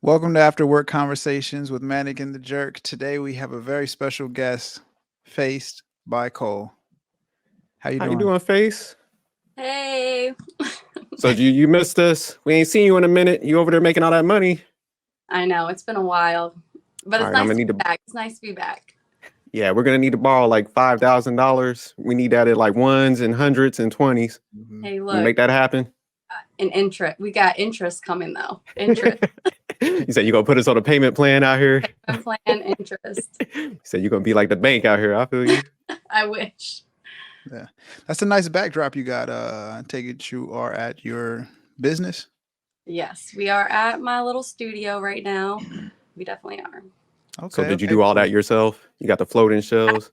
Welcome to After Work Conversations with Manic and the Jerk. Today we have a very special guest, Faced by Cole. How you How you doing? doing, Face? Hey, So you missed us. We ain't seen you in a minute. You over there making all that money. I know it's been a while, but All it's right, I'm nice gonna to need be to. back. It's nice to be back. Yeah, we're gonna need to borrow like $5,000. We need that at like ones and hundreds and twenties. Mhm. Hey, You look, make that happen? an interest. We got interest coming though. Interest. You said you gonna put us on a payment plan out here. Payment plan interest. You said you're gonna be like the bank out here. I feel you. I wish. Yeah, that's a nice backdrop you got. I take it you are at your business. Yes, we are at my little studio right now. We definitely are. So Okay, did you okay, do all cool. that yourself? You got the floating shelves.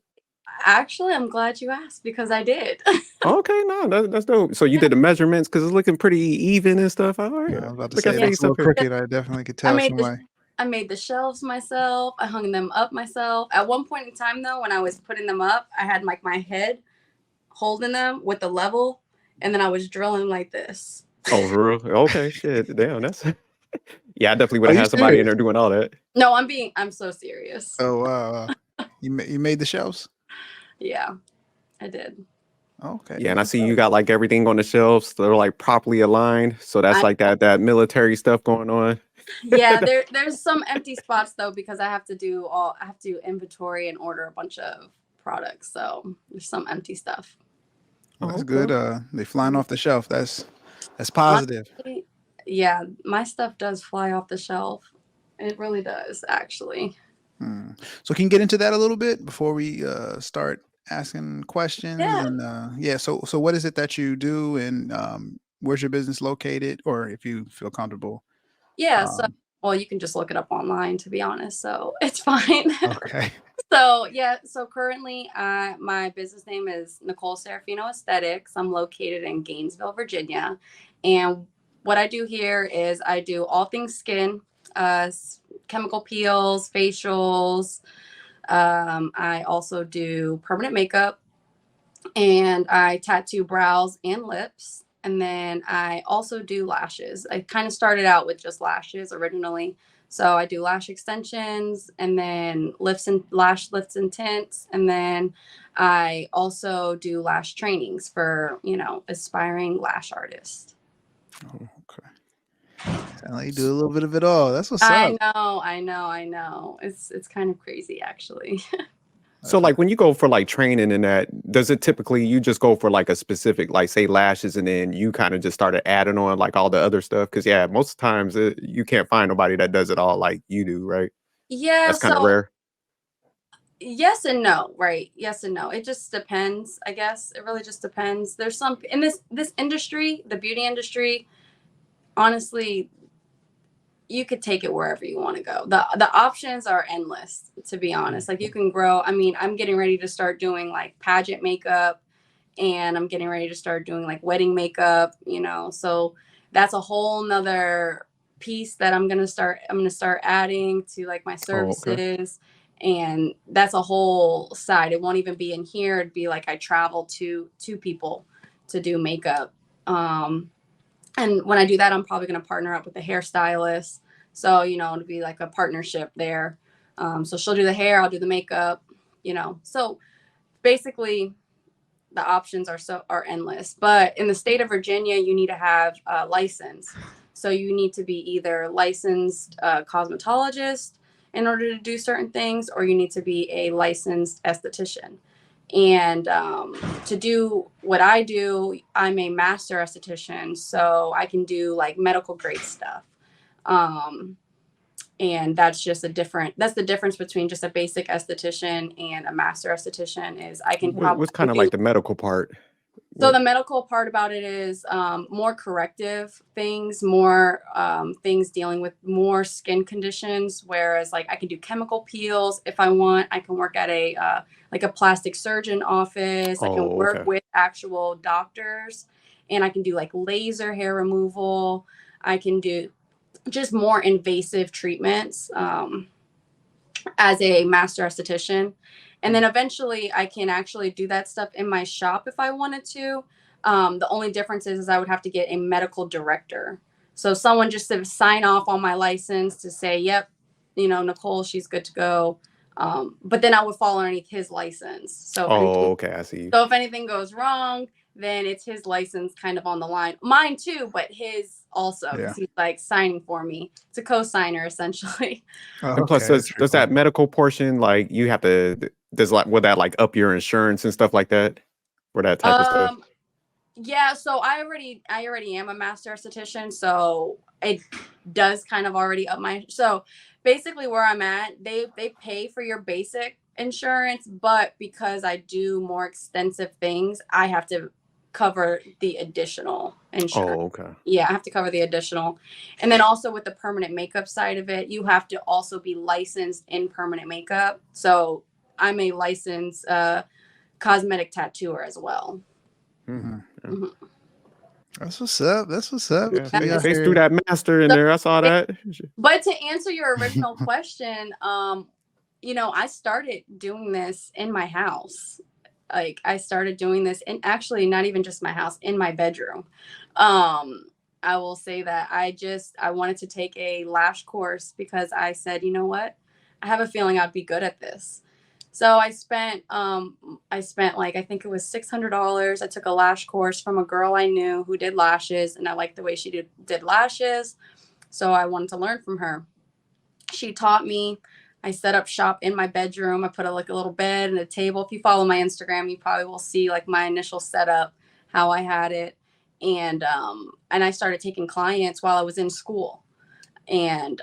Actually, I'm glad you asked because I did. Okay, no, that's dope. So you did the measurements because it's looking pretty even and stuff. All right, Yeah, I was about to look say at it Yeah, looks Face a little up here. crooked. I definitely could I tell made the somebody. I made the shelves myself. I hung them up myself. At one point in time, though, when I was putting them up, I had like my head holding them with the level, and then I was drilling like this. Oh, for real? Okay, shit. Damn, that's yeah. I definitely would Are have you had somebody in serious? there doing all that. No, I'm so serious. Oh, you made the shelves? Yeah, I did. Okay, Yeah, and that's I what's see you up. got like everything on the shelves. They're like properly aligned. So that's I like that military stuff going on. Yeah, there's some empty spots though because I have to do inventory and order a bunch of products. So there's some empty stuff. Well, Oh, that's good. okay. They flying Yeah. off the shelf. That's positive. Honestly, yeah, my stuff does fly off the shelf. It really does, actually. Hmm. So can you get into that a little bit before we start asking questions? Yeah. And yeah, so what is it that you do, and where's your business located, or if you feel comfortable? Yeah, so Um, well, you can just look it up online to be honest, so it's fine. okay. So yeah, so currently my business name is Nicole Serafino Aesthetics. I'm located in Gainesville, Virginia. And what I do here is I do all things skin, chemical peels, facials. I also do permanent makeup and I tattoo brows and lips. And then I also do lashes. I kind of started out with just lashes originally. So I do lash extensions and then lash lifts and tints. And then I also do lash trainings for, aspiring lash artists. Oh, okay. Sound like you do a little bit of it all. That's what's up. I know. It's kind of crazy actually. So That's like when you go for like training and that, does it typically you just go for like a specific, like say lashes, and then you kind of just started adding on like all the other stuff? Because yeah, most times you can't find nobody that does it all like you do, right? Yeah, That's kind of so rare. yes and no, right? Yes and no. It just depends, I guess. It really just depends. There's some in this industry, the beauty industry, honestly, you could take it wherever you want to go. The options are endless, to be honest. Like you can grow. I mean, I'm getting ready to start doing like pageant makeup and I'm getting ready to start doing like wedding makeup. So that's a whole nother piece that I'm gonna start adding to like my Oh, okay. services. And that's a whole side. It won't even be in here. It'd be like I travel to people to do makeup. And when I do that, I'm probably going to partner up with a hairstylist. So, it'll be like a partnership there. So she'll do the hair, I'll do the makeup. So basically the options are endless. But in the state of Virginia, you need to have a license. So you need to be either licensed cosmetologist in order to do certain things, or you need to be a licensed esthetician. And to do what I do, I'm a master esthetician, so I can do like medical grade stuff. Um, and that's the difference between just a basic esthetician and a master esthetician is I can probably What's kind of do. like the medical part? So What? the medical part about it is more corrective things, more things dealing with more skin conditions. Whereas, like, I can do chemical peels if I want. I can work at a like a plastic surgeon office. I can Oh, work okay. with actual doctors, and I can do like laser hair removal. I can do just more invasive treatments as a master esthetician. And then eventually I can actually do that stuff in my shop if I wanted to. The only difference is I would have to get a medical director. So someone just to sign off on my license to say, yep, Nicole, she's good to go. But then I would fall underneath his license. So Okay, I see. So if anything goes wrong, then it's his license kind of on the line. Mine too, but his also, because he's like signing for me. It's a co-signer essentially. And plus, does that medical portion, like you have to, would that like up your insurance and stuff like that for that type of stuff? Yeah, so I already am a master esthetician, so it does kind of already up my. So basically, where I'm at, they pay for your basic insurance, but because I do more extensive things, I have to cover the additional insurance. Oh, okay. Yeah, I have to cover the additional, and then also with the permanent makeup side of it, you have to also be licensed in permanent makeup. So I'm a licensed cosmetic tattooer as well. Mm-hmm. That's what's up. Yeah, Face threw that master in there. I saw that. But to answer your original question, I started doing this in my house. Like I started doing this in actually not even just my house, in my bedroom. I will say that I wanted to take a lash course because I said, you know what? I have a feeling I'd be good at this. So I spent like, I think it was $600. I took a lash course from a girl I knew who did lashes, and I liked the way she did lashes. So I wanted to learn from her. She taught me. I set up shop in my bedroom. I put a little bed and a table. If you follow my Instagram, you probably will see like my initial setup, how I had it. And I started taking clients while I was in school. And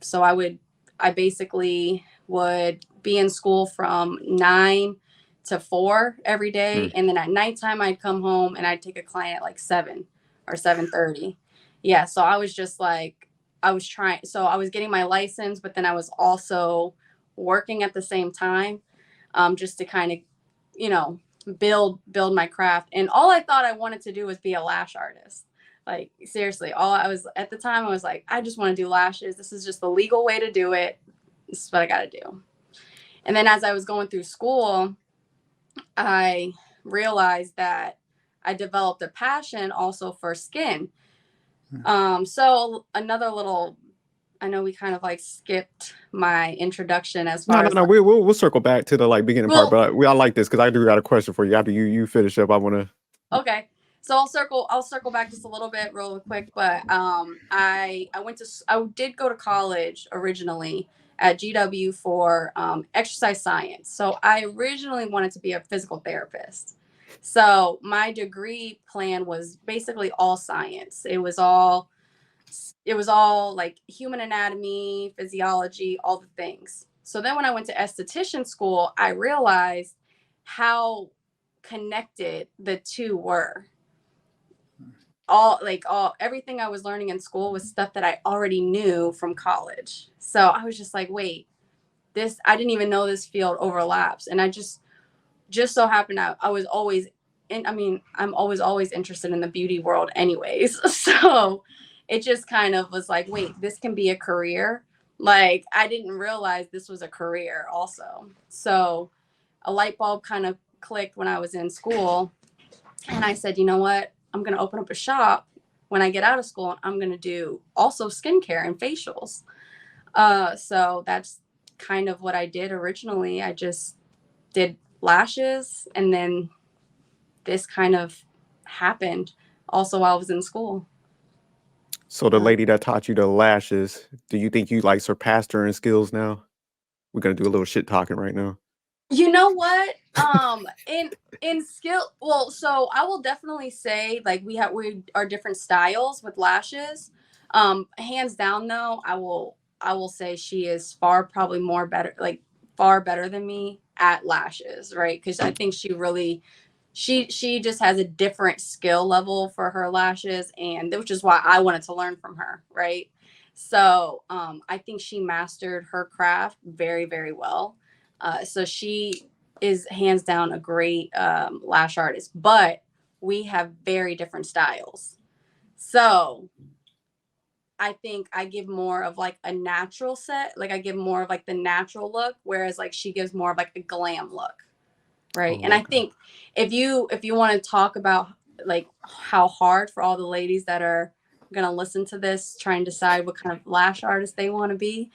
so I basically would be in school from 9 to 4 every day. And then at nighttime, I'd come home and I'd take a client at like 7 or 7:30. Yeah. So I was just like, I was getting my license, but then I was also working at the same time, just to kind of, build my craft. And all I thought I wanted to do was be a lash artist. Like seriously, at the time I was like, I just want to do lashes. This is just the legal way to do it. This is what I got to do. And then as I was going through school, I realized that I developed a passion also for skin. So another little, I know we kind of like skipped my introduction as far as. No. We'll circle back to the like beginning part, but I like this because I do got a question for you after you finish up. I want to. Okay. So I'll circle back just a little bit real quick, but I did go to college originally at GW for exercise science. So I originally wanted to be a physical therapist. So my degree plan was basically all science. It was all like human anatomy, physiology, all the things. So then when I went to esthetician school, I realized how connected the two were. Everything I was learning in school was stuff that I already knew from college. So I was just like, wait, I didn't even know this field overlaps. And I just so happened I was always I'm always interested in the beauty world anyways. So it just kind of was like, wait, this can be a career. Like I didn't realize this was a career also. So a light bulb kind of clicked when I was in school. And I said, you know what? I'm going to open up a shop when I get out of school. And I'm going to do also skincare and facials. So that's kind of what I did originally. I just did lashes, and then this kind of happened also while I was in school. So the lady that taught you the lashes, do you think you like surpassed her in skills now? We're going to do a little shit talking right now. You know what? In skill, well, so I will definitely say like we are different styles with lashes. Hands down though, I will say she is far better than me at lashes, right? Because I think she just has a different skill level for her lashes, and which is why I wanted to learn from her, right? So I think she mastered her craft very, very well. So she is hands down a great lash artist, but we have very different styles. So I think I give more of like a natural set, like I give more of like the natural look, whereas like she gives more of like a glam look, right? And I think if you want to talk about like how hard for all the ladies that are going to listen to this, try and decide what kind of lash artist they want to be.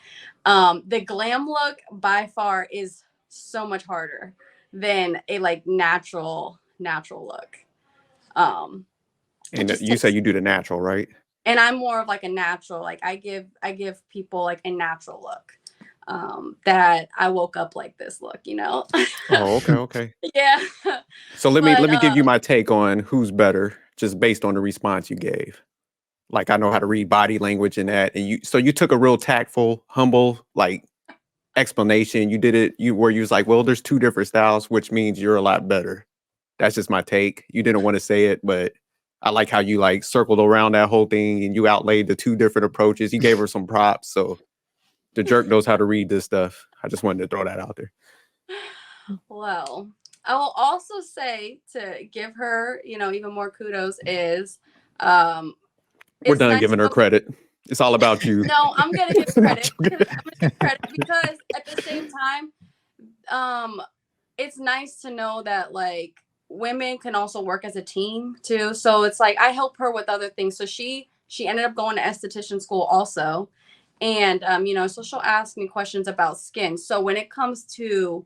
The glam look by far is so much harder than a like natural look. And you say you do the natural, right? And I'm more of like a natural, like I give people like a natural look. That I woke up like this look, you know? Oh, okay. Yeah. So let But, me give you my take on who's better, just based on the response you gave. Like I know how to read body language and that, and you took a real tactful, humble, like explanation. You did it, you was like, well, there's two different styles, which means you're a lot better. That's just my take. You didn't want to say it, but I like how you like circled around that whole thing and you outlaid the two different approaches. You gave her some props. So the jerk knows how to read this stuff. I just wanted to throw that out there. Well, I will also say to give her, you know, even more kudos is we're done giving her credit. It's all about you. No, I'm gonna give credit. Because at the same time, it's nice to know that like women can also work as a team too. So it's like I help her with other things. So she ended up going to esthetician school also. And you know, so she'll ask me questions about skin. So when it comes to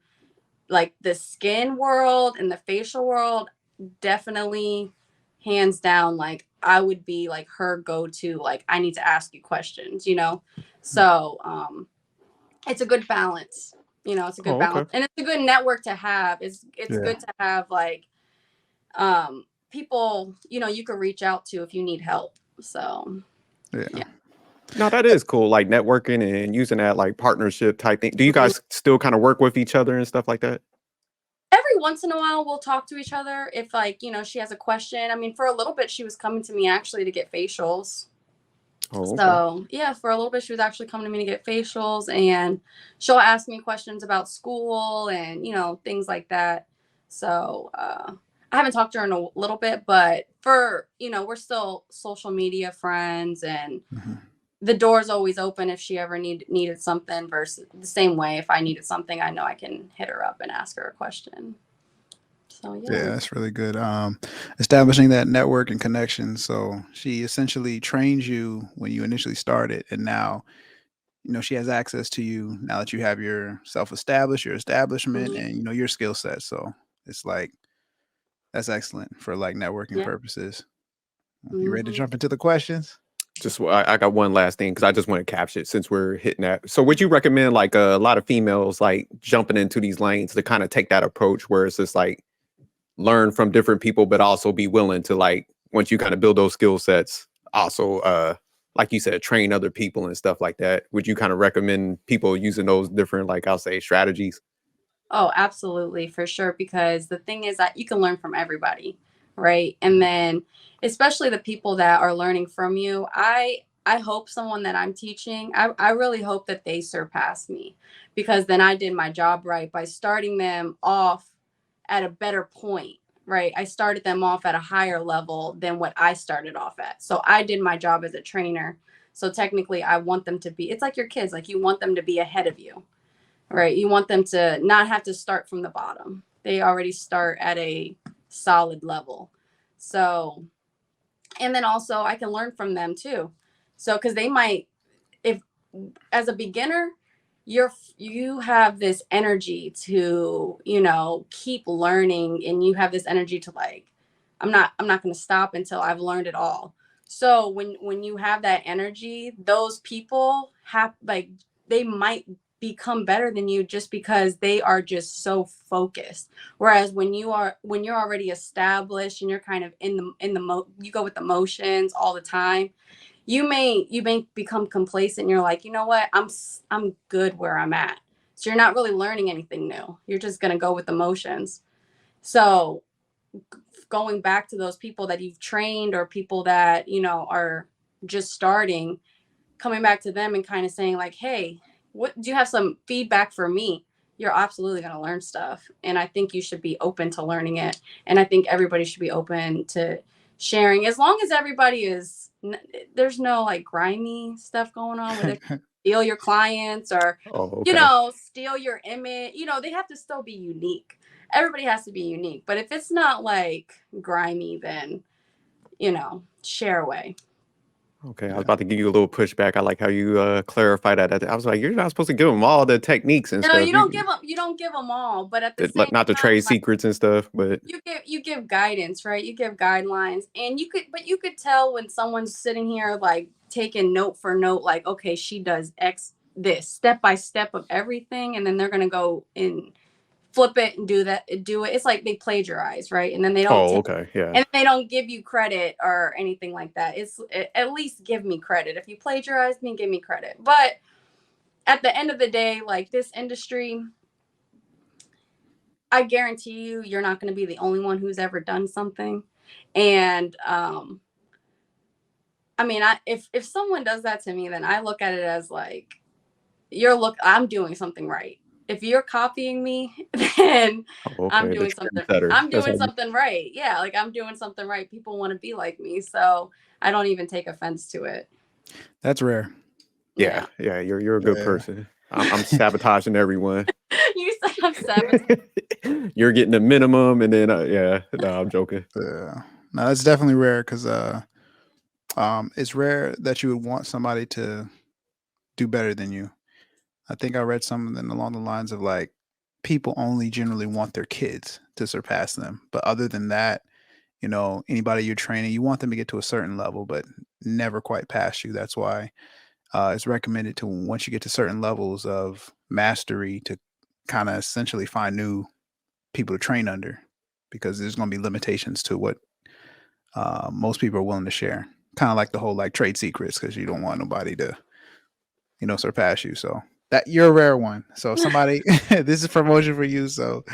like the skin world and the facial world, definitely hands down, like I would be like her go-to, like I need to ask you questions, you know? So it's a good balance, you know, it's a good balance. And it's a good network to have. It's good to have like people, you know, you could reach out to if you need help. So yeah. No, that is cool. Like networking and using that like partnership type thing. Do you guys still kind of work with each other and stuff like that? Every once in a while, we'll talk to each other if like, you know, she has a question. I mean, for a little bit, she was coming to me actually to get facials. Oh, okay. So yeah, for a little bit, she was actually coming to me to get facials, and she'll ask me questions about school and, you know, things like that. So I haven't talked to her in a little bit, but for, you know, we're still social media friends, and the door's always open if she ever needed something, versus the same way if I needed something, I know I can hit her up and ask her a question. So yeah, that's really good. Establishing that network and connection. So she essentially trained you when you initially started, and now, you know, she has access to you now that you have your self-established, your establishment, and you know your skill set. So it's like that's excellent for like networking purposes. You ready to jump into the questions? Just I got one last thing because I just want to capture it since we're hitting that. So would you recommend like a lot of females like jumping into these lanes to kind of take that approach where it's just like learn from different people, but also be willing to like, once you kind of build those skill sets, also like you said, train other people and stuff like that? Would you kind of recommend people using those different, like I'll say, strategies? Oh, absolutely, for sure. Because the thing is that you can learn from everybody, right? And then especially the people that are learning from you, I hope someone that I'm teaching, I really hope that they surpass me, because then I did my job right by starting them off at a better point, right? I started them off at a higher level than what I started off at. So I did my job as a trainer. So technically I want them to be, it's like your kids, like you want them to be ahead of you, right? You want them to not have to start from the bottom. They already start at a solid level. So, and then also I can learn from them too. So, because they might, if as a beginner, you have this energy to, you know, keep learning, and you have this energy to like, I'm not going to stop until I've learned it all. So when you have that energy, those people have like, they might become better than you just because they are just so focused. Whereas when you're already established and you're kind of you go with the motions all the time, you may become complacent. You're like, you know what, I'm good where I'm at. So you're not really learning anything new. You're just going to go with the motions. So going back to those people that you've trained, or people that, you know, are just starting, coming back to them and kind of saying like, hey, what do you have some feedback for me? You're absolutely going to learn stuff. And I think you should be open to learning it. And I think everybody should be open to sharing, as long as everybody is, there's no like grimy stuff going on with it. Steal your clients, or, you know, steal your image. You know, they have to still be unique. Everybody has to be unique. But if it's not like grimy, then, you know, share away. Okay, I was Yeah. about to give you a little pushback. I like how you clarify that. I was like, you're not supposed to give them all the techniques and No, stuff. you don't give them all, but at the Like, same not the time, trade like, secrets and stuff, but you give guidance, right? You give guidelines, and you could tell when someone's sitting here like taking note for note, like, okay, she does X, this step by step of everything, and then they're gonna go and flip it and do it. It's like they plagiarize, right? And then they don't oh, okay, yeah. and they don't give you credit or anything like that. At least give me credit. If you plagiarize me, give me credit. But at the end of the day, like this industry, I guarantee you're not going to be the only one who's ever done something. And I mean, if someone does that to me, then I look at it as like I'm doing something right. If you're copying me, then Oh, okay, the trendsetter. I'm That's how doing something right. Yeah, like I'm doing something right. People want to be like me, so I don't even take offense to it. That's rare. yeah, yeah. You're a good Yeah. person. I'm sabotaging everyone. You said I'm sabotaging. You're getting the minimum, and then yeah. No, I'm joking. Yeah. No, that's definitely rare because it's rare that you would want somebody to do better than you. I think I read something along the lines of like people only generally want their kids to surpass them. But other than that, anybody you're training, you want them to get to a certain level, but never quite past you. That's why it's recommended to once you get to certain levels of mastery to kind of essentially find new people to train under because there's going to be limitations to what most people are willing to share. Kind of like the whole like trade secrets because you don't want nobody to surpass you. So that you're a rare one. So somebody, this is promotion for you. So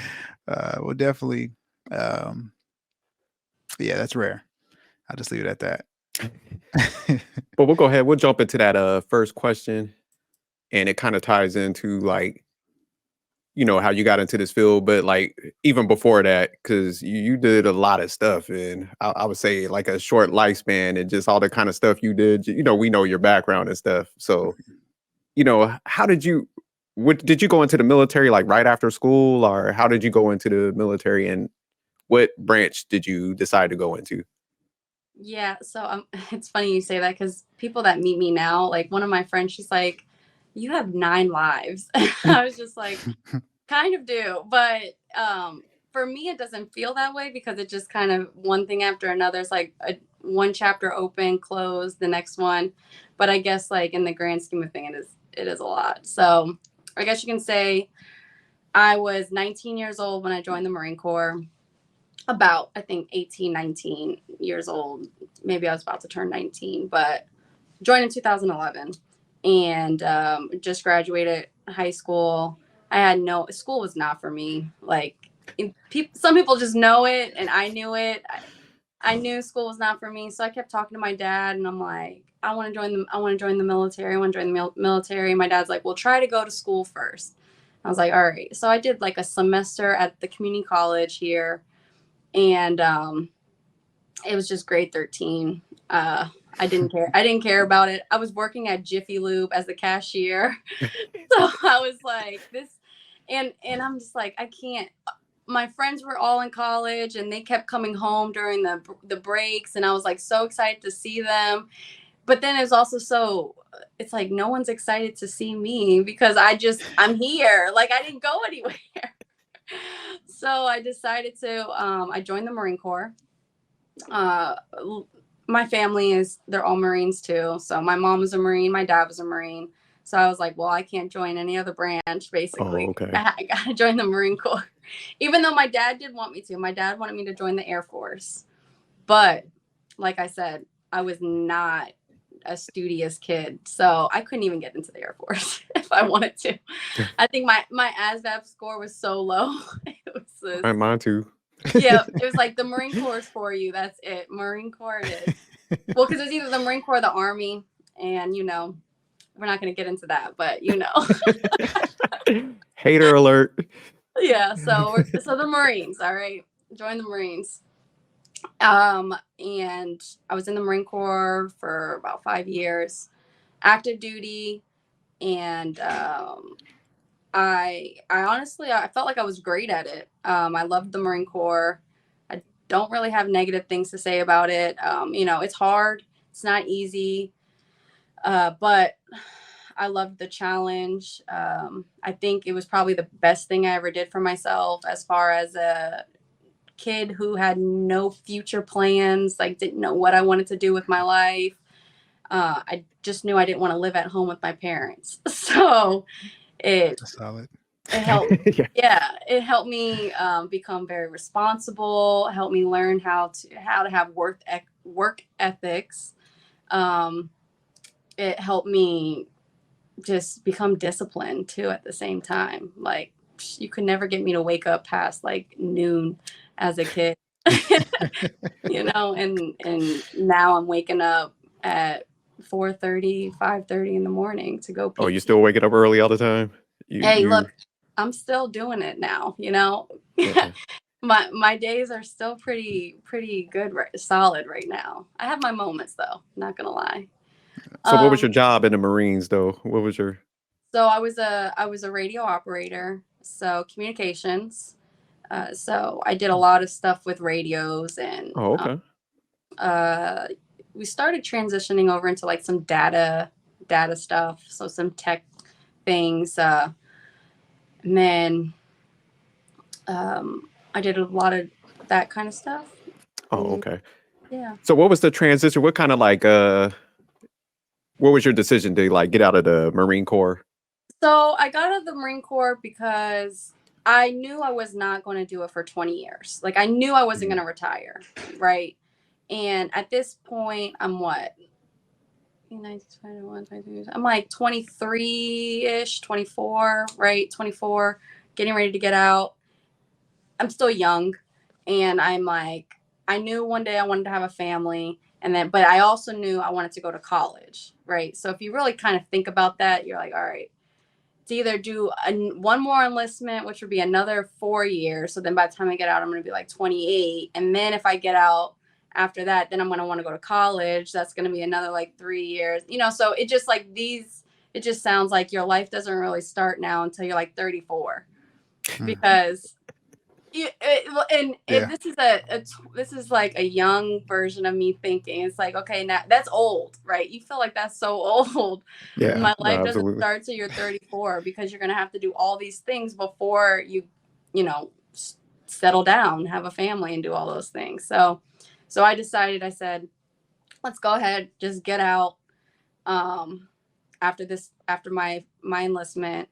we'll definitely, yeah, that's rare. I'll just leave it at that. But we'll go ahead. We'll jump into that first question, and it kind of ties into like how you got into this field, but like even before that, because you did a lot of stuff, and I would say like a short lifespan, and just all the kind of stuff you did. We know your background and stuff, so how did you? What did you go into the military like right after school, or how did you go into the military, and what branch did you decide to go into? Yeah, so it's funny you say that because people that meet me now, like one of my friends, she's like, "You have 9 lives." I was just like, "Kind of do," but for me, it doesn't feel that way because it just kind of one thing after another. It's like one chapter open, close, the next one. But I guess like in the grand scheme of things, it is a lot. So I guess you can say I was 19 years old when I joined the Marine Corps. About I think 18, 19 years old. Maybe I was about to turn 19, but joined in 2011 and just graduated high school. I had school was not for me. Like some people just know it, and I knew it. I knew school was not for me, so I kept talking to my dad, and I'm like, I want to join the military. I want to join the military. My dad's like, well, try to go to school first. I was like, all right. So I did like a semester at the community college here. And it was just grade 13. I didn't care. I didn't care about it. I was working at Jiffy Lube as the cashier. So I was like this, and I'm just like, I can't. My friends were all in college and they kept coming home during the breaks. And I was like so excited to see them. But then it's also it's like no one's excited to see me because I'm here. Like I didn't go anywhere. So I decided to, I joined the Marine Corps. My family they're all Marines too. So my mom was a Marine, my dad was a Marine. So I was like, well, I can't join any other branch, basically. Oh, okay. I got to join the Marine Corps. Even though my dad did want me to. My dad wanted me to join the Air Force. But like I said, I was not a studious kid. So I couldn't even get into the Air Force if I wanted to. I think my ASVAB score was so low. It was Mine too. yeah, it was like the Marine Corps is for you. That's it. Marine Corps it is. Well, because it's either the Marine Corps or the Army. And, we're not going to get into that, but, Hater alert. Yeah, so the Marines, all right? Join the Marines. And I was in the Marine Corps for about 5 years, active duty. And I honestly, I felt like I was great at it. I loved the Marine Corps. I don't really have negative things to say about it. It's hard. It's not easy. But I loved the challenge. I think it was probably the best thing I ever did for myself as far as a kid who had no future plans, like didn't know what I wanted to do with my life. I just knew I didn't want to live at home with my parents. So it That's solid. helped. Yeah. Yeah, it helped me become very responsible. Helped me learn how to have work ethics. It helped me just become disciplined too at the same time. Like you could never get me to wake up past like noon as a kid. And now I'm waking up at 4:30, 5:30 in the morning to go Oh, pee. you still waking up early all the time? Hey, look, I'm still doing it now, Yeah. my days are still pretty good, solid right now. I have my moments though, not gonna lie. So what was your job in the Marines though? What was your So I was a radio operator, so communications. So I did a lot of stuff with radios, and Oh, okay. we started transitioning over into like some data stuff, so some tech things. And then I did a lot of that kind of stuff. Oh, And, okay. yeah. So what was the transition? What kind of like what was your decision to like get out of the Marine Corps? So I got out of the Marine Corps because I knew I was not going to do it for 20 years. Like I knew I wasn't going to retire, right? And at this point, I'm what? 21, 22, I'm like 23-ish, 24, right? 24, getting ready to get out. I'm still young. And I'm like, I knew one day I wanted to have a family. But I also knew I wanted to go to college, right? So if you really kind of think about that, you're like, all right, to either do one more enlistment, which would be another 4 years. So then by the time I get out, I'm going to be like 28. And then if I get out after that, then I'm going to want to go to college. That's going to be another like 3 years, so it just like it just sounds like your life doesn't really start now until you're like 34 because Yeah. this is like a young version of me thinking. It's like, okay, now that's old, right? You feel like that's so old. Yeah, My no, life doesn't absolutely. start till you're 34 because you're gonna have to do all these things before you settle down, have a family, and do all those things. So I decided. I said, let's go ahead, just get out after my enlistment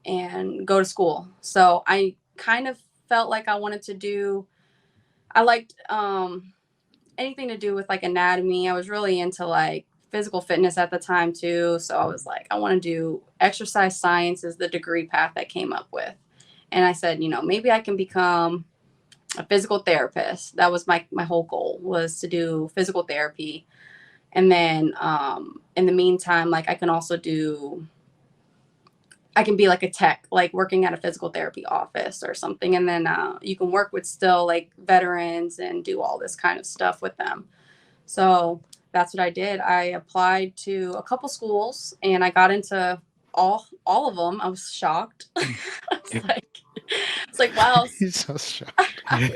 and go to school. So I kind of felt like I wanted to do. I liked anything to do with like anatomy. I was really into like physical fitness at the time too. So I was like, I want to do exercise science is the degree path I came up with. And I said, maybe I can become a physical therapist. That was my whole goal, was to do physical therapy. And then in the meantime, like I can be like a tech, like working at a physical therapy office or something. And then you can work with still like veterans and do all this kind of stuff with them. So that's what I did. I applied to a couple schools and I got into all of them. I was shocked. It's like, wow. He's so shocked. I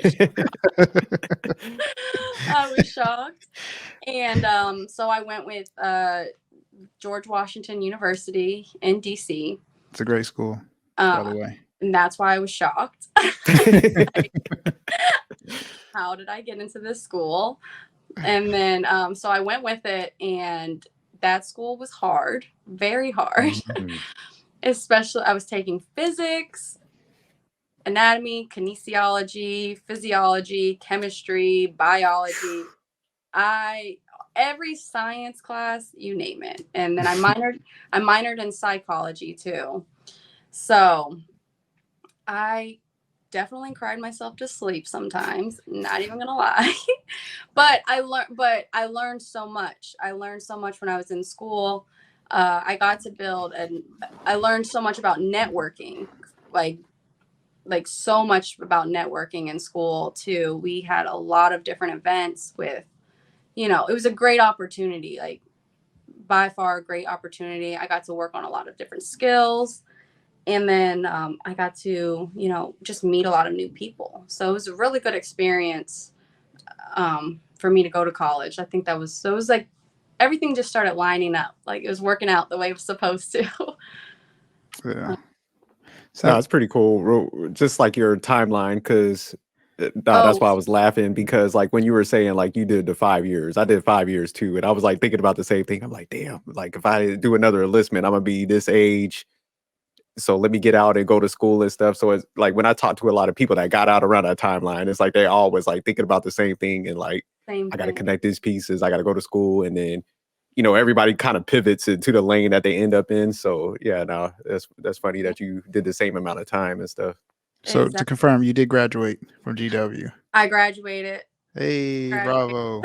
was shocked. And so I went with George Washington University in DC. It's a great school, by the way. And that's why I was shocked. How did I get into this school? And then so I went with it, and that school was hard, very hard. Especially I was taking physics, anatomy, kinesiology, physiology, chemistry, biology. Every science class, you name it. And then I minored in psychology too. So I definitely cried myself to sleep sometimes, not even gonna lie. But I learned so much. I learned so much when I was in school. I got to build, and I learned so much about networking, like so much about networking in school too. We had a lot of different events with, it was a great opportunity, like by far a great opportunity. I got to work on a lot of different skills. And then I got to, just meet a lot of new people. So it was a really good experience for me to go to college. I think it was like everything just started lining up. Like it was working out the way it was supposed to. Yeah. No, So it's pretty cool. Just like your timeline, because that's Oh, why I was laughing, because like when you were saying like you did the 5 years, I did 5 years too, and I was like thinking about the same thing. I'm like, damn, like if I do another enlistment, I'm gonna be this age. So let me get out and go to school and stuff. So it's like when I talk to a lot of people that got out around that timeline, it's like they always like thinking about the same thing and like same I got to thing. connect these pieces. I got to go to school, and then everybody kind of pivots into the lane that they end up in. So yeah, no, that's funny that you did the same amount of time and stuff. to Exactly. confirm, you did graduate from GW. I graduated. Hey, Graduated. bravo.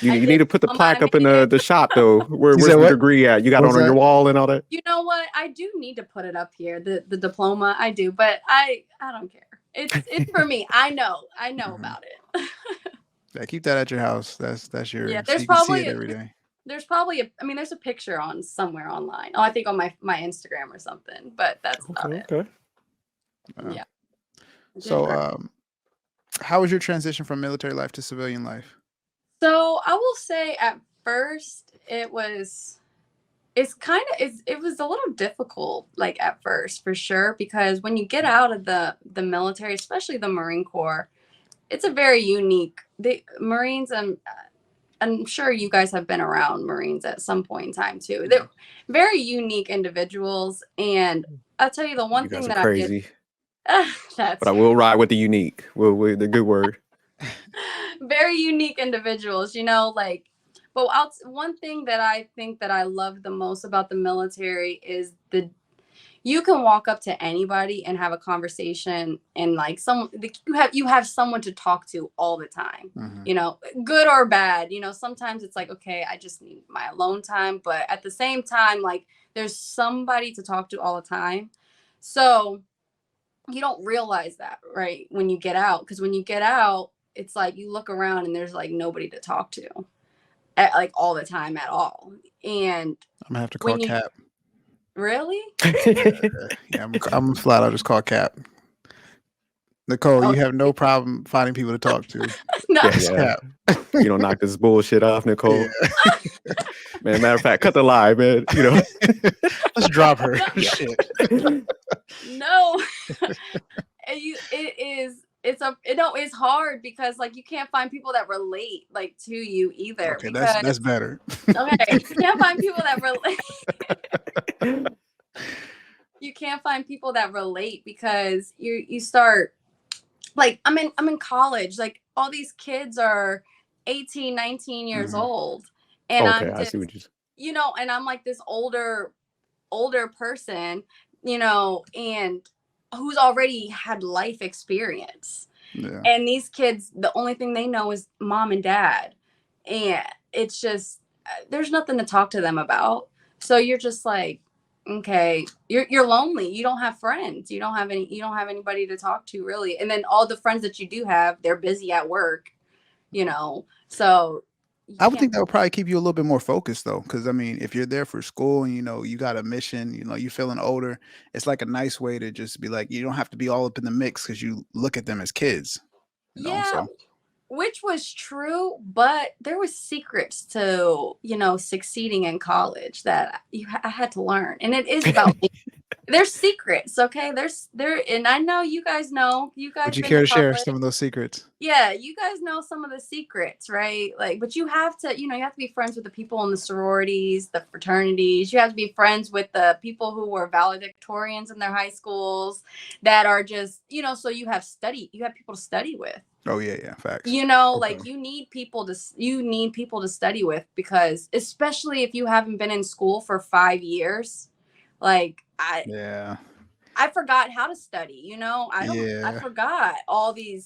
You I need did to put the diploma. I plaque up in made it. the shop though. You Where's said the what? degree at? You got What's it on your that? wall and all that? You know what? I do need to put it up here. The diploma, I do, but I don't care. It's for me. I know about it. Yeah, keep that at your house. That's your Yeah, so there's you can see probably it every day. there's probably a, I mean, there's a picture on somewhere online. Oh, I think on my Instagram or something, but that's about it. Okay. Yeah. I did So great. how was your transition from military life to civilian life? So I will say at first it was a little difficult, like at first for sure, because when you get out of the military, especially the Marine Corps, it's a very unique, the Marines, I'm sure you guys have been around Marines at some point in time too. They're very unique individuals, and I'll tell you the one You guys thing are that I did. crazy, but That's I will ride with the unique. The good word. very unique individuals, like. But one thing that I think that I love the most about the military is you can walk up to anybody and have a conversation, and like you have someone to talk to all the time, good or bad. Sometimes it's like, okay, I just need my alone time, but at the same time, like there's somebody to talk to all the time. So you don't realize that, right, when you get out, because when you get out, it's like you look around and there's like nobody to talk to like all the time at all. And I'm gonna have to call when you Cap. really Yeah, I'm flat out just call Cap. Nicole, oh you have no problem finding people to talk to. no. It's Yeah. Cap. You don't knock this bullshit off, Nicole. Yeah. Man, matter of fact, cut the lie, man. Let's drop her. No. Shit. No. It's hard because like you can't find people that relate like to you either, Okay, because that's better. okay, you can't find people that relate. You can't find people that relate because you start, like I'm in college, like all these kids are 18, 19 years old, and Okay, I'm I see just, what you. and I'm like this older person, and who's already had life experience. Yeah. And these kids, the only thing they know is mom and dad. And it's just, there's nothing to talk to them about. So you're just like, okay, you're lonely. You don't have friends. You don't have anybody to talk to really. And then all the friends that you do have, they're busy at work, so I would think that would probably keep you a little bit more focused though, because I mean, if you're there for school and you got a mission, you're feeling older, it's like a nice way to just be like, you don't have to be all up in the mix because you look at them as kids, yeah, so which was true, but there was secrets to succeeding in college that I had to learn, and it is about there's secrets, okay, and I know you guys would you been care to to share college. some of those secrets? Yeah, you guys know some of the secrets, right? Like, but you have to be friends with the people in the sororities, the fraternities. You have to be friends with the people who were valedictorians in their high schools that are just, so you have people to study with. Oh yeah, facts. Like you need people to study with, because especially if you haven't been in school for 5 years, like Yeah. I forgot how to study, I forgot all the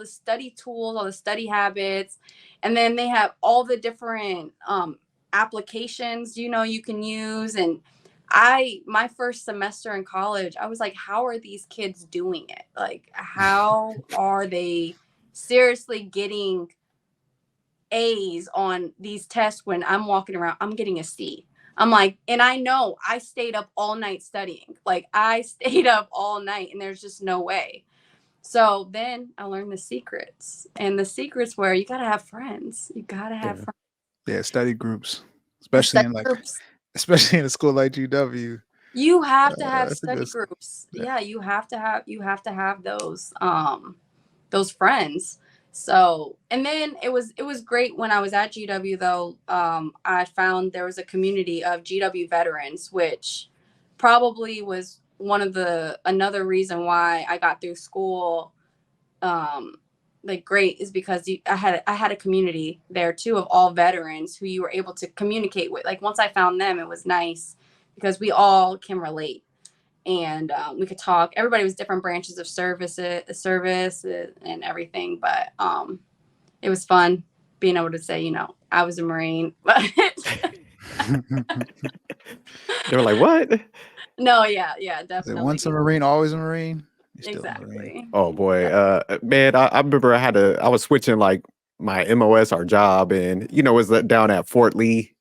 study tools, all the study habits. And then they have all the different applications, you can use. And my first semester in college, I was like, how are these kids doing it? Like, how are they seriously getting A's on these tests when I'm walking around, I'm getting a C? I'm like, and I know I stayed up all night studying. Like I stayed up all night, and there's just no way. So then I learned the secrets, and the secrets were you got to have friends. You got to have friends. Yeah, study groups, The especially study in like groups. especially in a school like GW. You have to have That's a study good school. groups. Yeah. Yeah, you have to have those friends. So, and then it was great when I was at GW though. I found there was a community of GW veterans, which probably was another reason why I got through school like great, is because I had a community there too of all veterans who you were able to communicate with. Like once I found them, it was nice because we all can relate, and we could talk. Everybody was different branches of service and everything, but it was fun being able to say, I was a Marine. But They were like, what? no, yeah, Is it definitely. once a Marine, always a Marine? You're still a Marine. Exactly. Oh boy, man, I remember I was switching like my MOS or job, and it was down at Fort Lee,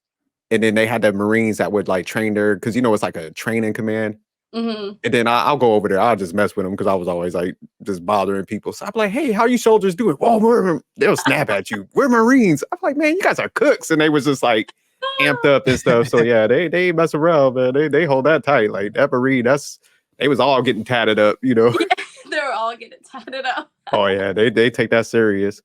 and then they had the Marines that would like train there because it's like a training command. Mm-hmm. And then I'll go over there. I'll just mess with them because I was always like just bothering people. So I'm like, hey, how you soldiers doing? Oh, they'll snap at you. We're Marines. I'm like, man, you guys are cooks. And they was just like amped up and stuff. So yeah, they ain't mess around, man. They hold that tight. Like that Marine, they was all getting tatted up, Yeah, they were all getting tatted up. Oh yeah, they take that serious.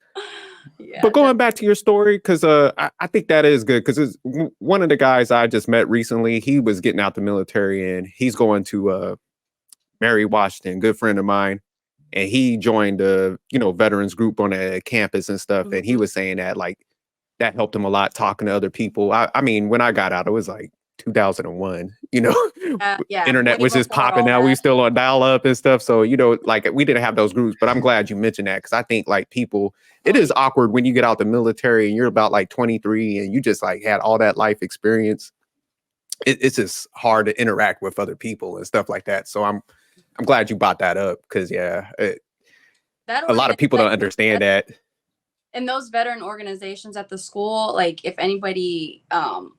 Yeah, But going back to your story, because I think that is good, because one of the guys I just met recently, he was getting out the military and he's going to Mary Washington, good friend of mine, and he joined the veterans group on a campus and stuff, and he was saying that like that helped him a lot talking to other people. I mean, when I got out, it was like 2001, yeah, internet way was just before all popping. Now we that. still on dial up and stuff. So, like we didn't have those groups, but I'm glad you mentioned that, because I think like people, it is awkward when you get out the military and you're about like 23 and you just like had all that life experience. It's just hard to interact with other people and stuff like that. So I'm glad you brought that up, because a lot of people don't understand that. And those veteran organizations at the school, like if anybody on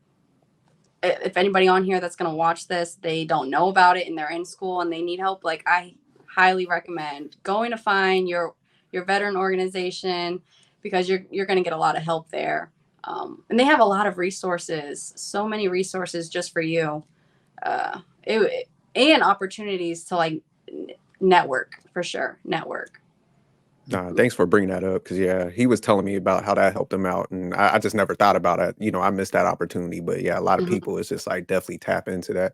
here that's going to watch this, they don't know about it and they're in school and they need help, like I highly recommend going to find your veteran organization, because you're going to get a lot of help there. And they have a lot of resources, so many resources just for you, and opportunities to like network, for sure. Network. Thanks for bringing that up, because he was telling me about how that helped him out, and I just never thought about it. I missed that opportunity, but a lot of people, it's just like definitely tap into that.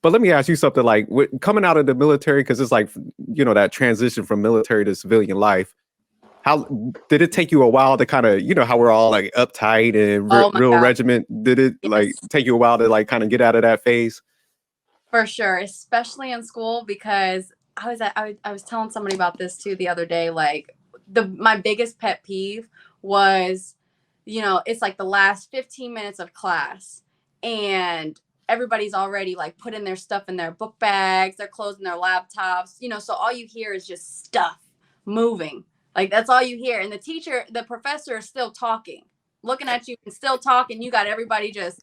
But let me ask you something, like coming out of the military, because it's like that transition from military to civilian life. How did it take you a while to kind of how we're all like uptight and real regiment? Did it like take you a while to like kind of get out of that phase? For sure, especially in school, because I was telling somebody about this too the other day. Like my biggest pet peeve was, it's like the last 15 minutes of class and everybody's already like putting their stuff in their book bags, they're closing their laptops, so all you hear is just stuff moving. Like that's all you hear. And the professor is still talking, looking at you and still talking. You got everybody just,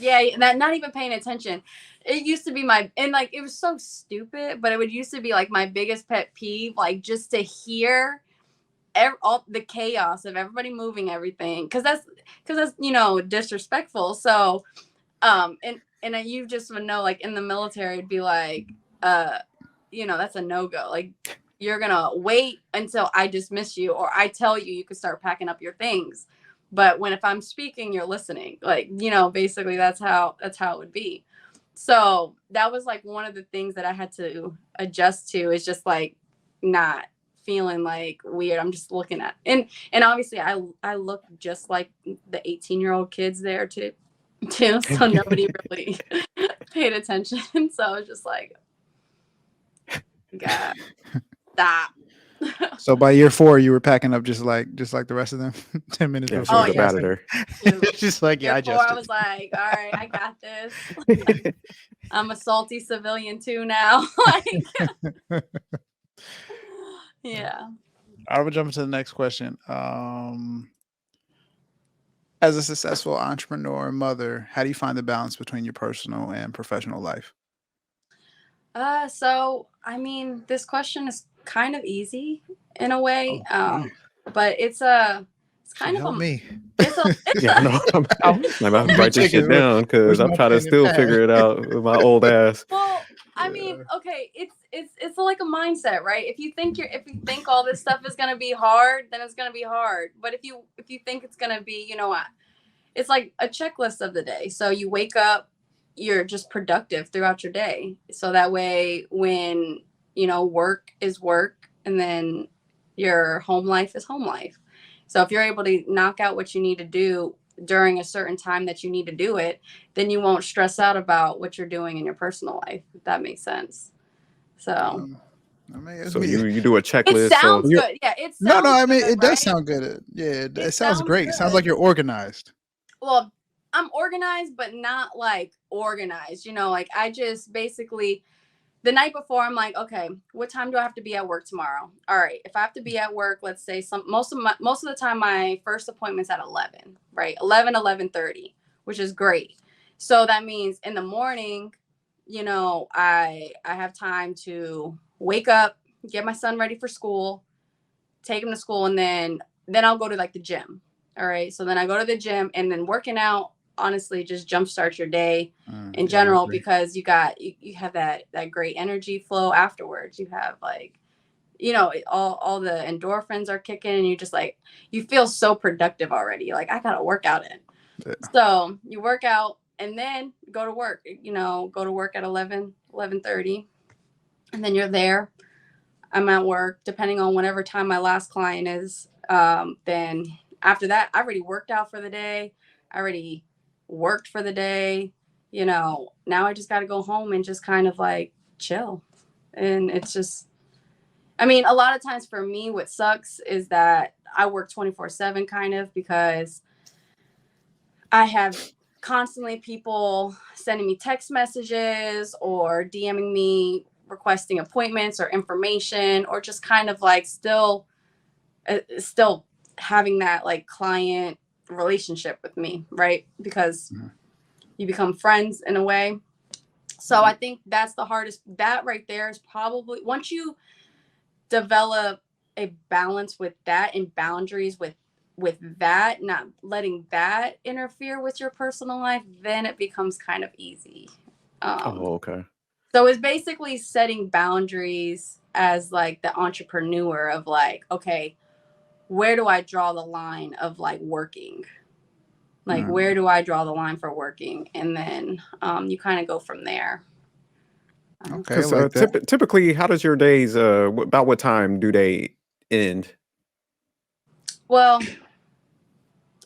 not even paying attention. It used to be and like it was so stupid, but it would used to be like my biggest pet peeve, like just to hear all the chaos of everybody moving everything, because that's disrespectful. So and you just would know, like in the military it'd be like that's a no-go. Like you're gonna wait until I dismiss you or I tell you can start packing up your things. But if I'm speaking, you're listening. Like, basically that's how it would be. So that was like one of the things that I had to adjust to, is just like not feeling like weird. I'm just looking at, and obviously I look just like the 18-year-old kids there too. So nobody really paid attention. So I was just like, God, stop. So by year 4, you were packing up just like the rest of them. 10 minutes before. Oh, yeah. There. Just like, I was like, all right, I got this. I'm a salty civilian too now. Like, yeah. I will jump into the next question. As a successful entrepreneur and mother, how do you find the balance between your personal and professional life? So I mean, this question is kind of easy in a way, but it's a It's kind of Help me. it's a Yeah, I know. I'm about to write this shit down because Where's I'm my trying to pen and still pad? figure it out with my old ass. well, I mean, okay, it's like a mindset, right? If you think all this stuff is gonna be hard, then it's gonna be hard. But if you think it's gonna be, it's like a checklist of the day. So you wake up, you're just productive throughout your day. So that way when, work is work and then your home life is home life. So if you're able to knock out what you need to do during a certain time that you need to do it, then you won't stress out about what you're doing in your personal life, if that makes sense. So I mean, it's So me. you do a it checklist. sounds So good. Yeah, it No, sounds I mean, good, it does right? sound good. Yeah, it It sounds sounds great. It sounds good. like you're organized. Well, I'm organized, but not like organized. Like I just basically the night before I'm like, okay, what time do I have to be at work tomorrow? All right, if I have to be at work, let's say most of the time my first appointment's at 11, right? 11:30, which is great. So that means in the morning, I have time to wake up, get my son ready for school, take him to school, and then I'll go to like the gym. All right. So then I go to the gym, and then working out honestly just jumpstarts your day in general, because you have that great energy flow afterwards. You have like, all the endorphins are kicking, and you just like, you feel so productive already. Like, I got to work out in. Yeah. So you work out and then go to work, go to work at 11:30, and then you're there. I'm at work, depending on whatever time my last client is. Then after that, I already worked out for the day. I already worked for the day. Now I just got to go home and just kind of like chill. And it's just, I mean, a lot of times for me, what sucks is that I work 24/7 kind of, because I have constantly people sending me text messages or DMing me requesting appointments or information, or just kind of like still having that like client relationship with me, right? Because you become friends in a way. So I think that's the hardest. That right there is probably, once you develop a balance with that and boundaries with that, not letting that interfere with your personal life, then it becomes kind of easy. Okay. So it's basically setting boundaries as like the entrepreneur of like, okay, where do I draw the line of like working? Like, where do I draw the line for working? And then you kind of go from there. Okay, Because like that. typically, how does your days? About what time do they end? Well,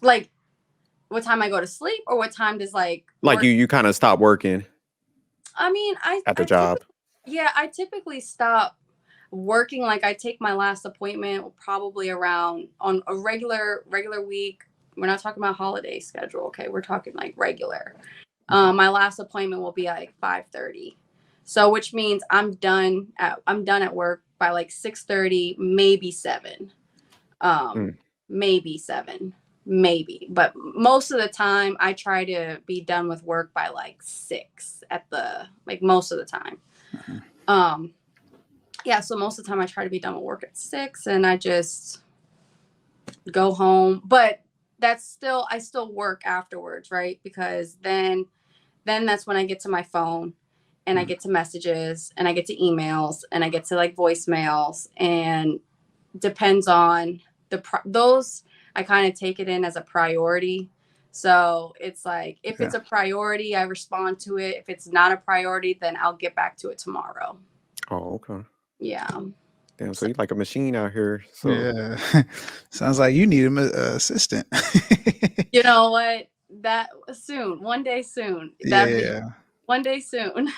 like what time I go to sleep, or what time does like Like work? you kind of stop working I mean, at the job. I typically stop working. Like, I take my last appointment probably around, on a regular week. We're not talking about holiday schedule. Okay. We're talking like regular. My last appointment will be at like 5:30. So, which means I'm done at work by like 6:30, maybe 7. Maybe 7, maybe. But most of the time I try to be done with work by like 6 most of the time. So most of the time I try to be done with work at 6, and I just go home. But I still work afterwards, right? Because then that's when I get to my phone, and I get to messages, and I get to emails, and I get to like voicemails, and depends on those. I kind of take it in as a priority. So it's like, if it's a priority, I respond to it. If it's not a priority, then I'll get back to it tomorrow. Oh, okay. Yeah. Damn, so you're like a machine out here. So Yeah, sounds like you need an assistant. You know what? That soon, one day soon. One day soon.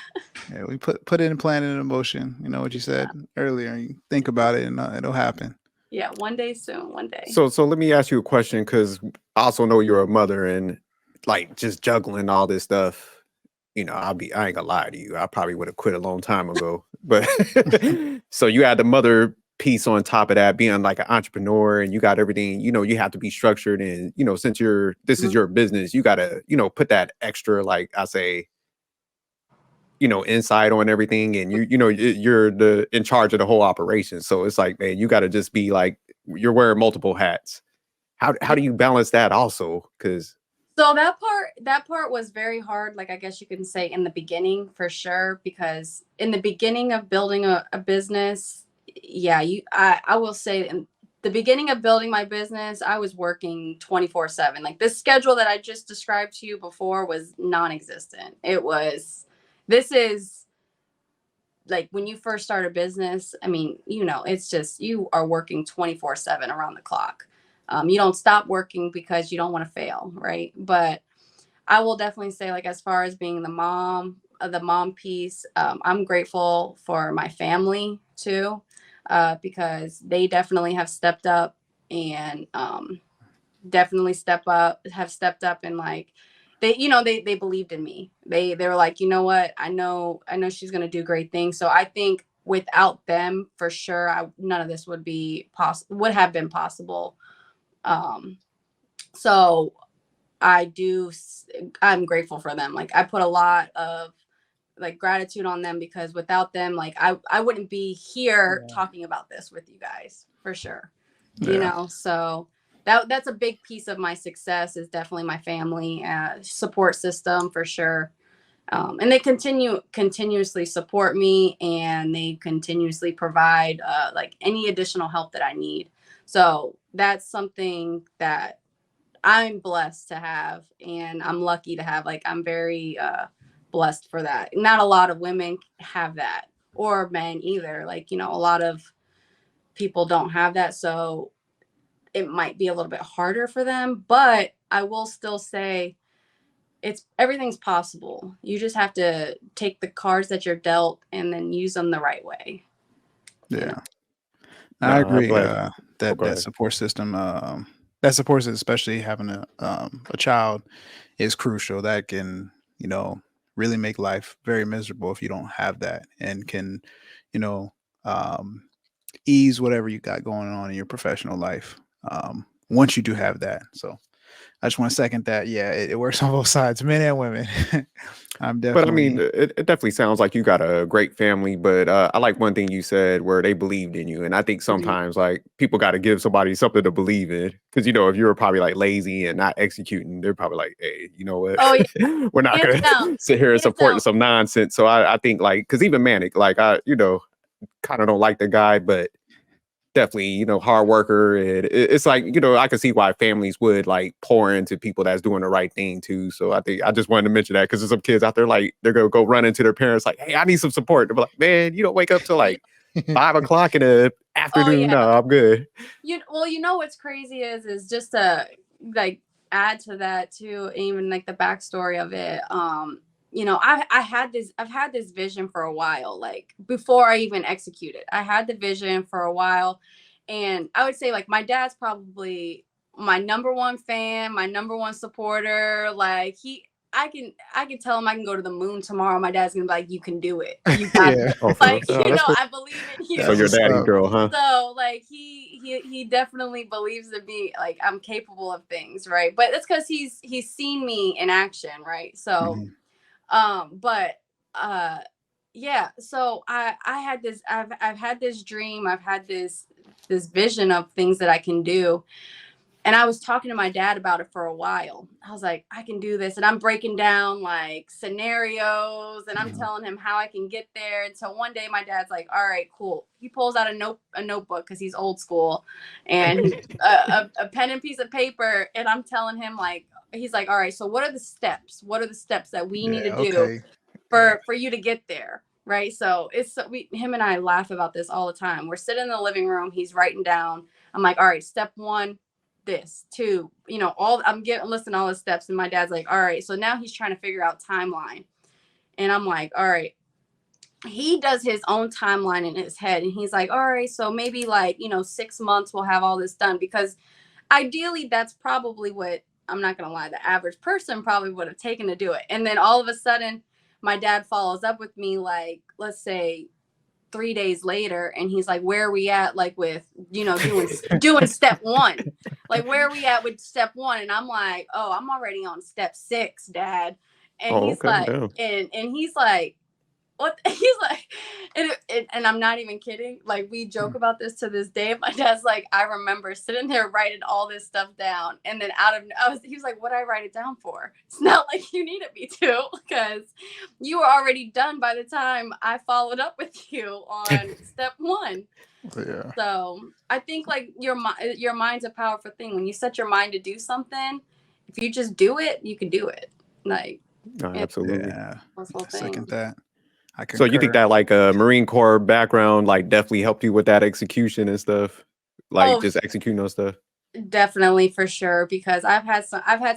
Yeah, we put it in, plan it in motion. You know what you said earlier. You think about it, and it'll happen. Yeah, one day soon. One day. So let me ask you a question, because I also know you're a mother, and like just juggling all this stuff. I ain't gonna lie to you. I probably would have quit a long time ago. But so you add the mother piece on top of that, being like an entrepreneur, and you got everything. You have to be structured, and since this is your business, you gotta put that extra, like I say, insight on everything, and you're in charge of the whole operation. So it's like, man, you got to just be like, you're wearing multiple hats. How do you balance that also? Because So that part was very hard. Like, I guess you can say in the beginning for sure, because in the beginning of building a business, yeah, I will say in the beginning of building my business, I was working 24/7. Like, this schedule that I just described to you before was non-existent. This is like when you first start a business, I mean, it's just you are working 24/7 around the clock. You don't stop working because you don't want to fail, right? But I will definitely say, like, as far as being the mom piece, I'm grateful for my family too, because they definitely have stepped up and have stepped up and like they believed in me. They were like, you know what, I know she's gonna do great things. So I think without them, for sure, none of this would have been possible. So I'm grateful for them. Like, I put a lot of like gratitude on them, because without them, like I wouldn't be here talking about this with you guys for sure. So that's a big piece of my success, is definitely my family, support system for sure. And they continuously support me, and they continuously provide like any additional help that I need. So that's something that I'm blessed to have, and I'm lucky to have. Like, I'm very blessed for that. Not a lot of women have that, or men either. Like, a lot of people don't have that. So it might be a little bit harder for them, but I will still say everything's possible. You just have to take the cards that you're dealt and then use them the right way. Yeah. No, I I'm agree. glad. That Go ahead. support system, that support system, especially having a child, is crucial. That can, really make life very miserable if you don't have that, and can, you know, um, ease whatever you got going on in your professional life. Once you do have that, so I just want to second that. Yeah, it works on both sides, men and women. I'm But I mean, definitely. it definitely sounds like you got a great family. But I like one thing you said, where they believed in you. And I think Mhm. sometimes like people got to give somebody something to believe in. Because, if you were probably like lazy and not executing, they're probably like, hey, you know what? Oh yeah, We're not hands going down, to sit here and hands support down. some nonsense. So I think like, because even Manic, like kind of don't like the guy, but definitely, hard worker. And it's like, I can see why families would like pour into people that's doing the right thing too. So I think I just wanted to mention that, because there's some kids out there, like, they're going to go run into their parents like, hey, I need some support. They're like, man, you don't wake up till like 5 o'clock in the Oh afternoon. yeah. No, I'm good. What's crazy is just to like add to that too, even like the backstory of it. I've had this vision for a while, like before I even executed. I had the vision for a while, and I would say like my dad's probably my number one fan, my number one supporter. Like, I can tell him I can go to the moon tomorrow. My dad's gonna be like, you can do it. You got Yeah, Oh, it. for real? Like, Oh, that's cool. I believe in So that's you. your what's daddy up. girl, huh? So like he definitely believes in me, like I'm capable of things, right? But it's because he's seen me in action, right? So Mhm. but yeah, so I had this, I've had this dream, I've had this vision of things that I can do. And I was talking to my dad about it for a while. I was like, I can do this. And I'm breaking down like scenarios, and I'm Mhm. telling him how I can get there. And so one day my dad's like, all right, cool. He pulls out a notebook, because he's old school, and a pen and piece of paper. And I'm telling him, like, he's like, all right, so what are the steps? What are the steps that we need Yeah. to do Okay. Yeah. for you to get there? Right. So him and I laugh about this all the time. We're sitting in the living room. He's writing down. I'm like, all right, step one, this, two, all I'm getting listing all the steps. And my dad's like, all right. So now he's trying to figure out timeline. And I'm like, all right. He does his own timeline in his head. And he's like, all right, so maybe like, 6 months we'll have all this done. Because ideally, that's probably what, I'm not going to lie, the average person probably would have taken to do it. And then all of a sudden, my dad follows up with me, like, let's say 3 days later, and he's like, where are we at, like, with doing step one? Like, where are we at with step one? And I'm like, oh, I'm already on step 6, dad. And Oh, he's okay. like, Damn. and he's like, what? He's like, and I'm not even kidding. Like, we joke about this to this day. My dad's like, I remember sitting there writing all this stuff down, and then he was like, what did I write it down for? It's not like you needed me to, because you were already done by the time I followed up with you on step one. Yeah. So I think like your mind's a powerful thing. When you set your mind to do something, if you just do it, you can do it. Like, Absolutely. Yeah. that's the whole thing. Second that. I concur. So you think that like a Marine Corps background like definitely helped you with that execution and stuff, like just executing those stuff? Definitely, for sure, because I've had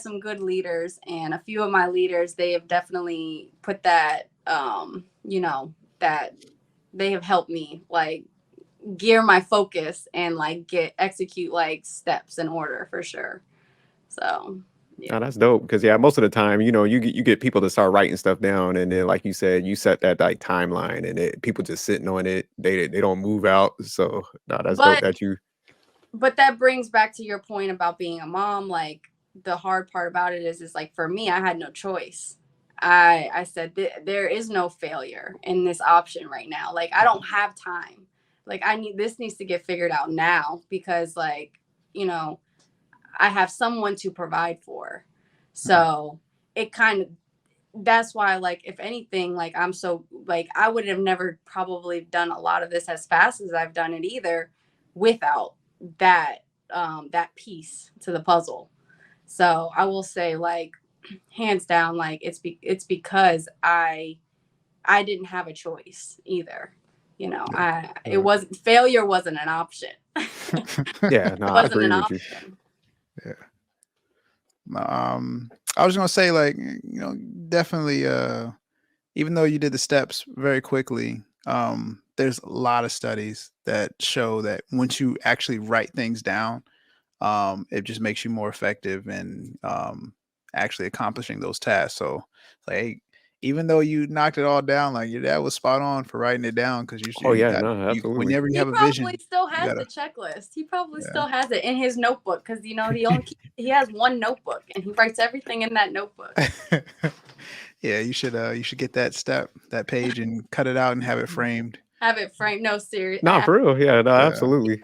some good leaders, and a few of my leaders, they have definitely put that that they have helped me like gear my focus and like execute like steps in order, for sure. So yeah. Oh, that's dope. Because most of the time, you get people to start writing stuff down, and then like you said, you set that like timeline, and people just sitting on it. They don't move out. So that's dope that you. But that brings back to your point about being a mom. Like, the hard part about it is like, for me, I had no choice. I said there is no failure in this option right now. Like, I don't have time. Like, this needs to get figured out now, because like, I have someone to provide for. So it kind of, that's why, like, if anything, like, I'm so like, I would have never probably done a lot of this as fast as I've done it either without that piece to the puzzle. So I will say, like, hands down, like, it's because I didn't have a choice either. Failure wasn't an option. Yeah, no, I agree with you. Yeah. I was gonna say, like, definitely, even though you did the steps very quickly, there's a lot of studies that show that once you actually write things down, it just makes you more effective in actually accomplishing those tasks. So, like, even though you knocked it all down, like, your dad was spot on for writing it down, because absolutely. whenever you He have a probably vision, still has the checklist. He probably still has it in his notebook, because he has one notebook and he writes everything in that notebook. Yeah, you should get that page and cut it out and have it framed. Have it framed. No, serious. No, for real. Yeah, no, absolutely.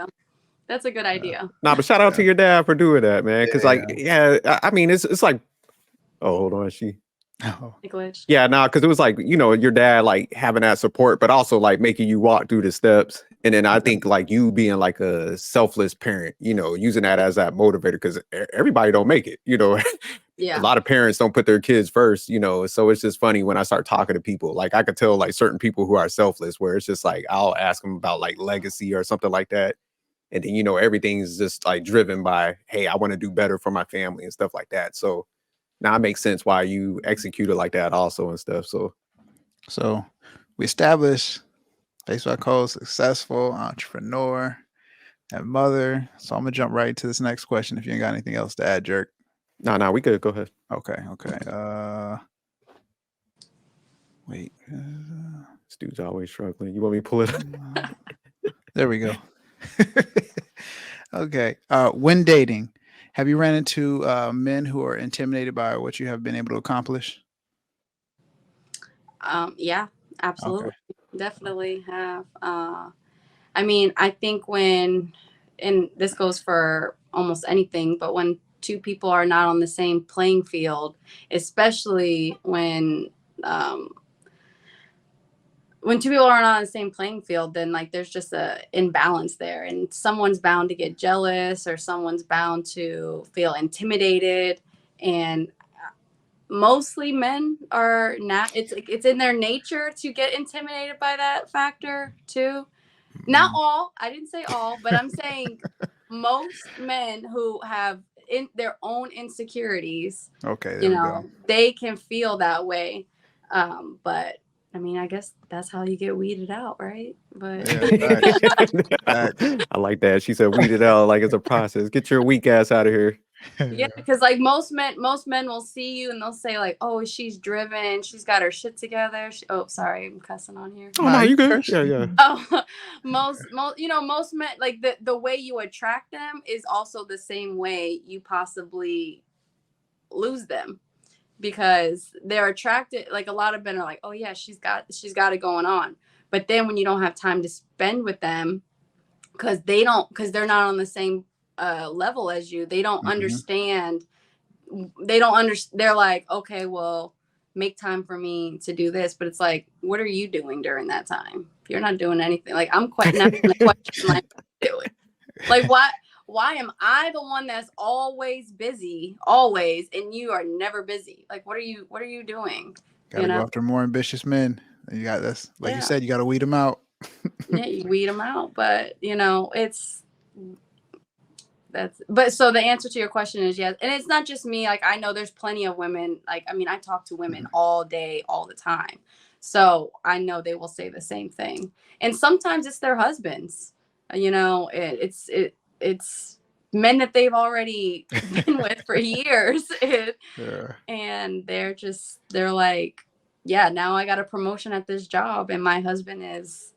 That's a good idea. No, but shout out to your dad for doing that, man. Because I mean, it's like, oh, hold on, Glitch. Yeah, no, because it was like, your dad like having that support, but also like making you walk through the steps. And then I think like you being like a selfless parent, using that as that motivator, because everybody don't make it, Yeah. A lot of parents don't put their kids first, so it's just funny when I start talking to people. Like, I could tell like certain people who are selfless, where it's just like I'll ask them about like legacy or something like that. And then, everything's just like driven by, hey, I want to do better for my family and stuff like that. So now it makes sense why you execute it like that also and stuff. So we established FacebyCole, successful entrepreneur and mother. So I'm gonna jump right to this next question. If you ain't got anything else to add, Jerk. No, we could go ahead. Okay. Wait. This dude's always struggling. You want me to pull it up? There we go. Okay. When dating, have you ran into men who are intimidated by what you have been able to accomplish? Yeah, absolutely. Okay. Definitely have. I mean, I think and this goes for almost anything, but when two people are not on the same playing field, especially when two people are not on the same playing field, then like there's just a imbalance there, and someone's bound to get jealous, or someone's bound to feel intimidated. And mostly men are not. It's in their nature to get intimidated by that factor too. Not all. I didn't say all, but I'm saying most men who have in their own insecurities. Okay, there we go. They can feel that way, but. I mean, I guess that's how you get weeded out, right? But I like that. She said weed it out like it's a process. Get your weak ass out of here. Yeah, because like most men will see you and they'll say like, "Oh, she's driven. She's got her shit together." Oh, sorry, I'm cussing on here. Oh no, you good? Yeah. Oh, most men, like the way you attract them is also the same way you possibly lose them. because they're attracted. Like a lot of men are like, oh yeah, she's got it going on. But then when you don't have time to spend with them because they're not on the same level as you, they don't understand. They're like, okay, well, make time for me to do this. But it's like, what are you doing during that time? If you're not doing anything, like I'm quite not going to question like doing. Like why am I the one that's always busy, always, and you are never busy? Like what are you doing? Gotta go after more ambitious men. You got this, like you said, you got to weed them out. Yeah, you weed them out, but but so the answer to your question is yes. And it's not just me. Like I know there's plenty of women. Like, I mean, I talk to women all day, all the time. So I know they will say the same thing. And sometimes it's their husbands, it's men that they've already been with for years. And they're like, yeah, now I got a promotion at this job and my husband is,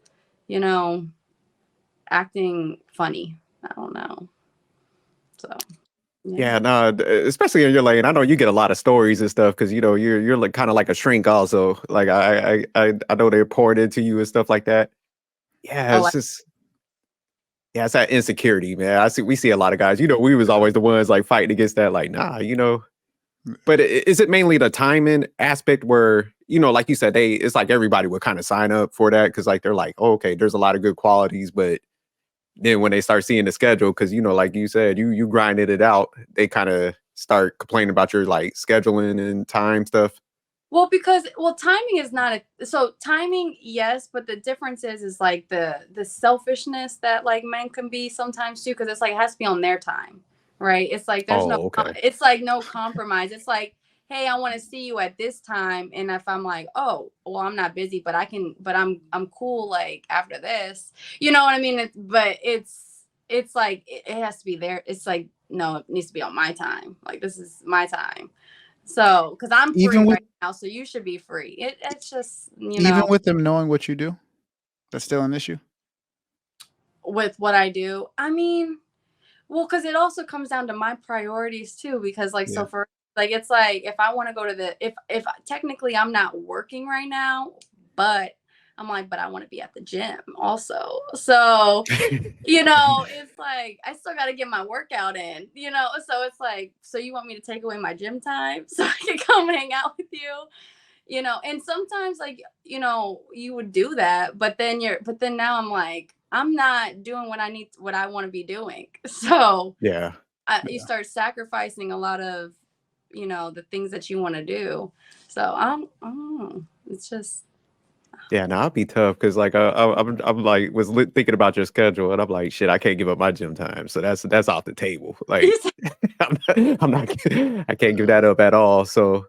acting funny. I don't know. So yeah, no, especially in your lane. I know you get a lot of stories and stuff because you're like kind of like a shrink also. Like I know they're poured into you and stuff like that. Yeah, it's just it's that insecurity, man. We see a lot of guys. We was always the ones like fighting against that. Like, nah, But is it mainly the timing aspect where like you said, it's like everybody would kind of sign up for that because like they're like, oh, okay, there's a lot of good qualities, but then when they start seeing the schedule, because like you said, you grinded it out, they kind of start complaining about your like scheduling and time stuff. Well, timing is not timing, yes, but the difference is like the selfishness that like men can be sometimes too, because it's like it has to be on their time, right? It's like there's it's like no compromise. It's like, hey, I want to see you at this time, and if I'm like, oh, well, I'm not busy, but I'm cool like after this, you know what I mean? It's like it has to be there. It's like, no, it needs to be on my time. Like this is my time. So, because I'm free right now, so you should be free. It's just, Even with them knowing what you do, that's still an issue. With what I do, I mean, well, because it also comes down to my priorities too. Because so for like, it's like if I want to go to if technically I'm not working right now, but I'm like, but I want to be at the gym also. So, it's like I still got to get my workout in, so it's like, so you want me to take away my gym time so I can come hang out with you, and sometimes like, you would do that, but then now I'm like, I'm not doing what I want to be doing. So you start sacrificing a lot of, the things that you want to do. So it's just. Yeah, no, I'll be tough because like I'm like thinking about your schedule and I'm like, shit, I can't give up my gym time, so that's off the table. Like I'm not I can't give that up at all. So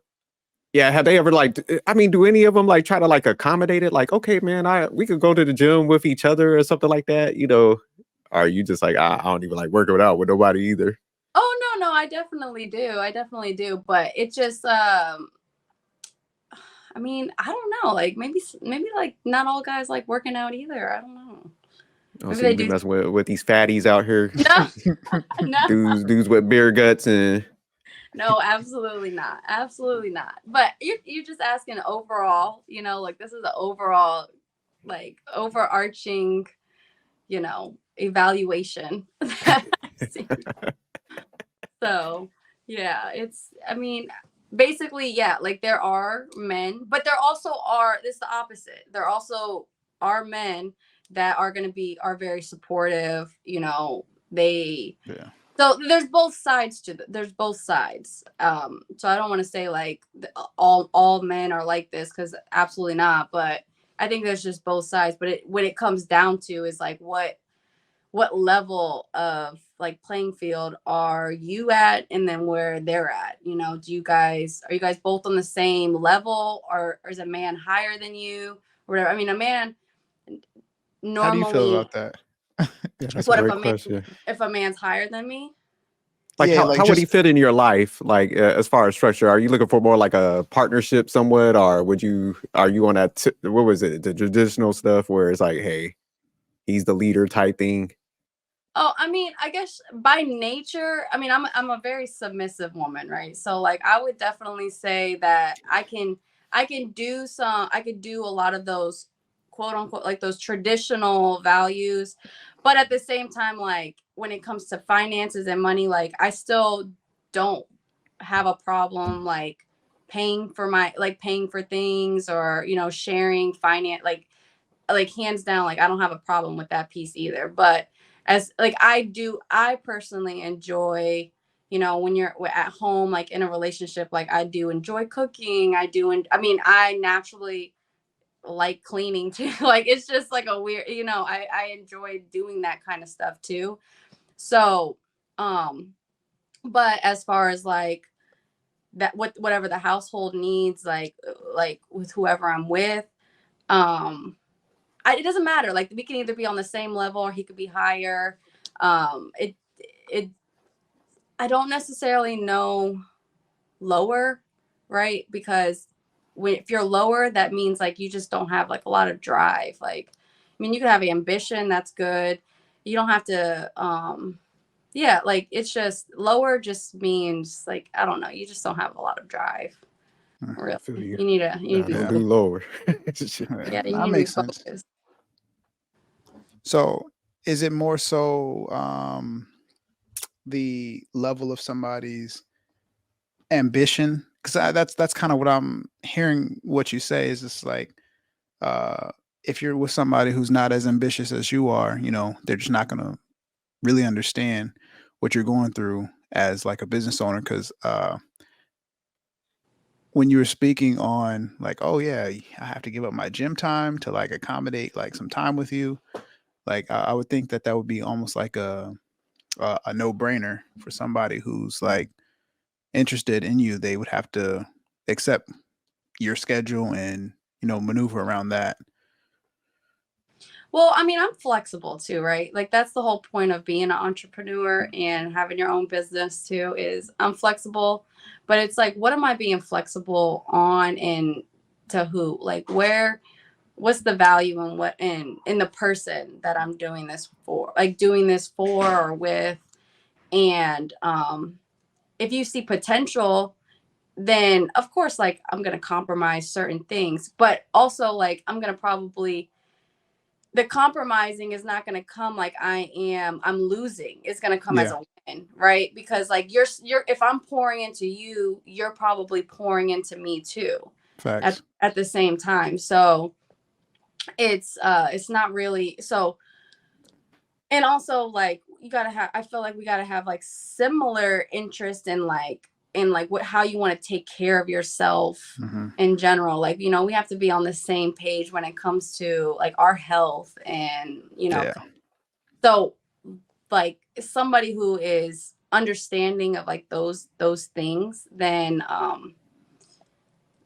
yeah, have they ever like? I mean, do any of them like try to like accommodate it? Like, okay, man, we could go to the gym with each other or something like that. Are you just like I don't even like working out with nobody either? Oh no, I definitely do. But it just I mean, I don't know. Like maybe like not all guys like working out either. I don't know. Oh, so you be messing with these fatties out here? No. dudes with beer guts and. No, absolutely not. Absolutely not. But you're just asking overall. Like this is an overall, like overarching, evaluation. So yeah, I mean, basically, yeah, like there are men, but there also this is the opposite. There also are men that are very supportive, so there's both sides there's both sides. So I don't want to say like all men are like this, because absolutely not, but I think there's just both sides. But when it comes down to is like what level of like playing field are you at, and then where they're at, are you guys both on the same level, or is a man higher than you or whatever? I mean, a man normally. How do you feel about that? That's a great question. If a man's higher than me, like how would he fit in your life, like as far as structure? Are you looking for more like a partnership somewhat, or are you on that what was it, the traditional stuff where it's like, hey, he's the leader type thing? Oh, I mean, I guess by nature, I mean, I'm a very submissive woman, right? So like I would definitely say that I could do a lot of those quote unquote like those traditional values, but at the same time, like when it comes to finances and money, like I still don't have a problem like paying for things, or sharing finance, like hands down, like I don't have a problem with that piece either. But as like I personally enjoy, when you're at home, like in a relationship, like I do enjoy cooking. I mean, I naturally like cleaning too. Like it's just like a weird, I enjoy doing that kind of stuff too. So, but as far as like that, whatever the household needs, like with whoever I'm with, um, it doesn't matter. Like we can either be on the same level or he could be higher. It it I don't necessarily know lower, right? Because if you're lower, that means like you just don't have like a lot of drive. Like, I mean, you can have ambition, that's good. You don't have to yeah, like it's just lower just means like I don't know, you just don't have a lot of drive. I Really. feel you. You need Nah, to be don't Yeah, do lower. yeah, you that need to be makes sense. focused. So is it more so the level of somebody's ambition? Because that's kind of what I'm hearing what you say is just like uh if you're with somebody who's not as ambitious as you are, they're just not going to really understand what you're going through as like a business owner. Because when you were speaking on like, oh yeah, I have to give up my gym time to like accommodate like some time with you, like I would think that that would be almost like a no brainer for somebody who's like interested in you. They would have to accept your schedule and maneuver around that. Well, I mean, I'm flexible too, right? Like that's the whole point of being an entrepreneur and having your own business too, is I'm flexible, but it's like, what am I being flexible on, and to who? Like what's the value in what in the person that I'm doing this for, like doing this for or with. And if you see potential, then of course, like I'm gonna compromise certain things, but also like the compromising is not going to come like I'm losing. It's going to come as Yeah, a win, right? Because like if I'm pouring into you, you're probably pouring into me too facts. at the same time. So it's not really so. And also like I feel like we got to have like similar interest in like what how you want to take care of yourself Hmm. in general. Like, we have to be on the same page when it comes to like our health, and Yeah, so like somebody who is understanding of like those things, then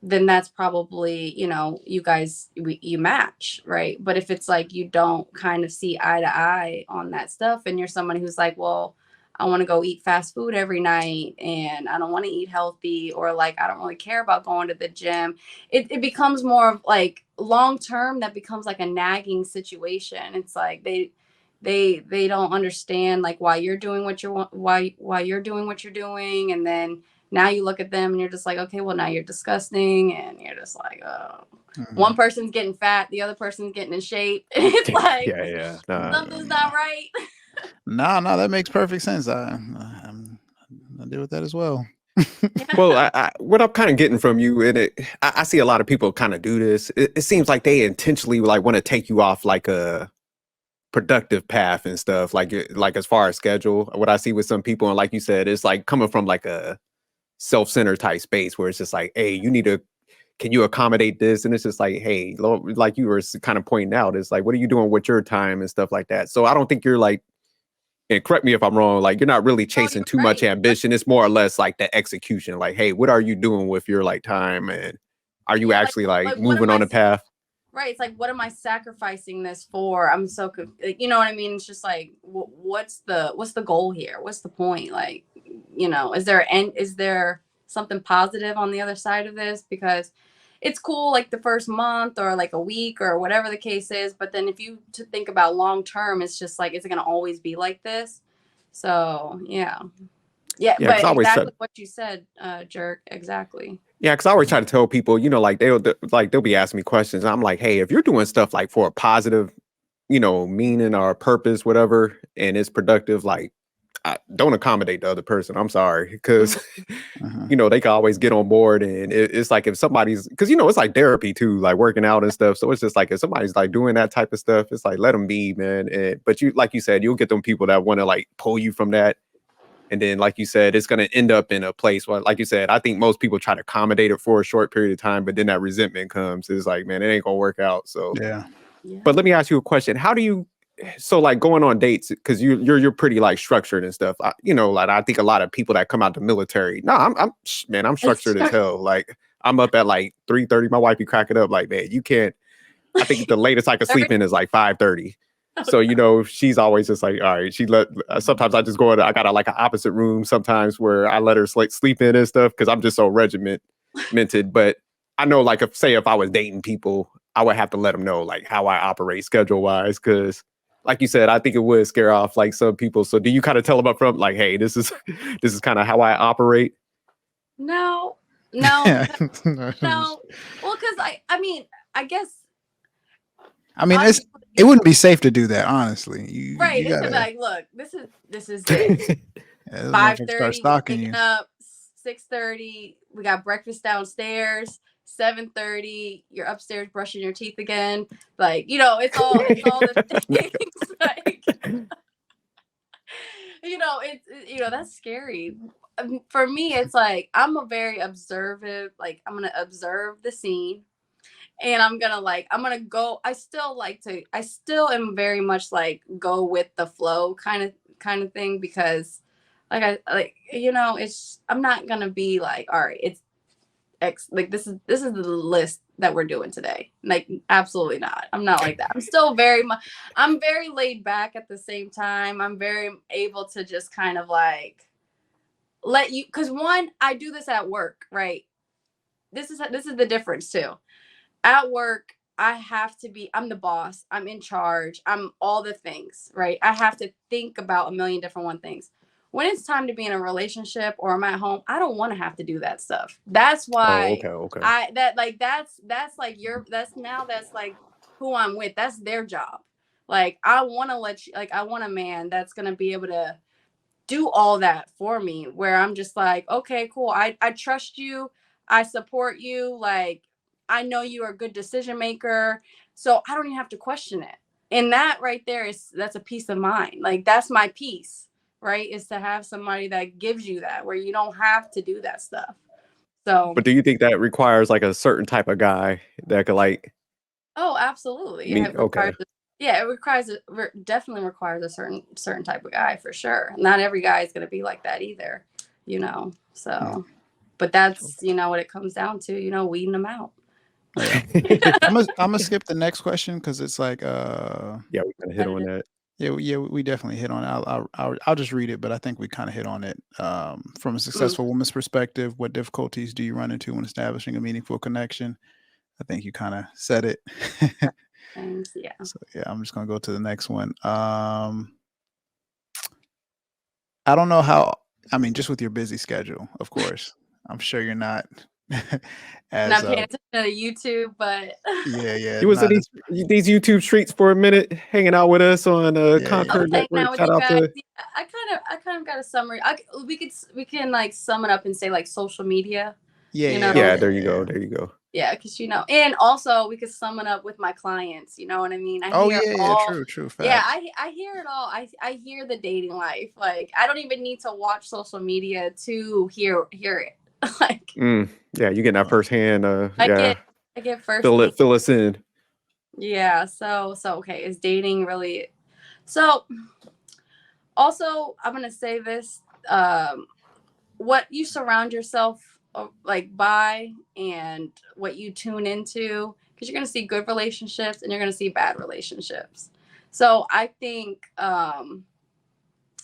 that's probably, you guys, you match, right? But if it's like you don't kind of see eye to eye on that stuff, and you're somebody who's like, well, I want to go eat fast food every night and I don't want to eat healthy, or like I don't really care about going to the gym, it becomes more of like long term, that becomes like a nagging situation. It's like they don't understand like why you're doing what you're why you're doing what you're doing, and then now you look at them and you're just like, okay, well now you're disgusting, and you're just like, oh, one hmm, person's getting fat, the other person's getting in shape. It's like Yeah, yeah. Nah. something's not right. no, that makes perfect sense. I deal with that as well. Well, what I'm kind of getting from you, and I see a lot of people kind of do this. It seems like they intentionally like want to take you off like a productive path and stuff. Like as far as schedule, what I see with some people, and like you said, it's like coming from like a self-centered type space where it's just like, hey, can you accommodate this? And it's just like, hey, like you were kind of pointing out, it's like, what are you doing with your time and stuff like that? So I don't think you're like, and correct me if I'm wrong, like you're not really Oh, chasing you're too much right. ambition. It's more or less like the execution. Like, hey, what are you doing with your like time? And are you Yeah, actually like what am moving on a path? right, it's like, what am I sacrificing this for? I'm so like, you know what I mean? It's just like, what's the goal here? What's the point? Like, is there something positive on the other side of this? Because it's cool like the first month or like a week or whatever the case is. But then if you to think about long term, it's just like, is it going to always be like this? So yeah. Yeah, Yeah, because but I always exactly what you said, Jerk. Exactly. yeah, because I always try to tell people, you know, like they'll be asking me questions. I'm like, hey, if you're doing stuff like for a positive, you know, meaning or purpose, whatever, and it's productive, like don't accommodate the other person. I'm sorry, because Mhm. you know they can always get on board, and it's like if somebody's, because you know it's like therapy too, like working out and stuff. So it's just like if somebody's like doing that type of stuff, it's like let them be, man. But you, like you said, you'll get them people that want to like pull you from that. And then, like you said, it's going to end up in a place where, like you said, I think most people try to accommodate it for a short period of time, but then that resentment comes. It's like, man, it ain't going to work out. So, Yeah. Yeah. but let me ask you a question. How do you, so like going on dates, because you're pretty like structured and stuff. You know, like I think a lot of people that come out the military, no, I'm structured as hell. Like I'm up at like 3:30. My wife be cracking up like, man, you can't. I think the latest I can sleep in is like 5:30. So, you know, she's always just like, all right, sometimes I just go in, I got like an opposite room sometimes where I let her sleep in and stuff because I'm just so regimented. But I know, like, if I was dating people, I would have to let them know like how I operate schedule wise. Cause like you said, I think it would scare off like some people. So do you kind of tell them up front, like, hey, this is kind of how I operate? No, Yeah. because, no. Well, because I mean, I guess. I mean, Obviously, it wouldn't be safe to do that, honestly. You right. It's gotta, like, look, this is it. yeah, those motherfuckers start 5:30, we stalking waking you. up. 6:30, we got breakfast downstairs. 7:30, you're upstairs brushing your teeth again. Like, you know, it's all the things. Like, you know, that's scary. For me, it's like I'm a very observant. Like, I'm gonna observe the scene. And I'm gonna go. I still am very much like go with the flow kind of thing, because I'm not gonna be like, all right, it's X, like this is the list that we're doing today. Like, absolutely not. I'm not like that. I'm very laid back at the same time. I'm very able to just kind of like let you, because one, I do this at work, right? This is the difference too. At work, I'm the boss. I'm in charge. I'm all the things, right? I have to think about a million different things. When it's time to be in a relationship or I'm at home, I don't want to have to do that stuff. That's Oh, why okay. that's like that's like who I'm with. That's their job. Like, I want I want a man that's going to be able to do all that for me, where I'm just like, okay, cool. I trust you. I support you. Like, I know you are a good decision maker. So I don't even have to question it. And that right there that's a peace of mind. Like, that's my peace, right? Is to have somebody that gives you that, where you don't have to do that stuff. So, But do you think that requires like a certain type of guy that could like oh, absolutely. meet? Okay. Definitely requires a certain type of guy, for sure. Not every guy is going to be like that either, so, but that's, what it comes down to, weeding them out. Yeah. I'm gonna skip the next question because it's like Yeah, we kind of hit on that. yeah, we definitely hit on it. I'll just read it, but I think we kind of hit on it. From a successful woman's perspective, what difficulties do you run into when establishing a meaningful connection? I think you kind of said it. Things, yeah. So yeah, I'm just gonna go to the next one. I don't know how. I mean, just with your busy schedule, of course. I'm sure you're not as Not paying attention to YouTube, but yeah, You was in not as these YouTube streets for a minute, hanging out with us on yeah. I was Concord hanging Network. out with Shout you out guys. to Yeah, I kind of got a summary. We can like sum it up and say like social media. yeah. There you go. There you go. Yeah, because and also we could sum it up with my clients. You know what I mean? Oh yeah, true. Facts. Yeah, I hear it all. I hear the dating life. Like, I don't even need to watch social media to hear it. Like, Yeah, you getting that firsthand. I Yeah, get first. fill us in. Yeah. So okay. Is dating really? So also, I'm gonna say this. What you surround yourself like by, and what you tune into, because you're going to see good relationships and you're going to see bad relationships. So I think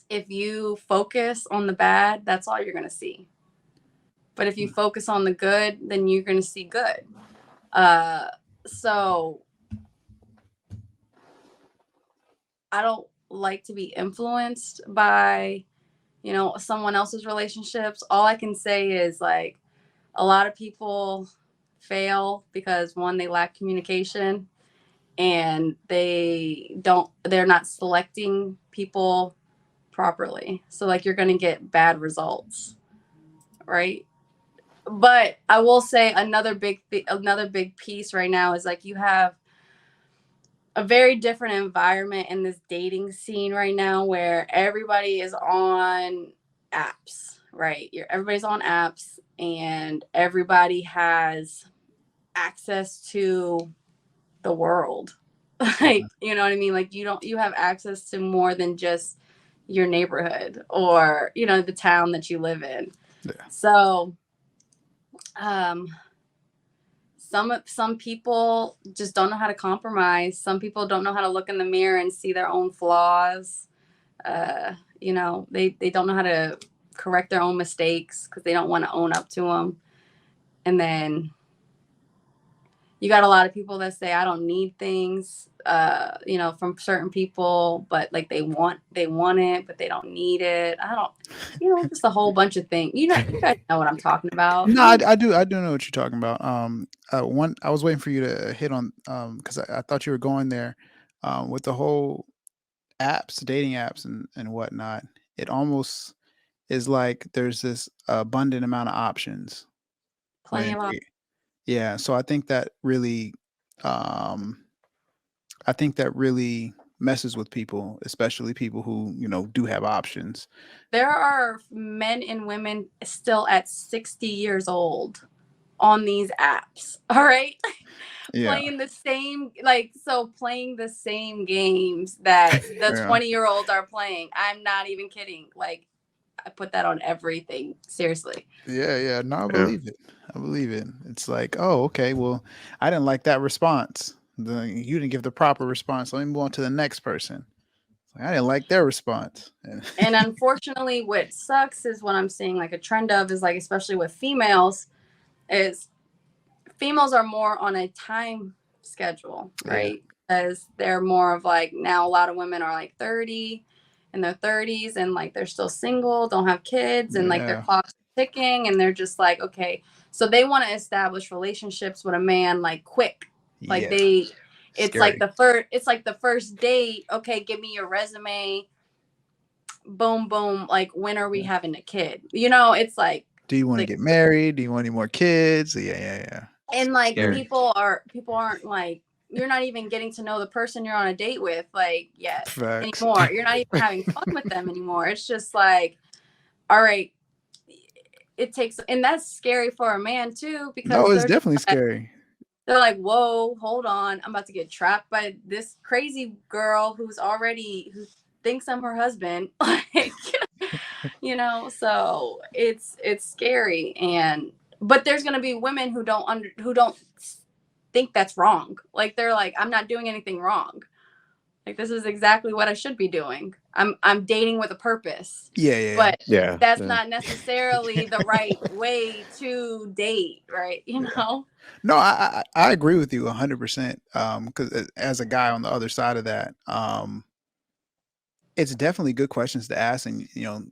if you focus on the bad, that's all you're going to see. But if you focus on the good, then you're going to see good. So I don't like to be influenced by, you know, someone else's relationships. All I can say is like a lot of people fail because one, they lack communication, and they're not selecting people properly. So like you're going to get bad results, right? But I will say another big piece right now is like you have a very different environment in this dating scene right now where everybody is on apps, right? Everybody's on apps, and everybody has access to the world. Like, you know what I mean? Like you have access to more than just your neighborhood or, you know, the town that you live in. Yeah. So, some people just don't know how to compromise. Some people don't know how to look in the mirror and see their own flaws. You know, they don't know how to correct their own mistakes because they don't want to own up to them. And then you got a lot of people that say, I don't need things, you know, from certain people, but like they want it, but they don't need it. I don't, you know, just a whole bunch of things. You guys know what I'm talking about. No, I do know what you're talking about. One, I was waiting for you to hit on, because I thought you were going there, with the whole apps, dating apps and whatnot. It almost is like there's this abundant amount of options. Plenty of Yeah, so I think that really, um, messes with people, especially people who, you know, do have options. There are men and women still at 60 years old on these apps. All right. Yeah, Playing the same games that the yeah, 20-year-olds are playing. I'm not even kidding. Like I put that on everything. Seriously. yeah. No, I Yeah. believe it. I believe it. It's like, oh, okay, well, I didn't like that response. You didn't give the proper response. Let me move on to the next person. Like, I didn't like their response. And unfortunately, what sucks is what I'm seeing like a trend of is like, especially with females, is females are more on a time schedule, right? Because they're more of like, now a lot of women are like 30 in their 30s and like they're still single, don't have kids, and like their Yeah. clock's ticking, and they're just like, okay, so they want to establish relationships with a man like quick. Like Yeah. it's Scary. like the first date, okay, give me your resume, boom boom, like when are we having a kid? You know, it's like, Do you want to get married? Do you want any more kids? Yeah. and like Scary. people aren't like, you're not even getting to know the person you're on a date with like yet Facts. anymore. You're not even having fun with them anymore. It's just like, all right, it takes, and that's scary for a man too, because No, it's definitely scary. they're like, whoa, hold on, I'm about to get trapped by this crazy girl who thinks I'm her husband. Like, you know, so it's scary. But there's going to be women who don't think that's wrong. Like they're like, I'm not doing anything wrong. Like this is exactly what I should be doing. I'm dating with a purpose. Yeah. But Yeah. that's not necessarily the right way to date, right? You know? No, I agree with you 100%. Because as a guy on the other side of that, it's definitely good questions to ask, and you know,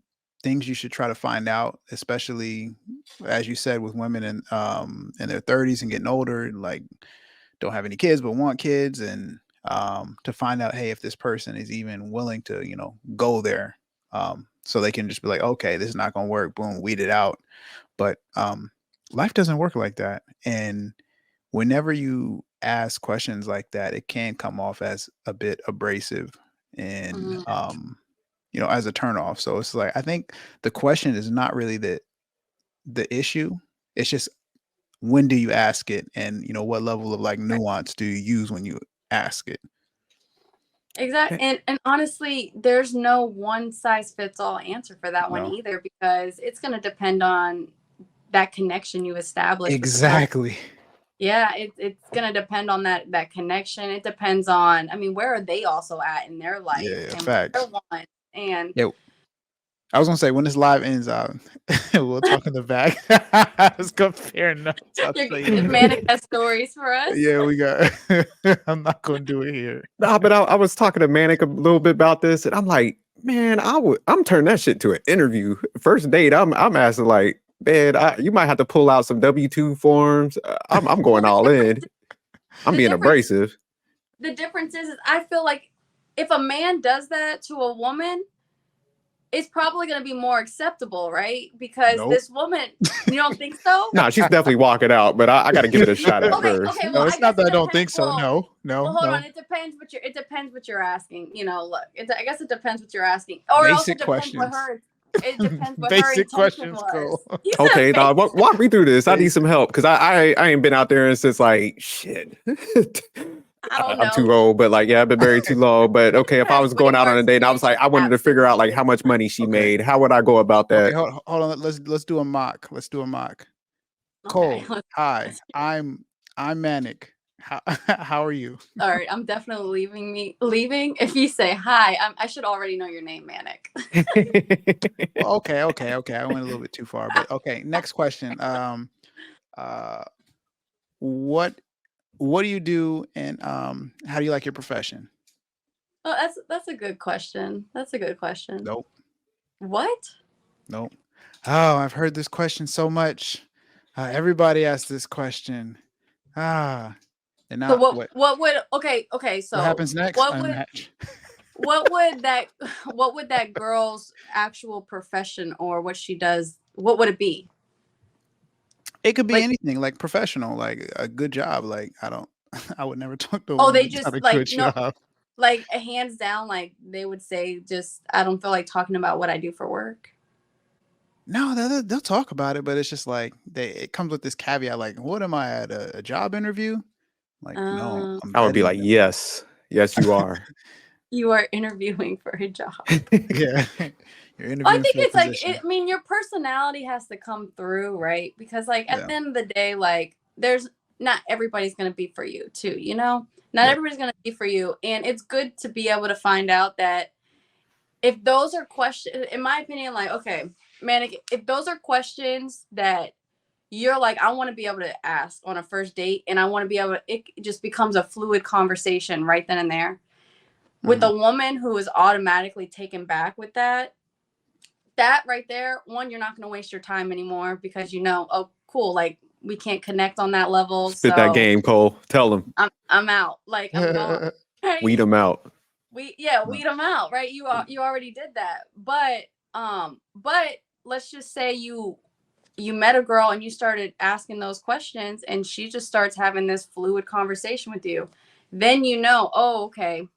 things you should try to find out, especially as you said, with women in their 30s and getting older, like don't have any kids but want kids, and to find out, hey, if this person is even willing to, you know, go there, so they can just be like, okay, this is not going to work, boom, weed it out. But life doesn't work like that, and whenever you ask questions like that, it can come off as a bit abrasive and you know, as a turnoff. So it's like, I think the question is not really the issue. It's just, when do you ask it, and you know, what level of like nuance do you use when you ask it? Exactly. And honestly, there's no one size fits all answer for that one No. either, because it's going to depend on that connection you establish with the person. Exactly. Yeah, it's going to depend on that connection. It depends on, I mean, where are they also at in their life, Yeah, and what facts. they want. And Yeah. I was gonna say when this live ends out, we'll talk in the back. Let's compare notes. I'll tell you. Manic has stories for us. Yeah, we got. I'm not gonna do it here. Nah, but I was talking to Manic a little bit about this, and I'm like, man, I'm turning that shit to an interview. First date, I'm asking like, man, you might have to pull out some W-2 forms. I'm going all in. I'm being abrasive. The difference is I feel like if a man does that to a woman, it's probably going to be more acceptable, right? Because this woman, you don't think so? No, she's definitely walking out, but I got to give it a shot at first. Okay, no, it's not that I don't think so. Well, No. Well, hold on. It depends what you're asking. You know, look, I guess it depends what you're asking. Or basic also questions. It depends what basic her questions was. Okay, dog, walk me through this. I need some help because I ain't been out there since like shit. I don't know. I'm too old, but like, yeah, I've been married too long. But okay, if I was going out on a date and I was like, I wanted to figure out like how much money she made, how would I go about that? Okay, hold on. Let's do a mock. Cole, hi. I'm Manic. How are you? All right, I'm definitely leaving. If you say hi, I should already know your name, Manic. Well, okay. I went a little bit too far, but okay. Next question. What do you do, and how do you like your profession? Oh, that's a good question. Nope. What? Nope. Oh, I've heard this question so much. Everybody asks this question. And now So what would okay, so what happens next? Unmatch. what would that girl's actual profession or what she does, what would it be? It could be anything, like professional, like a good job. Like I would never talk to a Oh, woman they just about a like good job. like hands down, like they would say, just I don't feel like talking about what I do for work. No, they'll talk about it, but it's just like it comes with this caveat, like, what am I at a job interview? Like, no, I'm I would be vetting like, them. yes, you are. You are interviewing for a job. Yeah. You're interviewing I think for a it's like, position. I mean, your personality has to come through, right? Because like at the end of the day, like there's not everybody's going to be for you too, you know? Not everybody's going to be for you. And it's good to be able to find out that if those are questions, in my opinion, like, okay, Manic, if those are questions that you're like, I want to be able to ask on a first date, and I want to be able to, it just becomes a fluid conversation right then and there. With a woman who is automatically taken back with that right there, one, you're not going to waste your time anymore because oh, cool, like we can't connect on that level. Spit that game, Cole. Tell them. I'm out. Like I'm gone. Right? Weed them out. Weed them out, right? You already did that. But let's just say you met a girl and you started asking those questions and she just starts having this fluid conversation with you. Then oh, okay,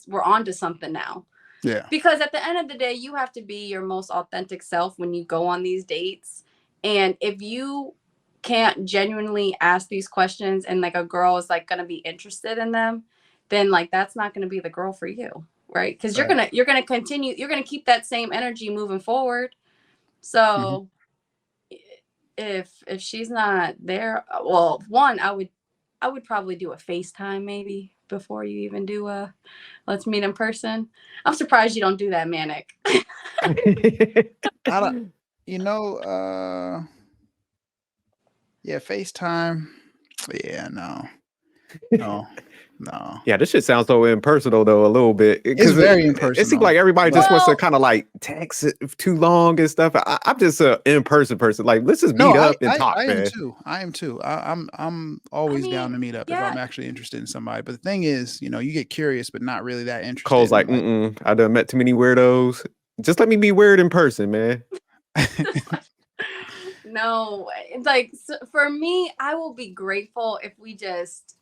we're on to something now. Yeah. Because at the end of the day, you have to be your most authentic self when you go on these dates. And if you can't genuinely ask these questions and like a girl is like going to be interested in them, then like that's not going to be the girl for you, right? Because you're going to continue, you're going to keep that same energy moving forward. So if she's not there, well, one, I would probably do a FaceTime maybe before you even do a let's meet in person. I'm surprised you don't do that, Manic. I don't, yeah, FaceTime. Yeah, no. Yeah, this shit sounds so impersonal though, a little bit. It's very impersonal. It seems like everybody just wants to kind of like text it too long and stuff. I'm just an in-person person. Like, let's just meet up and talk, man. I am too. I'm always down to meet up if I'm actually interested in somebody. But the thing is, you get curious, but not really that interested. Cole's like, I done met too many weirdos. Just let me be weird in person, man. No, it's like for me, I will be grateful if we just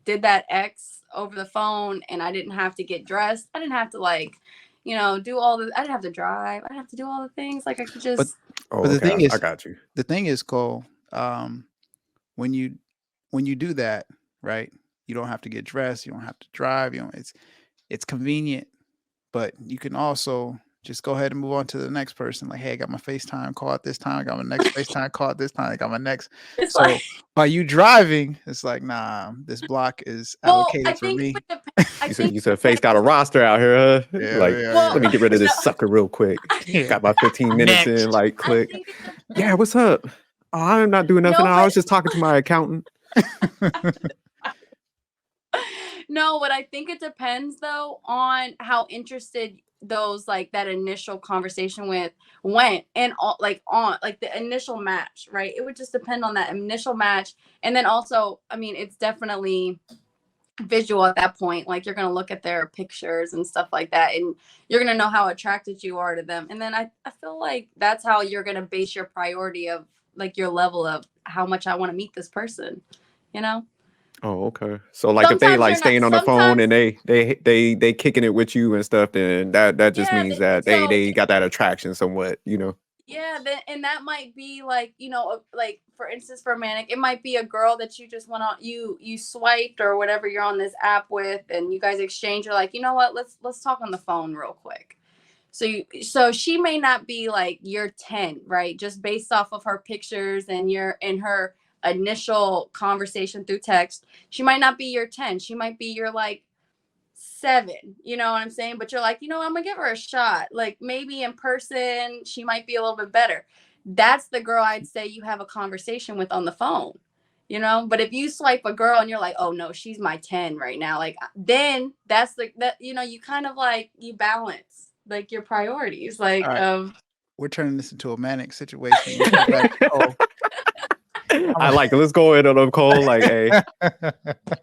did that X over the phone and I didn't have to get dressed. I didn't have to like, do all the, I didn't have to drive. I didn't have to do all the things. Like I could just. But the thing is, I got you. The thing is, Cole, when you do that, right, you don't have to get dressed. You don't have to drive. It's convenient, but you can also just go ahead and move on to the next person. Like, hey, I got my FaceTime call at this time. I got my next FaceTime call at this time. I got my next. So while you driving, it's like, nah, this block is allocated for me. I think I You think said Face got a roster out here, huh? Yeah, Like, yeah, well, let me get rid of no, this sucker real quick. yeah. Got my 15 minutes in, Next. like, I click. think it's Yeah, what's up? Oh, I'm not doing nothing. no, I was just talking to my accountant. no, but I think it depends though on how interested those like that initial conversation with went and all like on like the initial match, right? It would just depend on that initial match. And then also, I mean, it's definitely visual at that point. Like you're gonna look at their pictures and stuff like that, and you're gonna know how attracted you are to them. And then I feel like that's how you're gonna base your priority of like your level of how much I want to meet this person, you know? Oh, okay. So like if they Sometimes like you're not staying on the phone sometimes and they kicking it with you and stuff, then that just yeah, means that so they got that attraction somewhat, you know. yeah, and that might be like, you know, like for instance, for Manic, it might be a girl that you just went on, you swiped or whatever you're on this app with, and you guys exchange. You're like, you know what, let's talk on the phone real quick. So she may not be like your 10, right? Just based off of her pictures and her initial conversation through text, she might not be your 10. She might be your like 7, you know what I'm saying? But you're like, you know, I'm gonna give her a shot. Like maybe in person, she might be a little bit better. That's the girl I'd say you have a conversation with on the phone, you know? But if you swipe a girl and you're like, oh no, she's my 10 right now, like then that's that, you know, you kind of like you balance like your priorities, All like right. We're turning this into a manic situation. Let's go back to Cole. I like it. Let's go in on them, Cole. Like, hey.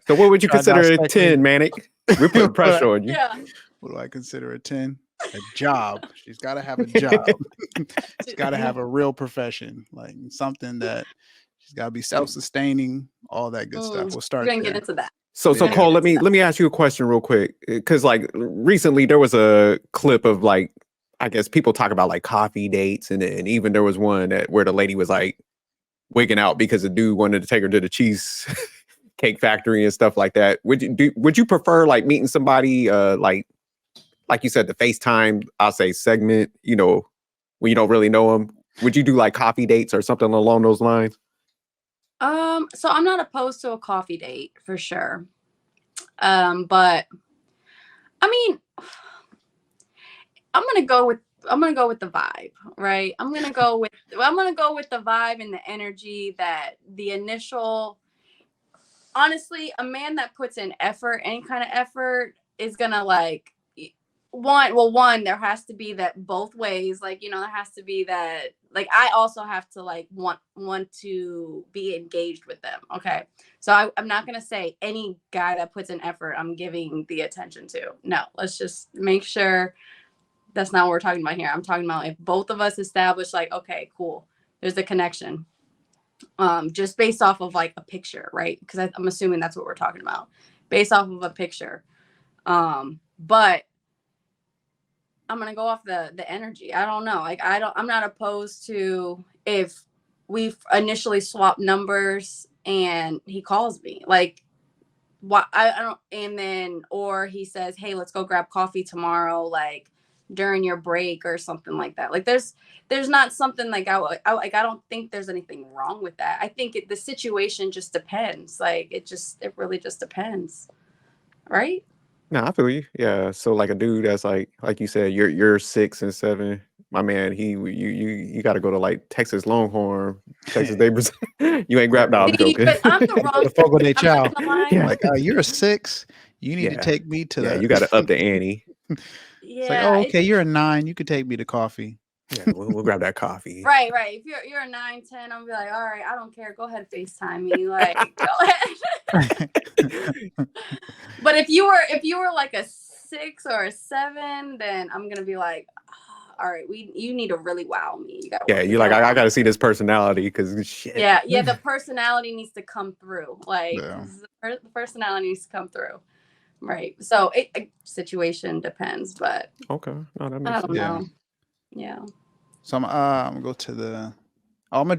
So what would you Start consider a dissecting. 10, Manic? We're putting pressure on you. yeah. What do I consider a 10? A job. She's got to have a job. She's got to have a real profession, like something that she's got to be self-sustaining, all that good stuff. We'll We're start gonna there. get into that. So Yeah. Cole, let me ask you a question real quick, because like recently there was a clip of like I guess people talk about like coffee dates, and even there was one where the lady was like wigging out because the dude wanted to take her to the cheese cake factory and stuff like that. Would you prefer like meeting somebody like you said, the FaceTime, I'll say segment, you know, when you don't really know them? Would you do like coffee dates or something along those lines? So I'm not opposed to a coffee date for sure. But I mean, I'm gonna go with the vibe, right? I'm gonna go with the vibe and the energy that the initial. Honestly, a man that puts in effort, any kind of effort, is gonna like one, there has to be that both ways. Like, you know, there has to be that like I also have to like want to be engaged with them. Okay. So I'm not gonna say any guy that puts in effort I'm giving the attention to. No, let's just make sure that's not what we're talking about here. I'm talking about if both of us establish like, okay, cool, there's a connection. Just based off of like a picture, right? Because I'm assuming that's what we're talking about, based off of a picture. But I'm gonna go off the energy. I don't know. Like I'm not opposed to if we've initially swapped numbers and he calls me. Like what I don't, and then or he says, hey, let's go grab coffee tomorrow, like during your break or something like that. Like there's not something like I don't think there's anything wrong with that. I think the situation just depends. Like it really just depends, right? No, I feel you. Yeah. So like a dude that's like you said, you're 6 and 7. My man, you got to go to like Texas Longhorn, Texas neighbors. You ain't grabbed. No, I'm See, joking. but I'm the wrong. The Fogo de I'm Chao. not gonna lie. Yeah. Like, you're a 6. You need to Yeah. take me to Yeah, the. you got to up the ante. It's like, Yeah, oh, okay, you're a 9. You could take me to coffee. Yeah, we'll grab that coffee. right. If you're a 9, 10, I'll be like, all right, I don't care. Go ahead, FaceTime me. Like, go ahead. But if you were like a 6 or a 7, then I'm gonna be like, all right, you need to really wow me. You gotta Yeah, you like I got to see this personality because shit. Yeah, the personality needs to come through. Like Yeah. the personality needs to come through. Right. So situation depends, but Okay, no, that I makes don't sense. know. Yeah. So I'm gonna go to the. Oh, I'm gonna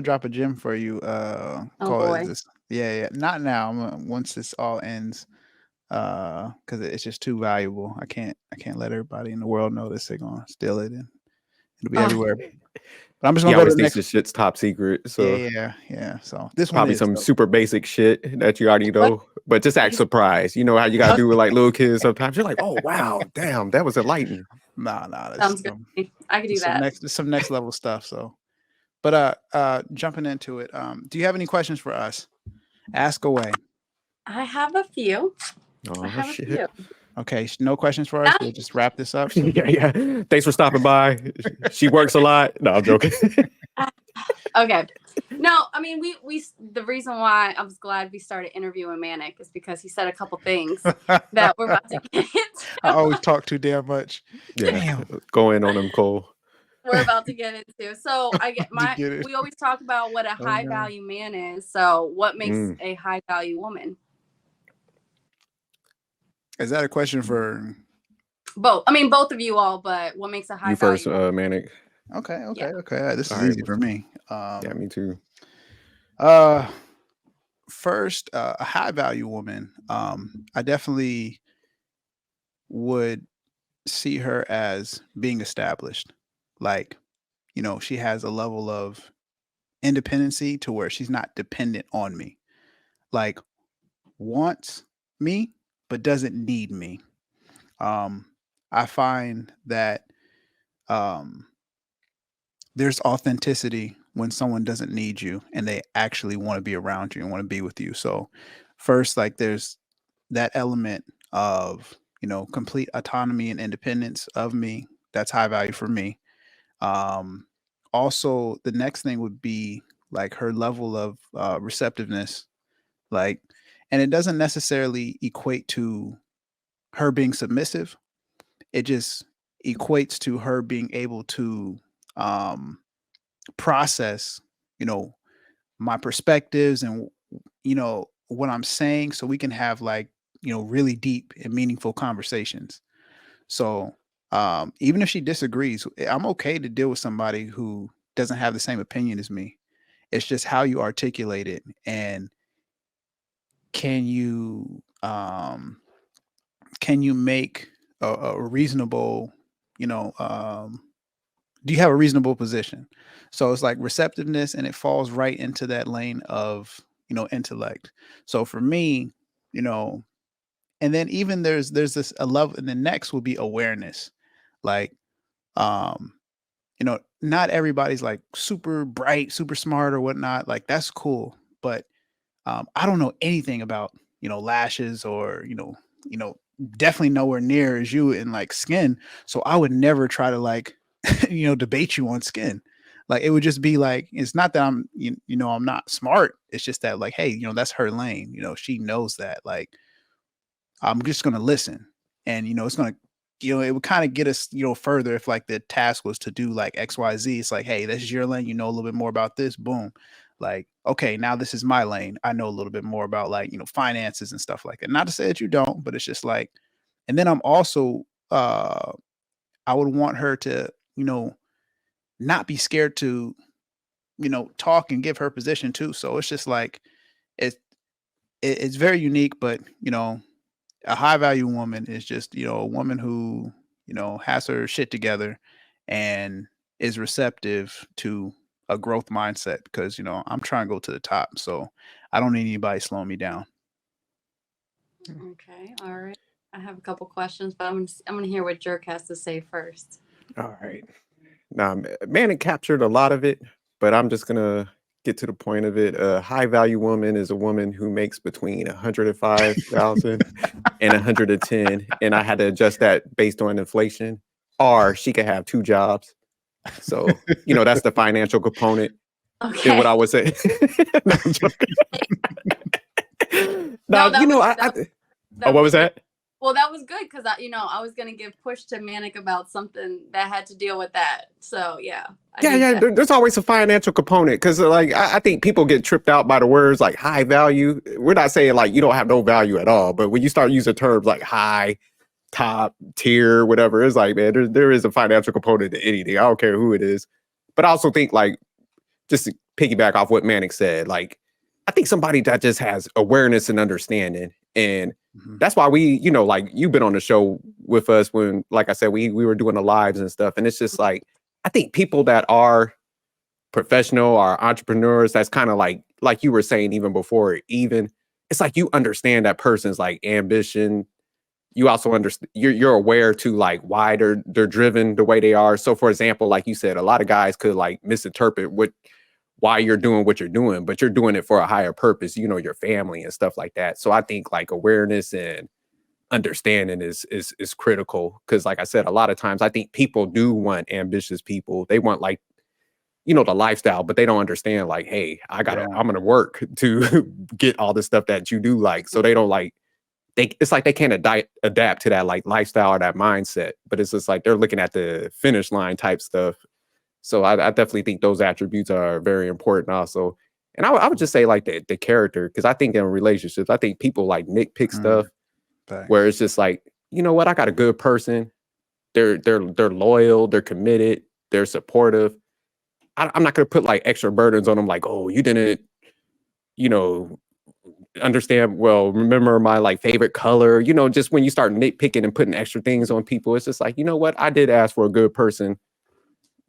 drop a gem for you. Oh Call boy. this. Yeah. Not now. Once this all ends. Because it's just too valuable. I can't let everybody in the world know this. They're gonna steal it and It'll be Oh, everywhere. But I'm just He gonna go to always the thinks next. this shit's top secret. So Yeah. So this one probably is some so. super basic shit that you already what? know, but just act surprised. You know how you gotta do with like little kids sometimes. You're like, oh wow, damn, that was enlightening. Nah, Sounds good. I could do that. there's some next level stuff. So, but jumping into it, do you have any questions for us? Ask away. I have a few. I Oh have a shit. few. Okay, no questions for us. We'll just wrap this up. Yeah. Thanks for stopping by. She works a lot. No, I'm joking. Okay. No, I mean, we the reason why I was glad we started interviewing Manic is because he said a couple things that we're about to get into. I always talk too damn much. Yeah. Damn. Go in on them, Cole. We're about to get into. So I get Get it. we always talk about what a Oh, high no. value man is. So what makes Mm. a high value woman? Is that a question for? Both. I mean, both of you all, but what makes a high You first, value woman? Manic. Okay. Yeah. This is All right. easy for me. Yeah, me too. First, a high value woman. I definitely would see her as being established. Like, she has a level of independency to where she's not dependent on me. Like, wants me, but doesn't need me. I find that there's authenticity when someone doesn't need you and they actually want to be around you and want to be with you. So, first, like, there's that element of, complete autonomy and independence of me. That's high value for me. Also, the next thing would be like her level of receptiveness. Like, and it doesn't necessarily equate to her being submissive. It just equates to her being able to process, my perspectives and, what I'm saying, so we can have like, really deep and meaningful conversations. So, even if she disagrees, I'm okay to deal with somebody who doesn't have the same opinion as me. It's just how you articulate it, and can you make a reasonable, do you have a reasonable position? So it's like receptiveness, and it falls right into that lane of, intellect. So for me, and then even there's this a level, and the next will be awareness. Like, um, not everybody's like super bright, super smart or whatnot. Like, that's cool, but I don't know anything about, lashes or, definitely nowhere near as you in like skin. So I would never try to like, debate you on skin. Like, it would just be like, it's not that I'm, I'm not smart. It's just that like, hey, that's her lane. She knows that. Like, I'm just going to listen, and, it's going to, it would kind of get us, further if like the task was to do like XYZ. It's like, hey, this is your lane. A little bit more about this. Boom. Like, okay, now this is my lane. I know a little bit more about like, finances and stuff like that. Not to say that you don't, but it's just like, and then I'm also, I would want her to, not be scared to, talk and give her position too. So it's just like, it's, it's very unique, but, a high value woman is just, a woman who, has her shit together and is receptive to a growth mindset, because, I'm trying to go to the top. So I don't need anybody slowing me down. Okay. All right. I have a couple questions, but I'm going to hear what Jerk has to say first. All right. Now, Manic captured a lot of it, but I'm just gonna get to the point of it. A high value woman is a woman who makes between 105,000 and 110, and I had to adjust that based on inflation. Or she could have 2 jobs. So that's the financial component. Okay. And what I would say. No, I'm joking. Now, what was that? Well, that was good because I was gonna give push to Manic about something that had to deal with that. So yeah. There's always a financial component, because like I think people get tripped out by the words like high value. We're not saying like you don't have no value at all, but when you start using terms like high, top, tier, whatever, it's like, man, there is a financial component to anything. I don't care who it is. But I also think, like, just to piggyback off what Manic said, like, I think somebody that just has awareness and understanding. And that's why we, like, you've been on the show with us when, like I said, we were doing the lives and stuff. And it's just like, I think people that are professional or entrepreneurs, that's kind of like you were saying even before, even it's like you understand that person's like ambition. You also understand, you're aware to like why they're driven the way they are. So for example, like you said, a lot of guys could like misinterpret why you're doing what you're doing, but you're doing it for a higher purpose, you know, your family and stuff like that. So I think like awareness and understanding is critical, because like I said, a lot of times I think people do want ambitious people. They want like, you know, the lifestyle, but they don't understand like, hey, I'm gonna work to get all the stuff that you do like. So they don't like, it's like they can't adapt to that like lifestyle or that mindset, but it's just like they're looking at the finish line type stuff. So I definitely think those attributes are very important also. And I would just say like the character, because I think in relationships, I think people like nitpick stuff where it's just like, you know what, I got a good person. They're loyal, they're committed, they're supportive. I'm not gonna put like extra burdens on them, like, oh, you didn't, you know, understand, well, remember my like favorite color, you know, just when you start nitpicking and putting extra things on people, it's just like, you know what, I did ask for a good person.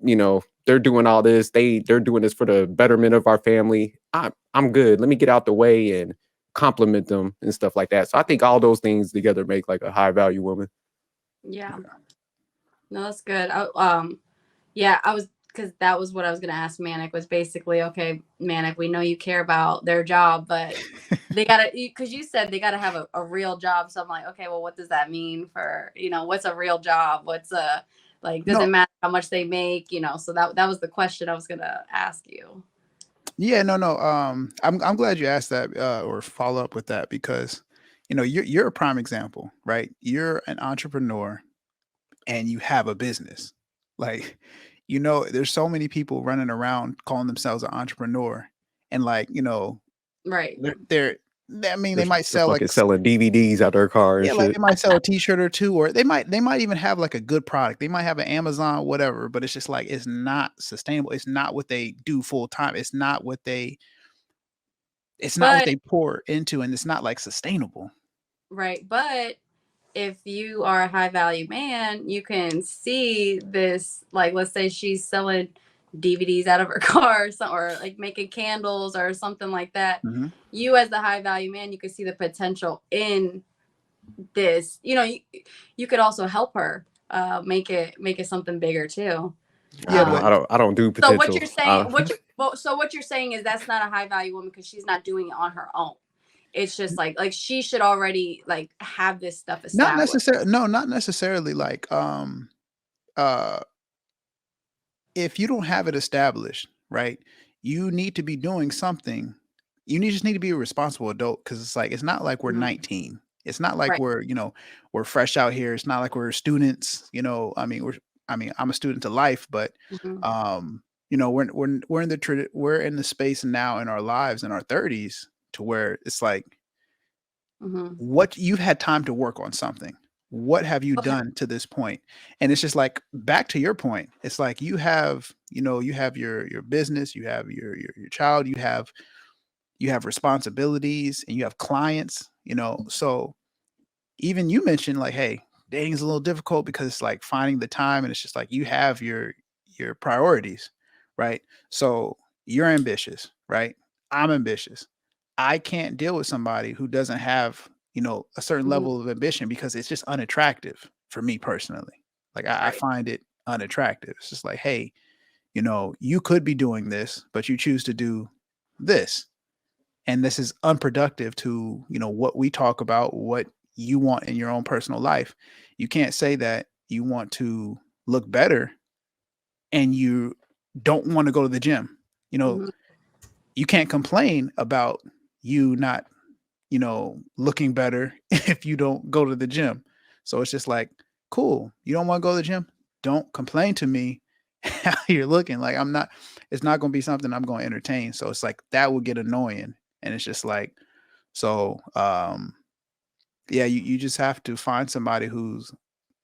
You know, they're doing all this, they're doing this for the betterment of our family. I'm good. Let me get out the way and compliment them and stuff like that. So I think all those things together make like a high value woman. Yeah. No, that's good. Yeah, because that was what I was going to ask Manic, was basically, okay, Manic, we know you care about their job, but they got to, because you said they got to have a real job. So I'm like, okay, well, what does that mean for, you know, what's a real job? What's like, doesn't matter how much they make, you know? So that was the question I was going to ask you. Yeah, no. I'm glad you asked that, or follow up with that, because, you know, you're a prime example, right? You're an entrepreneur and you have a business. Like, you know, there's so many people running around calling themselves an entrepreneur, and like, you know, Right. I mean, they might They're sell like fucking selling DVDs out their car and yeah, like shit. they might sell a t-shirt or two, or they might even have like a good product. They might have an Amazon, whatever, but it's just like it's not sustainable. It's not what they do full time. It's not what they pour into, and it's not like sustainable. Right. But if you are a high value man, you can see this, like, let's say she's selling DVDs out of her car, or like making candles or something like that. Mm-hmm. You as the high value man, you could see the potential in this. You know, you could also help her make it something bigger too. Yeah, but I don't do potential. So what you're saying, so what you're saying is that's not a high value woman, because she's not doing it on her own. It's just like she should already like have this stuff established. not necessarily like if you don't have it established, right? You need to be doing something. Just need to be a responsible adult, because it's like it's not like we're 19. It's not like we're, you know, we're fresh out here. It's not like we're students, you know. I mean, I'm a student to life, but you know, we're in the space now in our lives in our 30s to where it's like what you've had time to work on something. What have you done to this point? And it's just like, back to your point, it's like you have, you know, you have your business, you have your child, you have responsibilities, and you have clients, you know. So even you mentioned like, hey, dating is a little difficult because it's like finding the time, and it's just like you have your priorities, right? So you're ambitious, right? I'm ambitious. I can't deal with somebody who doesn't have, you know, a certain level of ambition, because it's just unattractive for me personally. Like I find it unattractive. It's just like, hey, you know, you could be doing this, but you choose to do this. And this is unproductive to, you know, what we talk about, what you want in your own personal life. You can't say that you want to look better and you don't want to go to the gym. You know, you can't complain about you not, you know, looking better if you don't go to the gym. So it's just like, cool. You don't want to go to the gym? Don't complain to me how you're looking. Like it's not going to be something I'm going to entertain. So it's like that would get annoying. And it's just like, so yeah, you just have to find somebody whose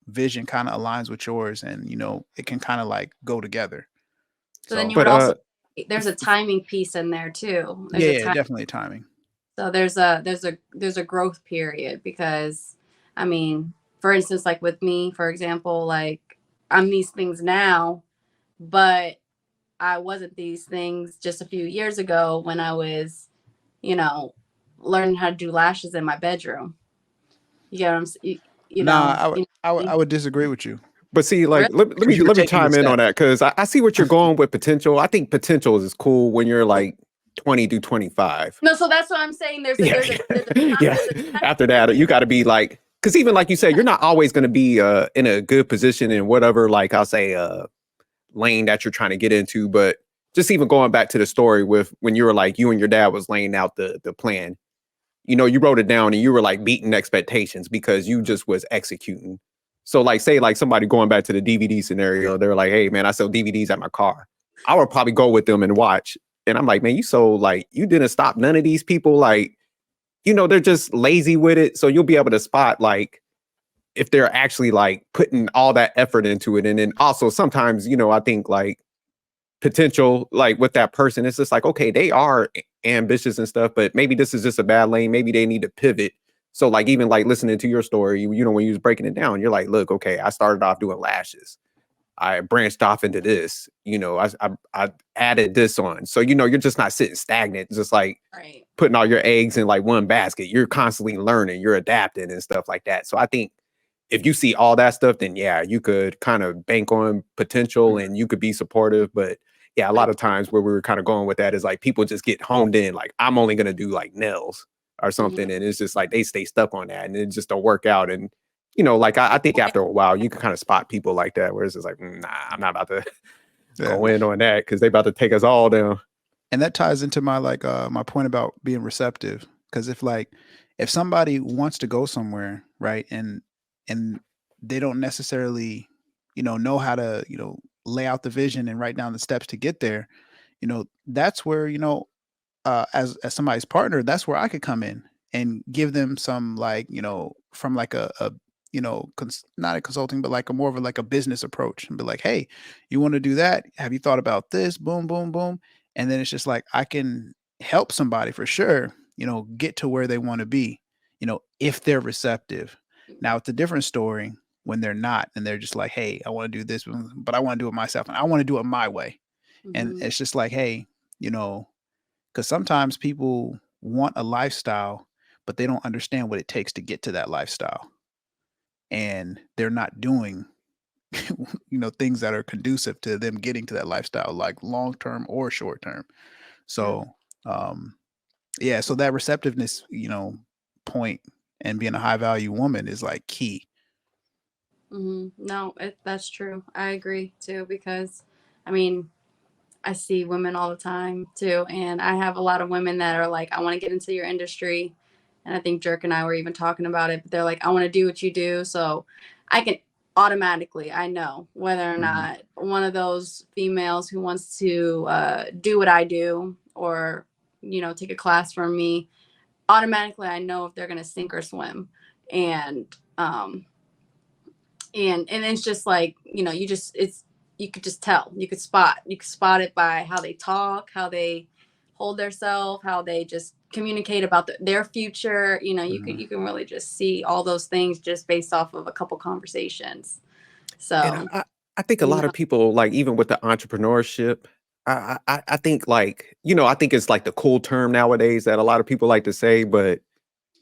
vision kind of aligns with yours, and you know, it can kind of like go together. So then you would also, there's a timing piece in there too. There's definitely timing. So there's a growth period, because I mean, for instance, like with me, for example, like I'm these things now, but I wasn't these things just a few years ago when I was, you know, learning how to do lashes in my bedroom. You get what I'm saying? Nah, I You would disagree with you But see, like, really? let because me you were let me taking the chime in on step. that because I see what you're going with potential. I think potential is cool when you're like 20 to 25. No, so that's what I'm saying. Yeah, There's a yeah. there's a time After that, you period. got to be like, because even like you said, you're not always going to be in a good position in whatever, like I'll say, lane that you're trying to get into. But just even going back to the story with when you were like, you and your dad was laying out the plan. You know, you wrote it down and you were like beating expectations because you just was executing. So like, say like somebody going back to the DVD scenario, they're like, hey man, I sell DVDs at my car. I would probably go with them and watch. And I'm like, man, you so like, you didn't stop none of these people. Like, you know, they're just lazy with it. So you'll be able to spot like, if they're actually like putting all that effort into it. And then also sometimes, you know, I think like potential like with that person, it's just like, okay, they are ambitious and stuff, but maybe this is just a bad lane. Maybe they need to pivot. So like even like listening to your story, you know, when you was breaking it down, you're like, look, okay, I started off doing lashes. I branched off into this, you know, I added this on. So, you know, you're just not sitting stagnant, just like Right. putting all your eggs in like one basket. You're constantly learning, you're adapting and stuff like that. So I think if you see all that stuff, then yeah, you could kind of bank on potential and you could be supportive. But yeah, a lot of times where we were kind of going with that is like people just get honed in, like I'm only gonna do like nails or something. And it's just like they stay stuck on that and it just don't work out. And you know, like I think after a while you can kind of spot people like that where it's just like, nah, I'm not about to Yeah. go in on that because they about to take us all down. And that ties into my my point about being receptive. Because if somebody wants to go somewhere, right, and they don't necessarily, know how to, lay out the vision and write down the steps to get there, that's where, as somebody's partner, that's where I could come in and give them some from like a not a consulting, but like a more of a like a business approach and be like, hey, you want to do that? Have you thought about this? Boom, boom, boom. And then it's just like I can help somebody for sure, get to where they want to be, if they're receptive. Now it's a different story when they're not and they're just like, hey, I want to do this, but I want to do it myself and I want to do it my way. And it's just like, hey, because sometimes people want a lifestyle, but they don't understand what it takes to get to that lifestyle. And they're not doing, things that are conducive to them getting to that lifestyle, like long term or short term. So, yeah, so that receptiveness, point and being a high value woman is like key. No, that's true. I agree too, because I mean, I see women all the time too. And I have a lot of women that are like, I want to get into your industry. And I think Jerk and I were even talking about it, but they're like, I want to do what you do. So I can automatically, I know whether or not one of those females who wants to do what I do or, take a class from me, automatically I know if they're going to sink or swim. And, and it's just like, you could just tell, you could spot it by how they talk, how they hold themselves, how they just communicate about their future. You can really just see all those things just based off of a couple conversations. And So I think a you lot know of people, like even with the entrepreneurship, I think like, you know, I think it's like the cool term nowadays that a lot of people like to say, but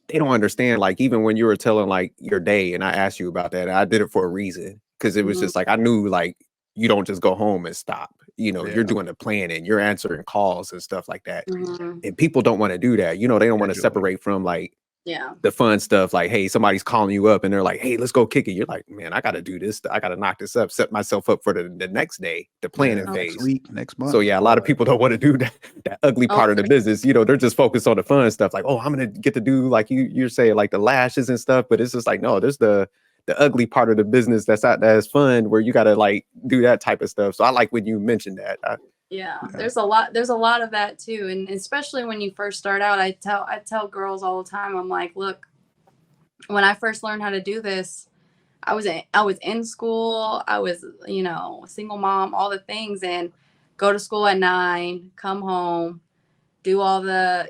they don't understand. Like even when you were telling like your day and I asked you about that, I did it for a reason. Cause it was mhm, just like I knew like you don't just go home and stop. You know, you're Yeah. doing the planning, you're answering calls and stuff like that. mhm, And people don't want to do that. You know, they don't want to Scheduling. separate from like yeah, the fun stuff, like, hey, somebody's calling you up and they're like, hey, let's go kick it. You're like, man, I got to do this. I got to knock this up, set myself up for the next day, the planning Yeah. Next phase. week, next So month, yeah, a all lot of that. people don't want to do that ugly oh part of the for business. You know, they're just focused on the fun stuff. Like, oh, I'm gonna get to do like you're saying, like the lashes and stuff. But it's just like, no, there's the ugly part of the business that's not as fun where you gotta like do that type of stuff. So I like when you mentioned that. yeah, Yeah. there's a lot of that too, and especially when you first start out, I tell girls all the time, I'm like, look, when I first learned how to do this, I was in school. I was, a single mom, all the things, and go to school at 9, come home, do all the,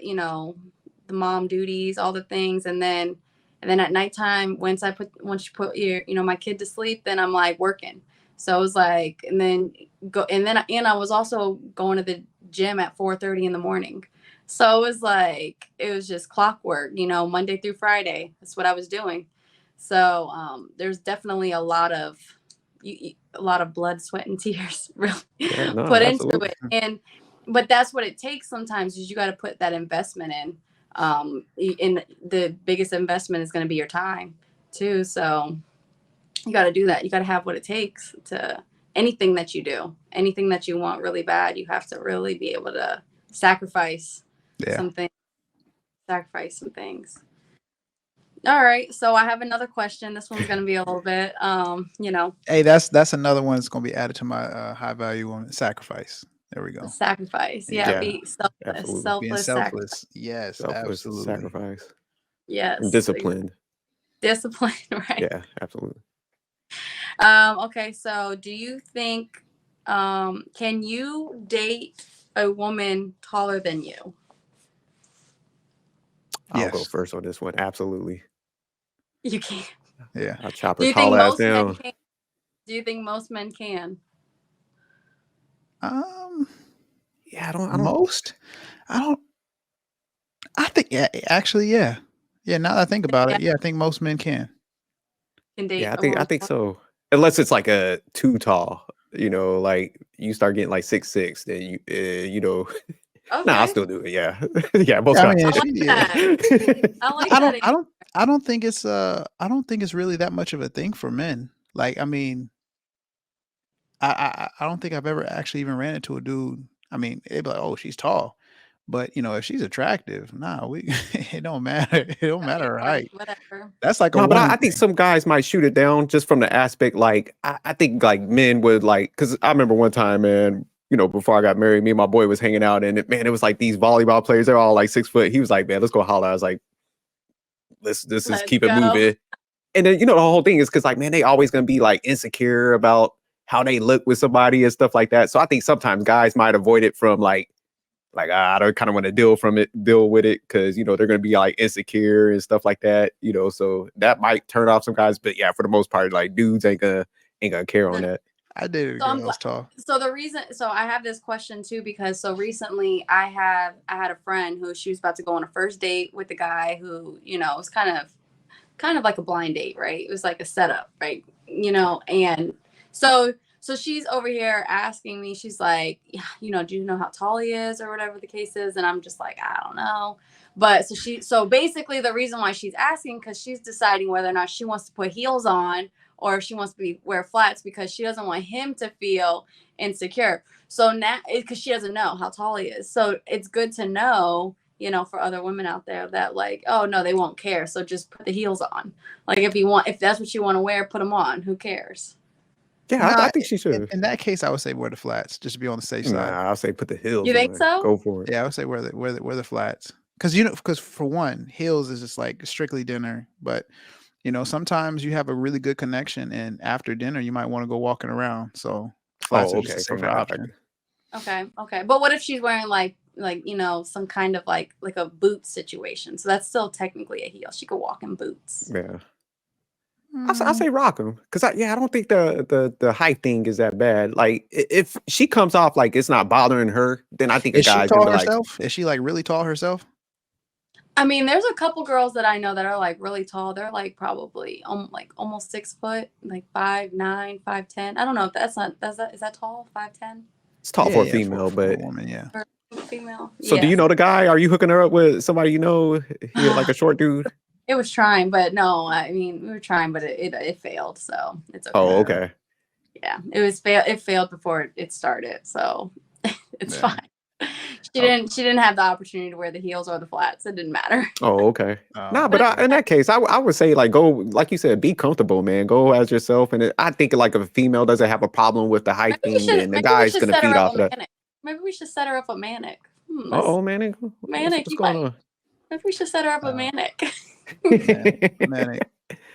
the mom duties, all the things, and then at nighttime, once you put your, my kid to sleep, then I'm like working. So it was like, and I was also going to the gym at 4:30 in the morning. So it was like, it was just clockwork, Monday through Friday. That's what I was doing. So there's definitely a lot of blood, sweat, and tears really no, put into absolutely. it. But that's what it takes sometimes, is you got to put that investment in. And the biggest investment is going to be your time too. So you got to do that. You got to have what it takes to anything that you do, anything that you want really bad. You have to really be able to sacrifice something, sacrifice some things. All right. So I have another question. This one's going to be a little bit, Hey, that's another one that's going to be added to my high value on sacrifice. There we go. Sacrifice. Yeah. Be selfless. Absolutely. Selfless. Being selfless. Yes. Selfless absolutely. sacrifice. Yes. And disciplined. Discipline. Right. Yeah, absolutely. Okay. So do you think, can you date a woman taller than you? I'll go first on this one. Absolutely. You can't. Yeah. I'll chop her tall ass down. Do you think most men can? Yeah, I don't. I think, actually, yeah. Yeah, now that I think about it, I think most men can. Date I think so. Unless it's like a too tall, like you start getting like 6'6", then you Okay. Nah, I'll still do it. Yeah. Yeah, most guys. I don't think it's really that much of a thing for men. Like, I mean, I don't think I've ever actually even ran into a dude. I mean, they'd be like, "Oh, she's tall," but if she's attractive, it don't matter. It don't matter her height. Whatever. That's like no, but I think some guys might shoot it down just from the aspect. Like, I think like men would like, because I remember one time, man, before I got married, me and my boy was hanging out, and it was like these volleyball players. They're all like 6 foot. He was like, "Man, let's go holler." I was like, let's just keep it moving. And then the whole thing is because like, man, they always gonna be like insecure about how they look with somebody and stuff like that. So I think sometimes guys might avoid it from like I don't kind of want to deal with it because they're gonna be like insecure and stuff like that. So that might turn off some guys. But yeah, for the most part, like dudes ain't gonna care on that. I did. So I was tall. So I have this question too, because recently I had a friend who she was about to go on a first date with a guy who, it was kind of like a blind date, right? It was like a setup, right? And so she's over here asking me, she's like, do you know how tall he is or whatever the case is? And I'm just like, I don't know. But so basically the reason why she's asking, because she's deciding whether or not she wants to put heels on or if she wants to wear flats, because she doesn't want him to feel insecure. So now, because she doesn't know how tall he is. So it's good to know, for other women out there that like, oh no, they won't care. So just put the heels on. Like if that's what you want to wear, put them on. Who cares? Yeah, I think she should. In that case, I would say wear the flats just to be on the safe side. I'll say put the heels. You think so? Go for it. Yeah, I would say wear the flats. Because for one, heels is just like strictly dinner. But sometimes you have a really good connection, and after dinner you might want to go walking around. So flats are just a safer option. Okay. But what if she's wearing like some kind of like a boot situation? So that's still technically a heel. She could walk in boots. Yeah. I say rock them because I don't think the height thing is that bad. Like if she comes off like it's not bothering her, then I think is a guy's she tall gonna be herself? Is she like really tall herself? I mean, there's a couple girls that I know that are like really tall. They're like probably like almost 6 foot, like 5'9", 5'10". I don't know if is that tall? 5'10". It's tall for a female, but for a woman, yeah. For a female. So do you know the guy? Are you hooking her up with somebody He like a short dude? It was trying, but no. I mean, we were trying, but it failed. So it's okay. Oh, okay. Yeah, it failed before it started, so it's fine. She didn't have the opportunity to wear the heels or the flats. It didn't matter. Oh, okay. But in that case, I would say like go, like you said, be comfortable, man. Go as yourself. And I think like if a female doesn't have a problem with the height thing, then the guy's gonna feed off of that. Maybe we should set her up with Manic. Manic. Manic, what's going on? Maybe we should set her up with Manic.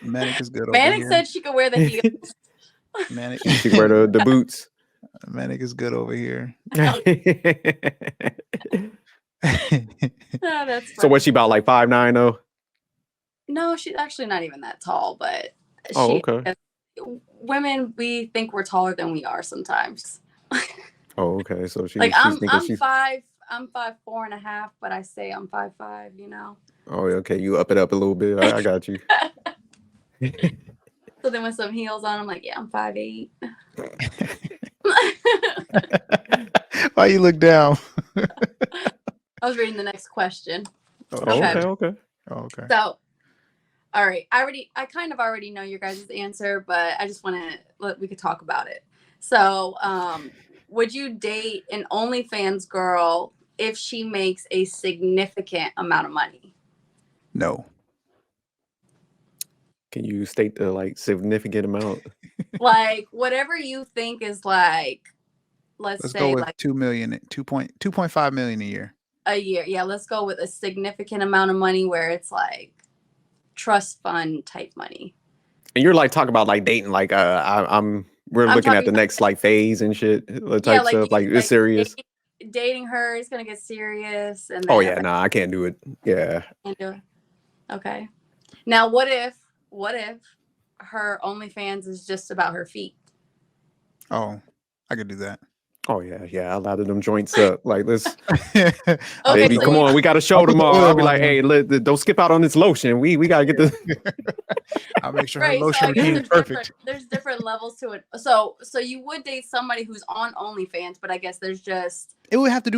Manic is good. Manic said she could wear the heels. Manic, she could wear the boots. Manic is good over here. That's so what's she about, like 5'9" though? No, she's actually not even that tall, but okay. women, we think we're taller than we are sometimes. Oh, okay. So Like she's thinking she's. I'm 5'4.5", but I say I'm 5'5", Oh, okay. You up it up a little bit. I got you. So then with some heels on, I'm like, yeah, I'm 5'8". Why you look down? I was reading the next question. Oh, Okay. okay. Oh, okay. So, all right. I kind of already know your guys' answer, but I just want to, we could talk about it. So, would you date an OnlyFans girl if she makes a significant amount of money? No. Can you state the like significant amount? Like whatever you think is like, Let's say go with like 2 million, 2.5 million a year. a year. Yeah, let's go with a significant amount of money where it's like trust fund type money. And you're like talking about like dating, like we're looking at the next like phase and shit, type like stuff. Like it's serious. Dating her is gonna get serious, and then Oh yeah, nah, I can't do it. Yeah. Can't do it. Okay. Now, what if her OnlyFans is just about her feet? Oh, I could do that. Oh yeah. A lot of them joints up. Like let's, Okay, baby, so come on, we got a show I'll put the tomorrow. oil I'll be on like, one. hey, don't skip out on this lotion. We gotta get this. I'll make sure her right. So lotion I guess routine is perfect. there's different levels to it. So you would date somebody who's on OnlyFans, but I guess there's just It would have to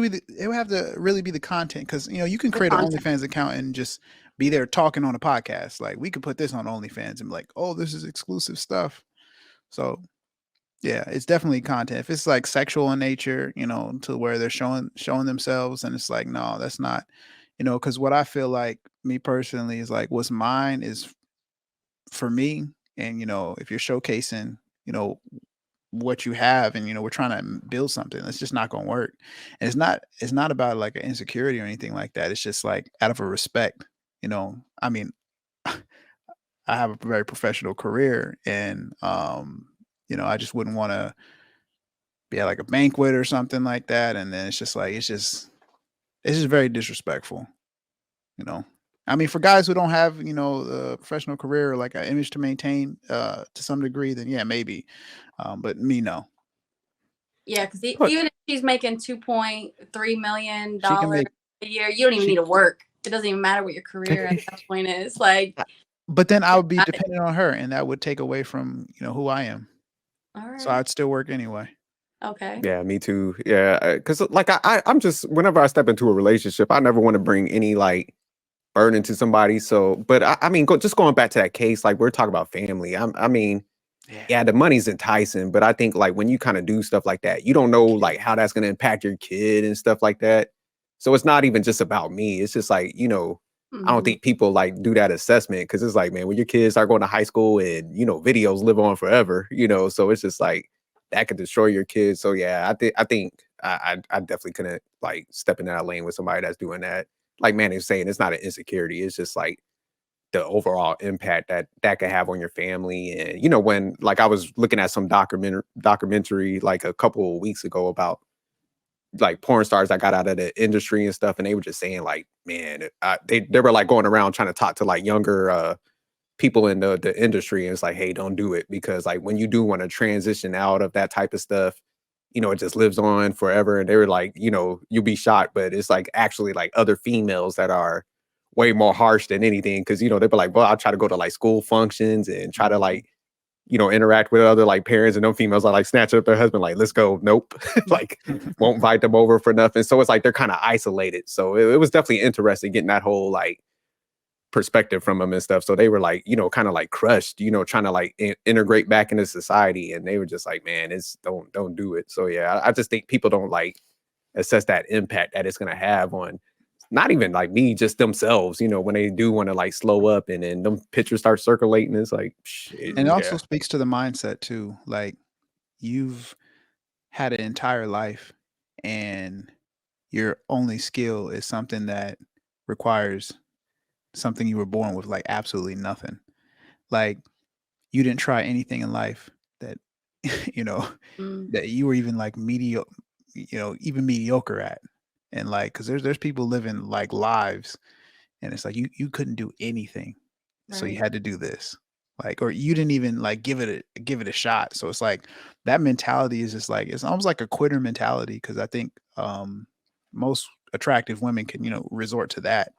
really be the content, because you can create an content. OnlyFans account and just be there talking on a podcast. Like we could put this on OnlyFans and be like, oh, this is exclusive stuff. So yeah, it's definitely content. If it's like sexual in nature, to where they're showing themselves, and it's like, no, that's not, because what I feel like, me personally, is like what's mine is for me. And if you're showcasing, what you have, and we're trying to build something, it's just not going to work. And it's not about like an insecurity or anything like that. It's just like out of a respect. I mean, I have a very professional career, and I just wouldn't want to be at like a banquet or something like that, and then it's just very disrespectful. I mean, for guys who don't have a professional career or like an image to maintain to some degree, then yeah, maybe. But me, no. Yeah, because even if she's making $2.3 million a year, you don't even need to work. It doesn't even matter what your career at that point is. Like, but then I would be dependent on her, and that would take away from who I am. All right. So I'd still work anyway. Okay. Yeah, me too. Yeah, because like I'm just, whenever I step into a relationship, I never want to bring any like burden to somebody. So, but I mean, just going back to that case, like we're talking about family. I mean, yeah, the money's enticing, but I think like when you kind of do stuff like that, you don't know like how that's going to impact your kid and stuff like that. So it's not even just about me. It's just like, I don't think people like do that assessment, because it's like, man, when your kids start going to high school and, videos live on forever, so it's just like that could destroy your kids. So yeah, I think I definitely couldn't like step in that lane with somebody that's doing that. Like Manny was saying, it's not an insecurity. It's just like the overall impact that could have on your family. And when like I was looking at some documentary like a couple of weeks ago about like porn stars that got out of the industry and stuff, and they were just saying like, man, they were like going around trying to talk to like younger people in the industry, and it's like, hey, don't do it, because like when you do want to transition out of that type of stuff, it just lives on forever. And they were like, you'll be shocked, but it's like actually like other females that are way more harsh than anything, because they'd be like, well, I'll try to go to like school functions and try to like interact with other like parents, and them females are like snatching up their husband, like, let's go. Nope. Like won't invite them over for nothing. So it's like they're kind of isolated. So it was definitely interesting getting that whole like perspective from them and stuff. So they were like, kind of like crushed, trying to like integrate back into society. And they were just like, man, it's don't do it. So yeah, I just think people don't like assess that impact that it's going to have on not even like me, just themselves, when they do want to like slow up, and then them pictures start circulating. It's like, shit, And it also speaks to the mindset too. Like, you've had an entire life, and your only skill is something that requires something you were born with, like absolutely nothing. Like, you didn't try anything in life that that you were even like even mediocre at. And like, because there's people living like lives, and it's like you couldn't do anything, so you had to do this. like, or you didn't even like give it a shot. So it's like that mentality is just like, it's almost like a quitter mentality. Cause I think most attractive women can, resort to that.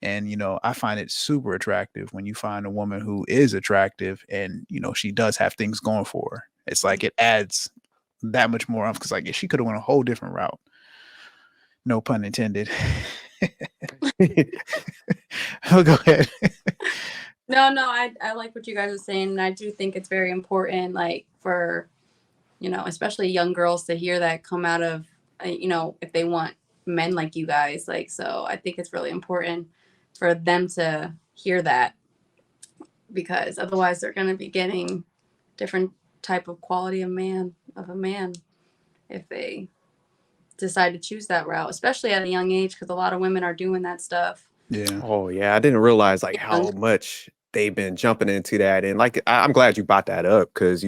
And, I find it super attractive when you find a woman who is attractive and, she does have things going for her. It's like it adds that much more because like she could have went a whole different route. No pun intended. Oh, go ahead. No, I like what you guys are saying. And I do think it's very important, like for, especially young girls to hear that come out of, if they want men like you guys, like, so I think it's really important for them to hear that, because otherwise they're going to be getting different type of quality of a man if they decide to choose that route, especially at a young age, because a lot of women are doing that stuff. Yeah. Oh yeah, I didn't realize like how much they've been jumping into that, and like I'm glad you brought that up because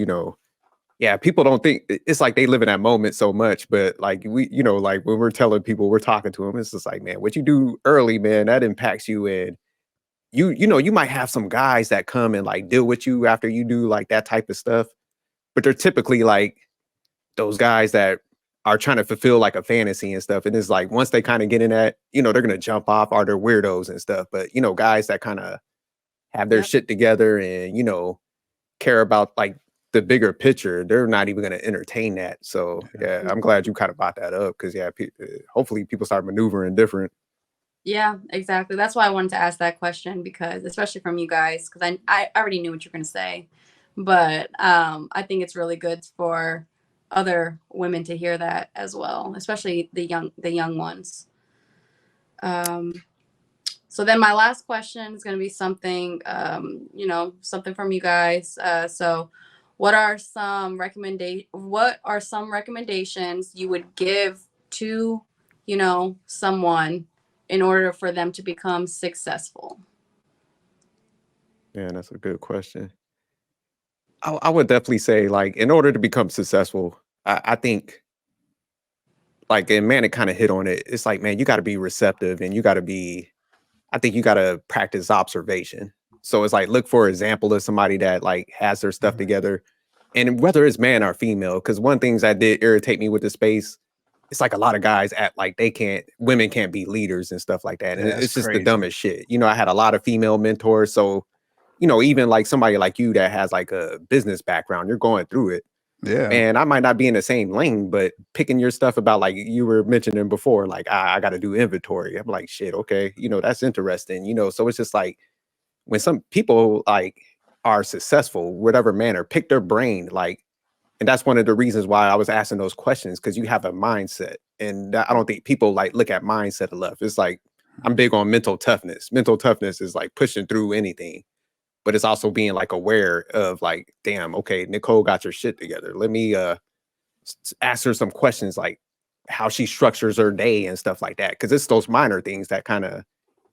yeah, people don't think it's like they live in that moment so much, but like we, like when we're telling people, we're talking to them, it's just like, man, what you do early, man, that impacts you. And you might have some guys that come and like deal with you after you do like that type of stuff, but they're typically like those guys that are trying to fulfill like a fantasy and stuff. And it's like once they kind of get in that, they're gonna jump off, or they're weirdos and stuff. But guys that kind of have their shit together and care about like the bigger picture, they're not even going to entertain that. So yeah, I'm glad you kind of brought that up because hopefully people start maneuvering different. Yeah, exactly. That's why I wanted to ask that question, because especially from you guys, because I already knew what you're going to say, but I think it's really good for other women to hear that as well, especially the young ones. So then my last question is going to be something, something from you guys. So what are some recommendations you would give to, someone in order for them to become successful? Yeah, that's a good question. I would definitely say, like, in order to become successful, I think, like, and Manic kind of hit on it. It's like, man, you got to be receptive, and I think you got to practice observation. So it's like, look for example of somebody that like has their stuff together, and whether it's man or female. Because one things that did irritate me with the space, it's like a lot of guys act like women can't be leaders and stuff like that. And Yeah, that's it's just the crazy. dumbest shit. I had a lot of female mentors. So, even like somebody like you that has like a business background, you're going through it. Yeah. And I might not be in the same lane, but picking your stuff about like you were mentioning before, like I got to do inventory. I'm like, shit, okay, that's interesting. So it's just like when some people like are successful, whatever manner, pick their brain, like, and that's one of the reasons why I was asking those questions, because you have a mindset, and I don't think people like look at mindset enough. It's like I'm big on mental toughness. Mental toughness is like pushing through anything, but it's also being like aware of like, damn, okay, Nicole got your shit together. Let me ask her some questions like how she structures her day and stuff like that, because it's those minor things that kind of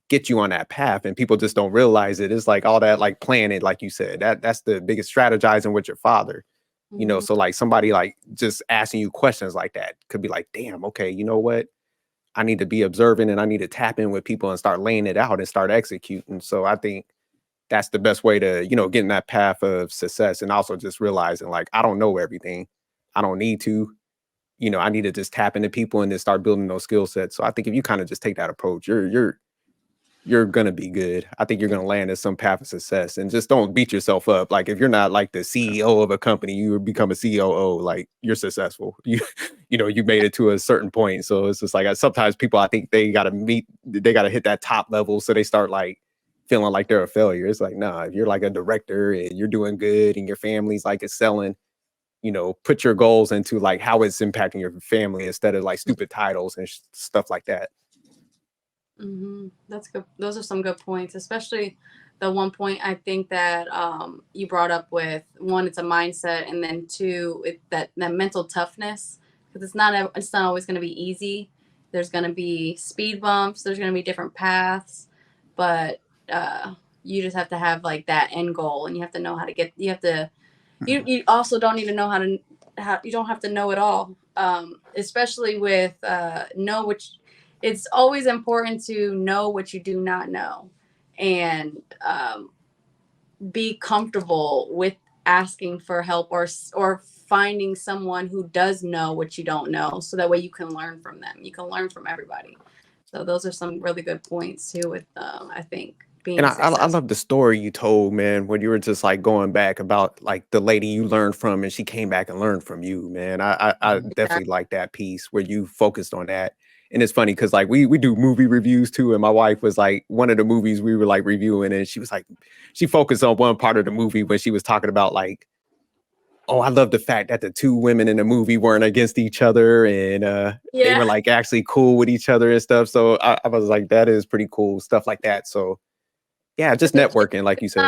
get you on that path, and people just don't realize it. It's like all that like planning, like you said, that's the biggest strategizing with your father. So like somebody like just asking you questions like that could be like, damn, okay, you know what, I need to be observant, and I need to tap in with people and start laying it out and start executing. So I think that's the best way to get in that path of success. And also just realizing like, I don't know everything, I don't need to, I need to just tap into people and then start building those skill sets. So I think if you kind of just take that approach, you're gonna be good. I think you're gonna land in some path of success, and just don't beat yourself up. Like if you're not like the CEO of a company, you become a COO, like you're successful. You made it to a certain point. So it's just like sometimes people, I think they gotta hit that top level, so they start like feeling like they're a failure. It's like, nah, if you're like a director and you're doing good and your family's like excelling, put your goals into like how it's impacting your family instead of like stupid titles and stuff like that. That's good. Those are some good points, especially the one point I think that you brought up with, one, it's a mindset, and then two, that mental toughness, because it's not always going to be easy. There's going to be speed bumps. There's going to be different paths, but you just have to have like that end goal, and you have to know how to get. You have to. You also don't need to know you don't have to know it all, especially with know which. It's always important to know what you do not know. And be comfortable with asking for help, or finding someone who does know what you don't know, so that way you can learn from them. You can learn from everybody. So those are some really good points too with I think And being I successful. love the story you told, man, when you were just like going back about like the lady you learned from and she came back and learned from you, man. I Yeah. definitely like that piece where you focused on that. And it's funny because like we do movie reviews too. And my wife was like one of the movies we were like reviewing, and she was like, she focused on one part of the movie when she was talking about like, oh, I love the fact that the two women in the movie weren't against each other, and they were Yeah. like actually cool with each other and stuff. So I was like, that is pretty cool, stuff like that. So yeah, just It's networking, like you said.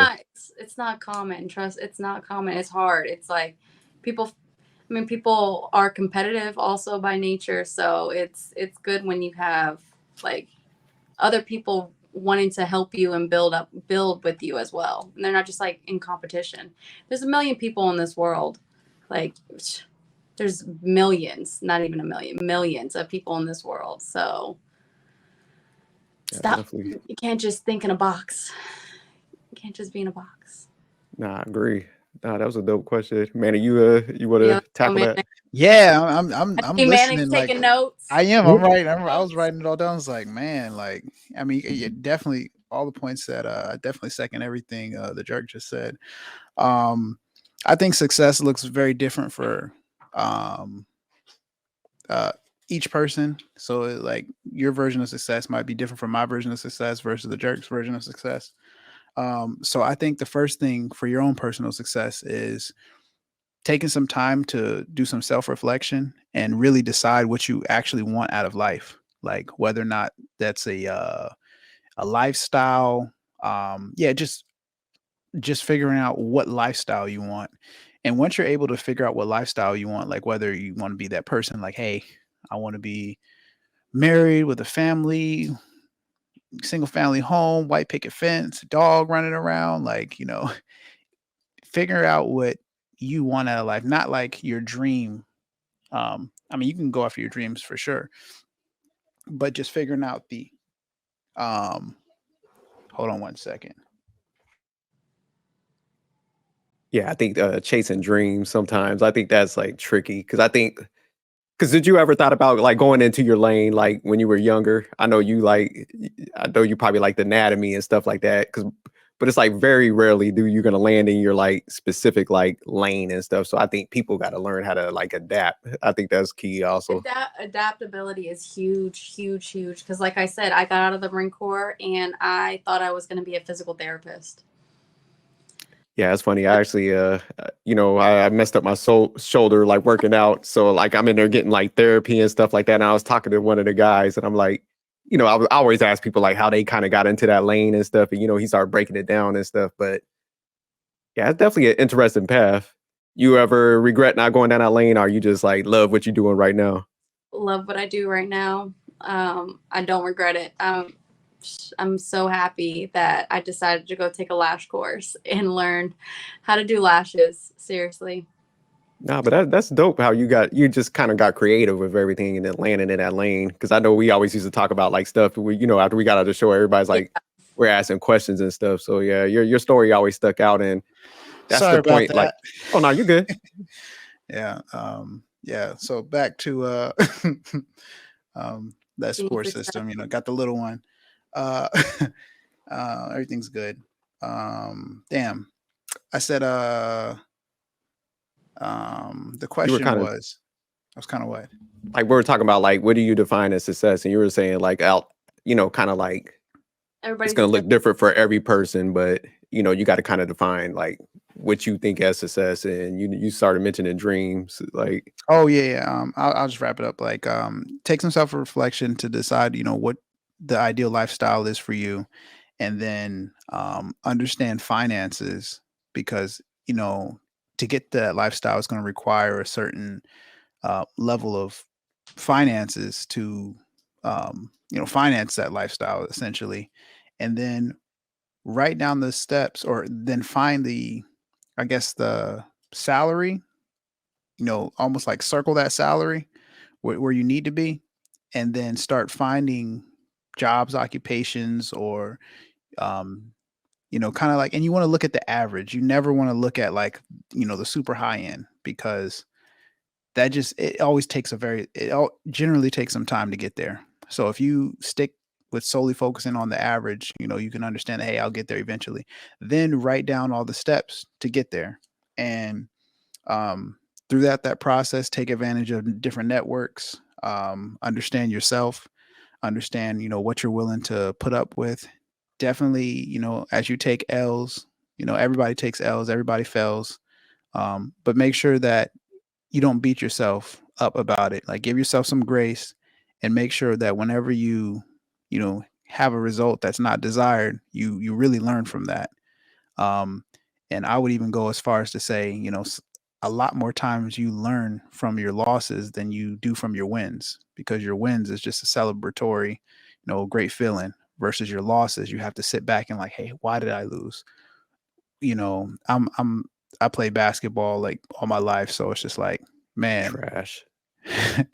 it's not common. Trust, it's not common. It's hard. It's like people, I mean, people are competitive also by nature, so it's good when you have like other people wanting to help you and build with you as well. And they're not just like in competition. There's a million people in this world. Like there's millions, not even a million, millions of people in this world. So Yeah, stop. definitely. You can't just think in a box. You can't just be in a box. Nah, I agree. Nah, that was a dope question. Manny, you want Yeah. to Oh tackle man. that? Yeah, I I'm see Manic's listening. Like taking notes. I am. Yeah. I'm right. I was Notes. writing it all down. It's like, man, like I mean, yeah, definitely all the points that I definitely second everything the jerk just said. Um, I think success looks very different for um uh each person. So like your version of success might be different from my version of success versus the jerk's version of success. So I think the first thing for your own personal success is taking some time to do some self-reflection and really decide what you actually want out of life, like whether or not that's a lifestyle. Yeah, just figuring out what lifestyle you want. And once you're able to figure out what lifestyle you want, like whether you want to be that person, like, hey, I want to be married with a family, single family home, white picket fence, dog running around, like, figure out what you want out of life, not like your dream. I mean, you can go after your dreams for sure, but just figuring out the um hold on one second. Yeah, I think chasing dreams sometimes. I think that's like tricky because I think because did you ever thought about like going into your lane like when you were younger? I know you like I know you probably like the anatomy and stuff like that. Because but it's like very rarely do you're gonna land in your like specific like lane and stuff. So I think people got to learn how to like adapt. I think that's key also. Adaptability is huge, huge, huge. Because, like I said, I got out of the Marine Corps and I thought I was going to be a physical therapist. Yeah, it's funny. I actually, I messed up my shoulder like working out. So like I'm in there getting like therapy and stuff like that. And I was talking to one of the guys, and I'm like, I always ask people like how they kind of got into that lane and stuff. And he started breaking it down and stuff. But yeah, it's definitely an interesting path. You ever regret not going down that lane, or you just like love what you're doing right now? Love what I do right now. I don't regret it. I'm so happy that I decided to go take a lash course and learn how to do lashes. Seriously. Nah, but that's dope how you just kind of got creative with everything and then landing in that lane. Cause I know we always used to talk about like stuff after we got out of the show, everybody's Yeah. like, we're asking questions and stuff. So yeah, your story always stuck out, and that's the Sorry about point. Like, that. oh no, you're good. Yeah. Yeah. So back to that Being support system, successful. got the little one. Uh everything's good. Damn. I said the You were question kind of was kind of what? like we were talking about like what do you define as success, and you were saying like out, kind of like it's Everybody's gonna look different. different for every person, but you got to kind of define like what you think as success, and you started mentioning dreams, like Oh yeah, yeah. I'll just wrap it up. Like, take some self reflection to decide, what the ideal lifestyle is for you, and then understand finances because to get that lifestyle is going to require a certain level of finances to finance that lifestyle essentially, and then write down the steps, or then find I guess the salary, almost like circle that salary where you need to be, and then start finding jobs, occupations, or um, kind of like, and you want to look at the average. You never want to look at like, the super high end, because that just, it always takes generally takes some time to get there. So if you stick with solely focusing on the average, you can understand that, hey, I'll get there eventually. Then write down all the steps to get there. And through that process, take advantage of different networks, understand yourself, understand, what you're willing to put up with. Definitely, as you take L's, everybody takes L's, everybody fails. But make sure that you don't beat yourself up about it. Like, give yourself some grace, and make sure that whenever have a result that's not desired, you really learn from that. Um, and I would even go as far as to say, a lot more times you learn from your losses than you do from your wins, because your wins is just a celebratory, great feeling, versus your losses. You have to sit back and like, hey, why did I lose? I played basketball like all my life. So it's just like, man, Trash. If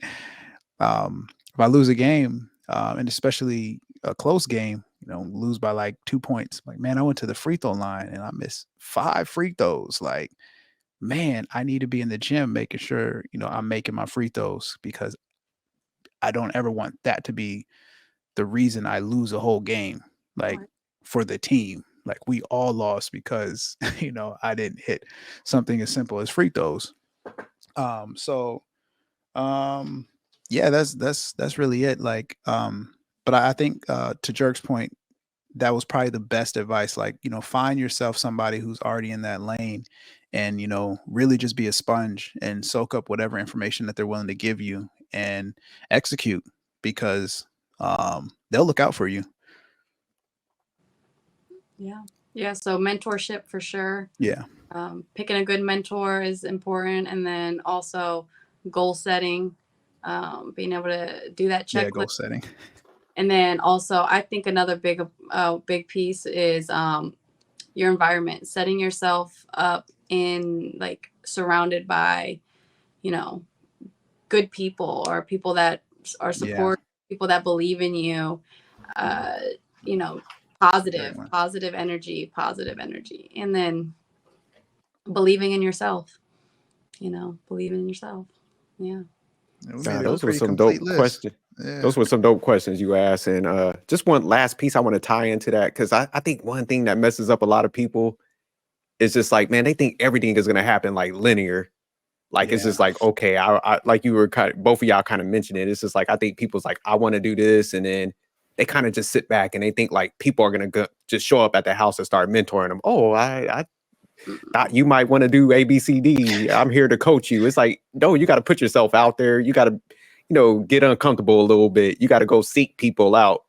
I lose a game, and especially a close game, lose by like 2 points, like, man, I went to the free throw line and I missed 5 free throws. Like, man, I need to be in the gym making sure, I'm making my free throws, because I don't ever want that to be the reason I lose a whole game, like, Right. for the team. Like, we all lost because, I didn't hit something as simple as free throws. So, yeah, that's really it. Like, but I think, to Jerk's point, that was probably the best advice. Like, find yourself somebody who's already in that lane, and, really just be a sponge and soak up whatever information that they're willing to give you, and execute, because they'll look out for you. Yeah. Yeah. So mentorship for sure. Yeah. Picking a good mentor is important. And then also goal setting, being able to do that Yeah, checklist. goal setting. And then also, I think another big piece is your environment, setting yourself up in like surrounded by, good people, or people that are Yeah. supportive, people that believe in you, you know, Great one. positive energy, and then believing in yourself, believing in yourself. Yeah. Yeah, we made Nah, a those were pretty some complete dope list. questions. Yeah. Those were some dope questions you asked. And just one last piece I want to tie into that, because I think one thing that messes up a lot of people is just like, man, they think everything is going to happen like linear. Like, it's Yeah. just like, okay, I like you were both of y'all kind of mentioned it. It's just like, I think people's like, I want to do this. And then they kind of just sit back and they think like people are going to just show up at the house and start mentoring them. Oh, I thought you might want to do A, B, C, D. I'm here to coach you. It's like, no, you got to put yourself out there. You got to, get uncomfortable a little bit. You got to go seek people out.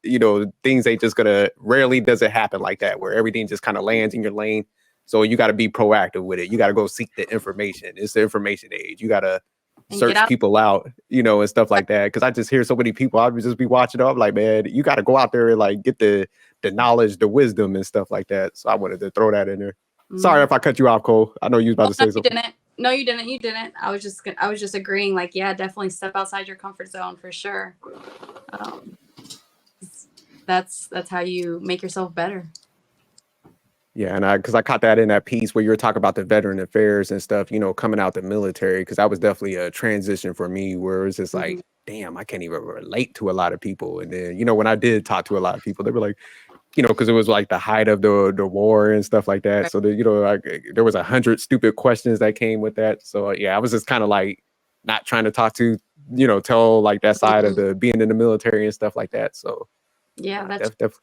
Things ain't just rarely does it happen like that, where everything just kind of lands in your lane. So you got to be proactive with it. You got to go seek the information. It's the information age. You got to search people out, and stuff like that. Because I just hear so many people, I would just be watching up like, man, you got to go out there and like get the knowledge, the wisdom and stuff like that. So I wanted to throw that in there. Sorry if I cut you off, Cole. I know you was about to say something. No, you didn't. You didn't. I was just agreeing. Like, yeah, definitely step outside your comfort zone for sure. That's how you make yourself better. Yeah, and because I caught that in that piece where you were talking about the veteran affairs and stuff, coming out the military, because that was definitely a transition for me, where it's just like, damn, I can't even relate to a lot of people. And then, when I did talk to a lot of people, they were like, because it was like the height of the war and stuff like that. So there was 100 stupid questions that came with that. So yeah, I was just kind of like not trying to talk to, tell like that side of the being in the military and stuff like that. So yeah, that's definitely.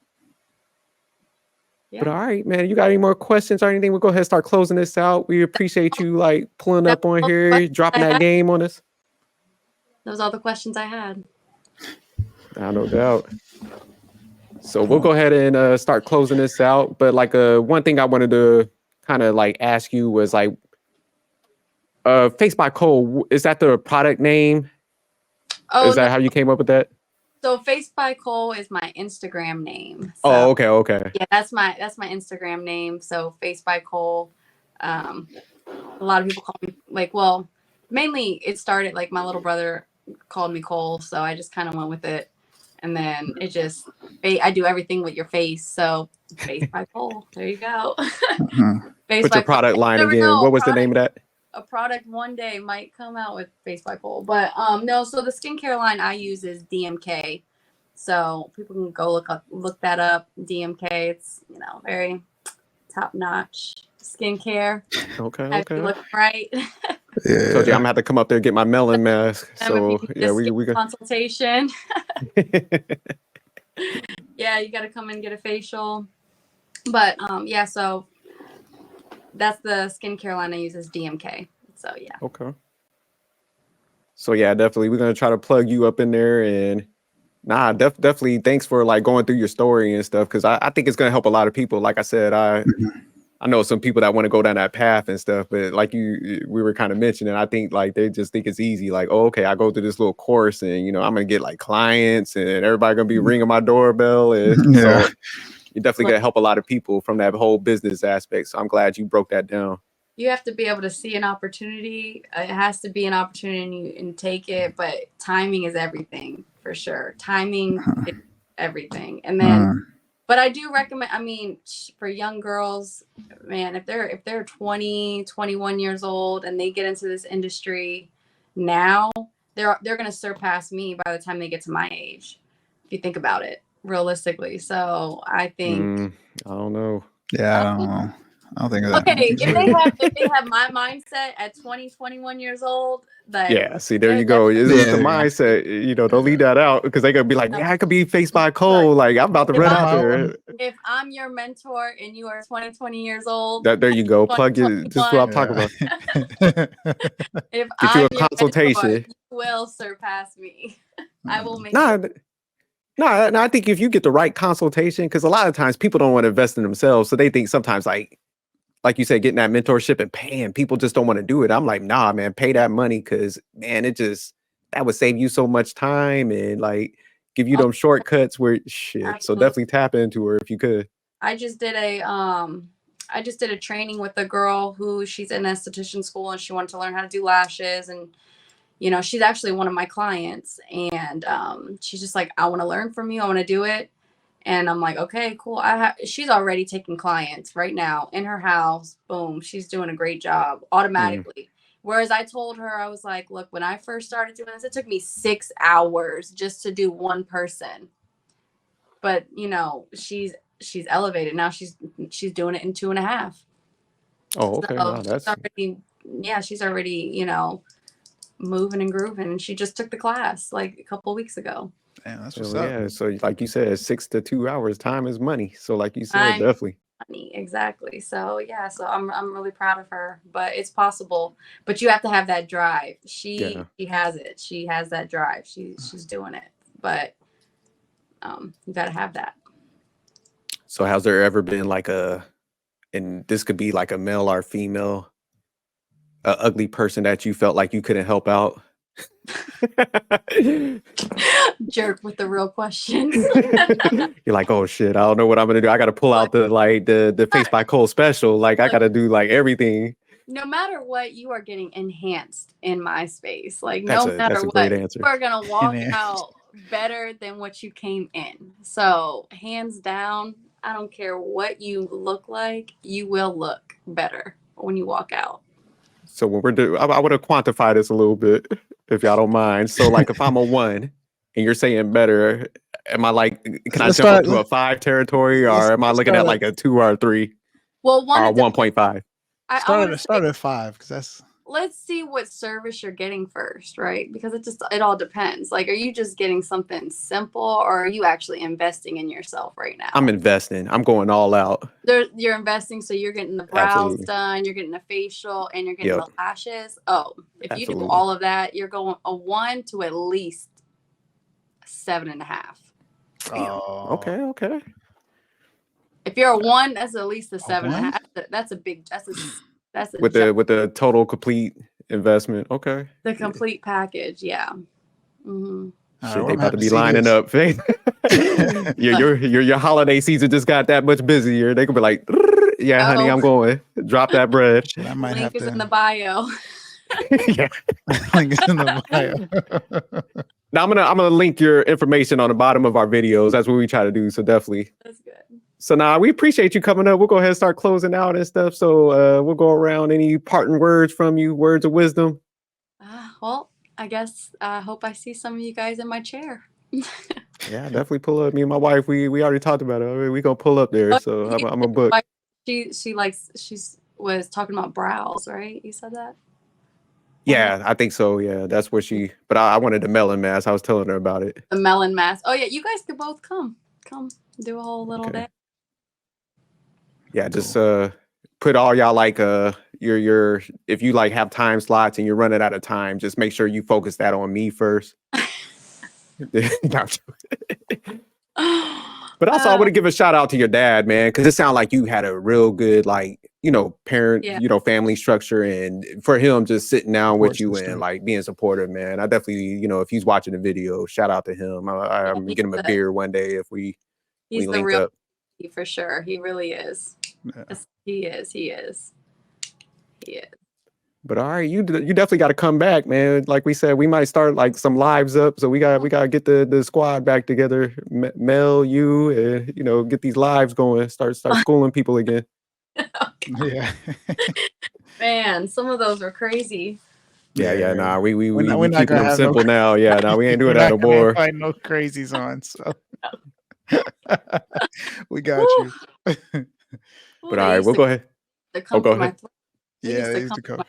Yeah. But all right, man, you got any more questions or anything? We'll go ahead and start closing this out. We appreciate you like pulling up on here, dropping that game on us. Those are all the questions I had. No doubt. So we'll go ahead and start closing this out. But like one thing I wanted to kind of like ask you was like, FacebyCole, is that the product name? Oh, is that how you came up with that? So FacebyCole is my Instagram name. So, okay. Yeah, that's my Instagram name. So FacebyCole. A lot of people call me mainly it started like my little brother called me Cole, so I just kind of went with it. And then it just, I do everything with your face. So FacebyCole, there you go. Uh-huh. What's your product line Never again? know, What was the name of that? a product one day might come out with FacebyCole. But no, so the skincare line I use is DMK. So people can go look that up. DMK, it's, you know, very top notch skincare. Okay, Have you okay. look right. Yeah. Told you I'm gonna have to come up there and get my melon mask. So yeah, we got consultation. Yeah, you got to come and get a facial. But yeah, so that's the skincare line I use is DMK. So yeah. Okay. So yeah, definitely we're gonna try to plug you up in there, and definitely thanks for like going through your story and stuff, because I think it's gonna help a lot of people. Like I said, I know some people that want to go down that path and stuff, but like we were kind of mentioning, I think like they just think it's easy. Like, oh, okay, I go through this little course and, you know, I'm going to get like clients and everybody going to be ringing my doorbell. And Yeah. so you're definitely going to help a lot of people from that whole business aspect. So I'm glad you broke that down. You have to be able to see an opportunity. It has to be an opportunity and take it, but timing is everything for sure. Timing is everything. And then but I do recommend, I mean, for young girls, man, if they're 20, 21 years old and they get into this industry now, they're going to surpass me by the time they get to my age, if you think about it realistically. So I think I don't know. Yeah, I don't know. I don't think that. Okay, if they have my mindset at 20, 21 years old, like, yeah, see, there you go. It's the mindset, you know, don't leave that out, because they're gonna be like, yeah, I could be FacebyCole. Like, I'm about to run out there. If I'm your mentor and you are 20 years old, there you go. Plug it. This is what I'm talking about. If Get you a consultation. Mentor, you will surpass me. I will make No, I think if you get the right consultation, because a lot of times people don't want to invest in themselves. So they think sometimes like you said, getting that mentorship and paying, people just don't want to do it. I'm like, nah, man, pay that money, because man, that would save you so much time and like give you them shortcuts where shit. Absolutely. So definitely tap into her if you could. I just did a training with a girl who she's in esthetician school and she wanted to learn how to do lashes, and you know, she's actually one of my clients, and she's just like, I want to learn from you. I want to do it. And I'm like, okay, cool. She's already taking clients right now in her house. Boom. She's doing a great job automatically. Whereas I told her, I was like, look, when I first started doing this, it took me 6 hours just to do one person. But, you know, she's elevated. Now she's doing it in 2.5. Oh, okay. So wow, that's she's already, you know, moving and grooving. And she just took the class like a couple of weeks ago. Damn, that's what's up. Yeah, so like you said, 6 to 2 hours, time is money. So like you said, definitely money, exactly. So yeah, so I'm really proud of her. But it's possible. But you have to have that drive. She has it. She has that drive. She's doing it. But you got to have that. So has there ever been like and this could be like a male or female, a ugly person that you felt like you couldn't help out? Jerk with the real questions. You're like, oh shit, I don't know what I'm gonna do. I gotta pull out the FacebyCole special. Like I gotta do like everything. No matter what, you are getting enhanced in my space. Like that's no matter a what, great answer. You are gonna walk out better than what you came in. So hands down, I don't care what you look like, you will look better when you walk out. So when we're doing, I would have quantified this a little bit, if y'all don't mind. So like if I'm a 1 and you're saying better, am I like, can I jump up to a 5 territory, or am I looking at like a 2 or a 3? Well, or 1.5? Start at 5, because that's. Let's see what service you're getting first, right? Because it all depends. Like, are you just getting something simple, or are you actually investing in yourself right now? I'm investing. I'm going all out. You're investing, so you're getting the brows done, you're getting a facial, and you're getting the lashes. Oh, if you do all of that, you're going a 1 to at least 7.5. Oh, okay. If you're a 1, that's at least a 7.5. That's a big. That's with the total complete investment. Okay. The complete package, yeah. Mm-hmm. Shit, they about to be lining up. your holiday season just got that much busier. They could be like, yeah, honey, I'm going. Drop that bread. I might Link have is to. in the bio. Yeah. Link is in the bio. Now I'm gonna link your information on the bottom of our videos. That's what we try to do. So definitely. That's good. So now we appreciate you coming up. We'll go ahead and start closing out and stuff. So we'll go around. Any parting words from you, words of wisdom? Well, I guess I hope I see some of you guys in my chair. Yeah, definitely pull up. Me and my wife, we already talked about it. We gonna pull up there. So I'm a book. She was talking about brows, right? You said that? Yeah, I think so. Yeah, that's where she. But I wanted the melon mask. I was telling her about it. The melon mask. Oh yeah, you guys could both come do a whole little day. Yeah, just put all y'all like your if you like have time slots and you're running out of time, just make sure you focus that on me first. But also, I want to give a shout out to your dad, man, because it sounded like you had a real good, like, parent, family structure, and for him just sitting down with you and like being supportive, man. I definitely, if he's watching the video, shout out to him. I'm get him a beer one day if we link up. For sure, he really is. Yeah. He is. But all right, you definitely got to come back, man. Like we said, we might start like some lives up. So we got to get the squad back together. Mel, you, and get these lives going. Start schooling people again. Okay. Yeah. Man, some of those are crazy. Yeah. Nah, we we're not keeping them simple now. Yeah, no, we ain't doing that no We're more. find no crazies on. So we got you. But all right, we'll go ahead. Go ahead. Yeah, they used to come.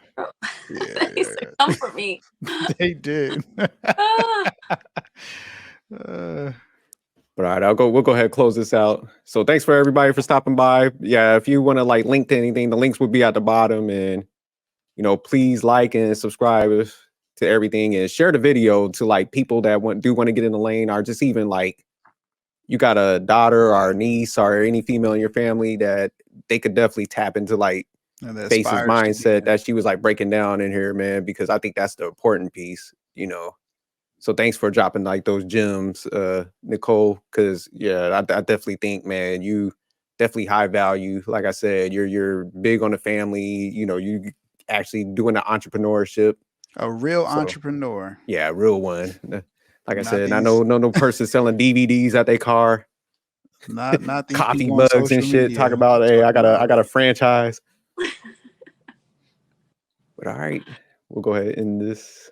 They used to come for me. They did. But all right, we'll go ahead and close this out. So thanks for everybody for stopping by. Yeah, if you want to like link to anything, the links will be at the bottom. And please like and subscribe to everything and share the video to like people that want to get in the lane, or just even like you got a daughter or a niece or any female in your family that they could definitely tap into like Face's mindset that she was like breaking down in here, man, because I think that's the important piece, So thanks for dropping like those gems, Nicole, because I definitely think, man, you definitely high value. Like I said, you're big on the family, you actually doing the entrepreneurship. A real entrepreneur. Yeah, a real one. Like I said, I know no person selling DVDs at their car. Not these coffee mugs and shit. Talk about, hey, I got a franchise. But all right, we'll go ahead and end this.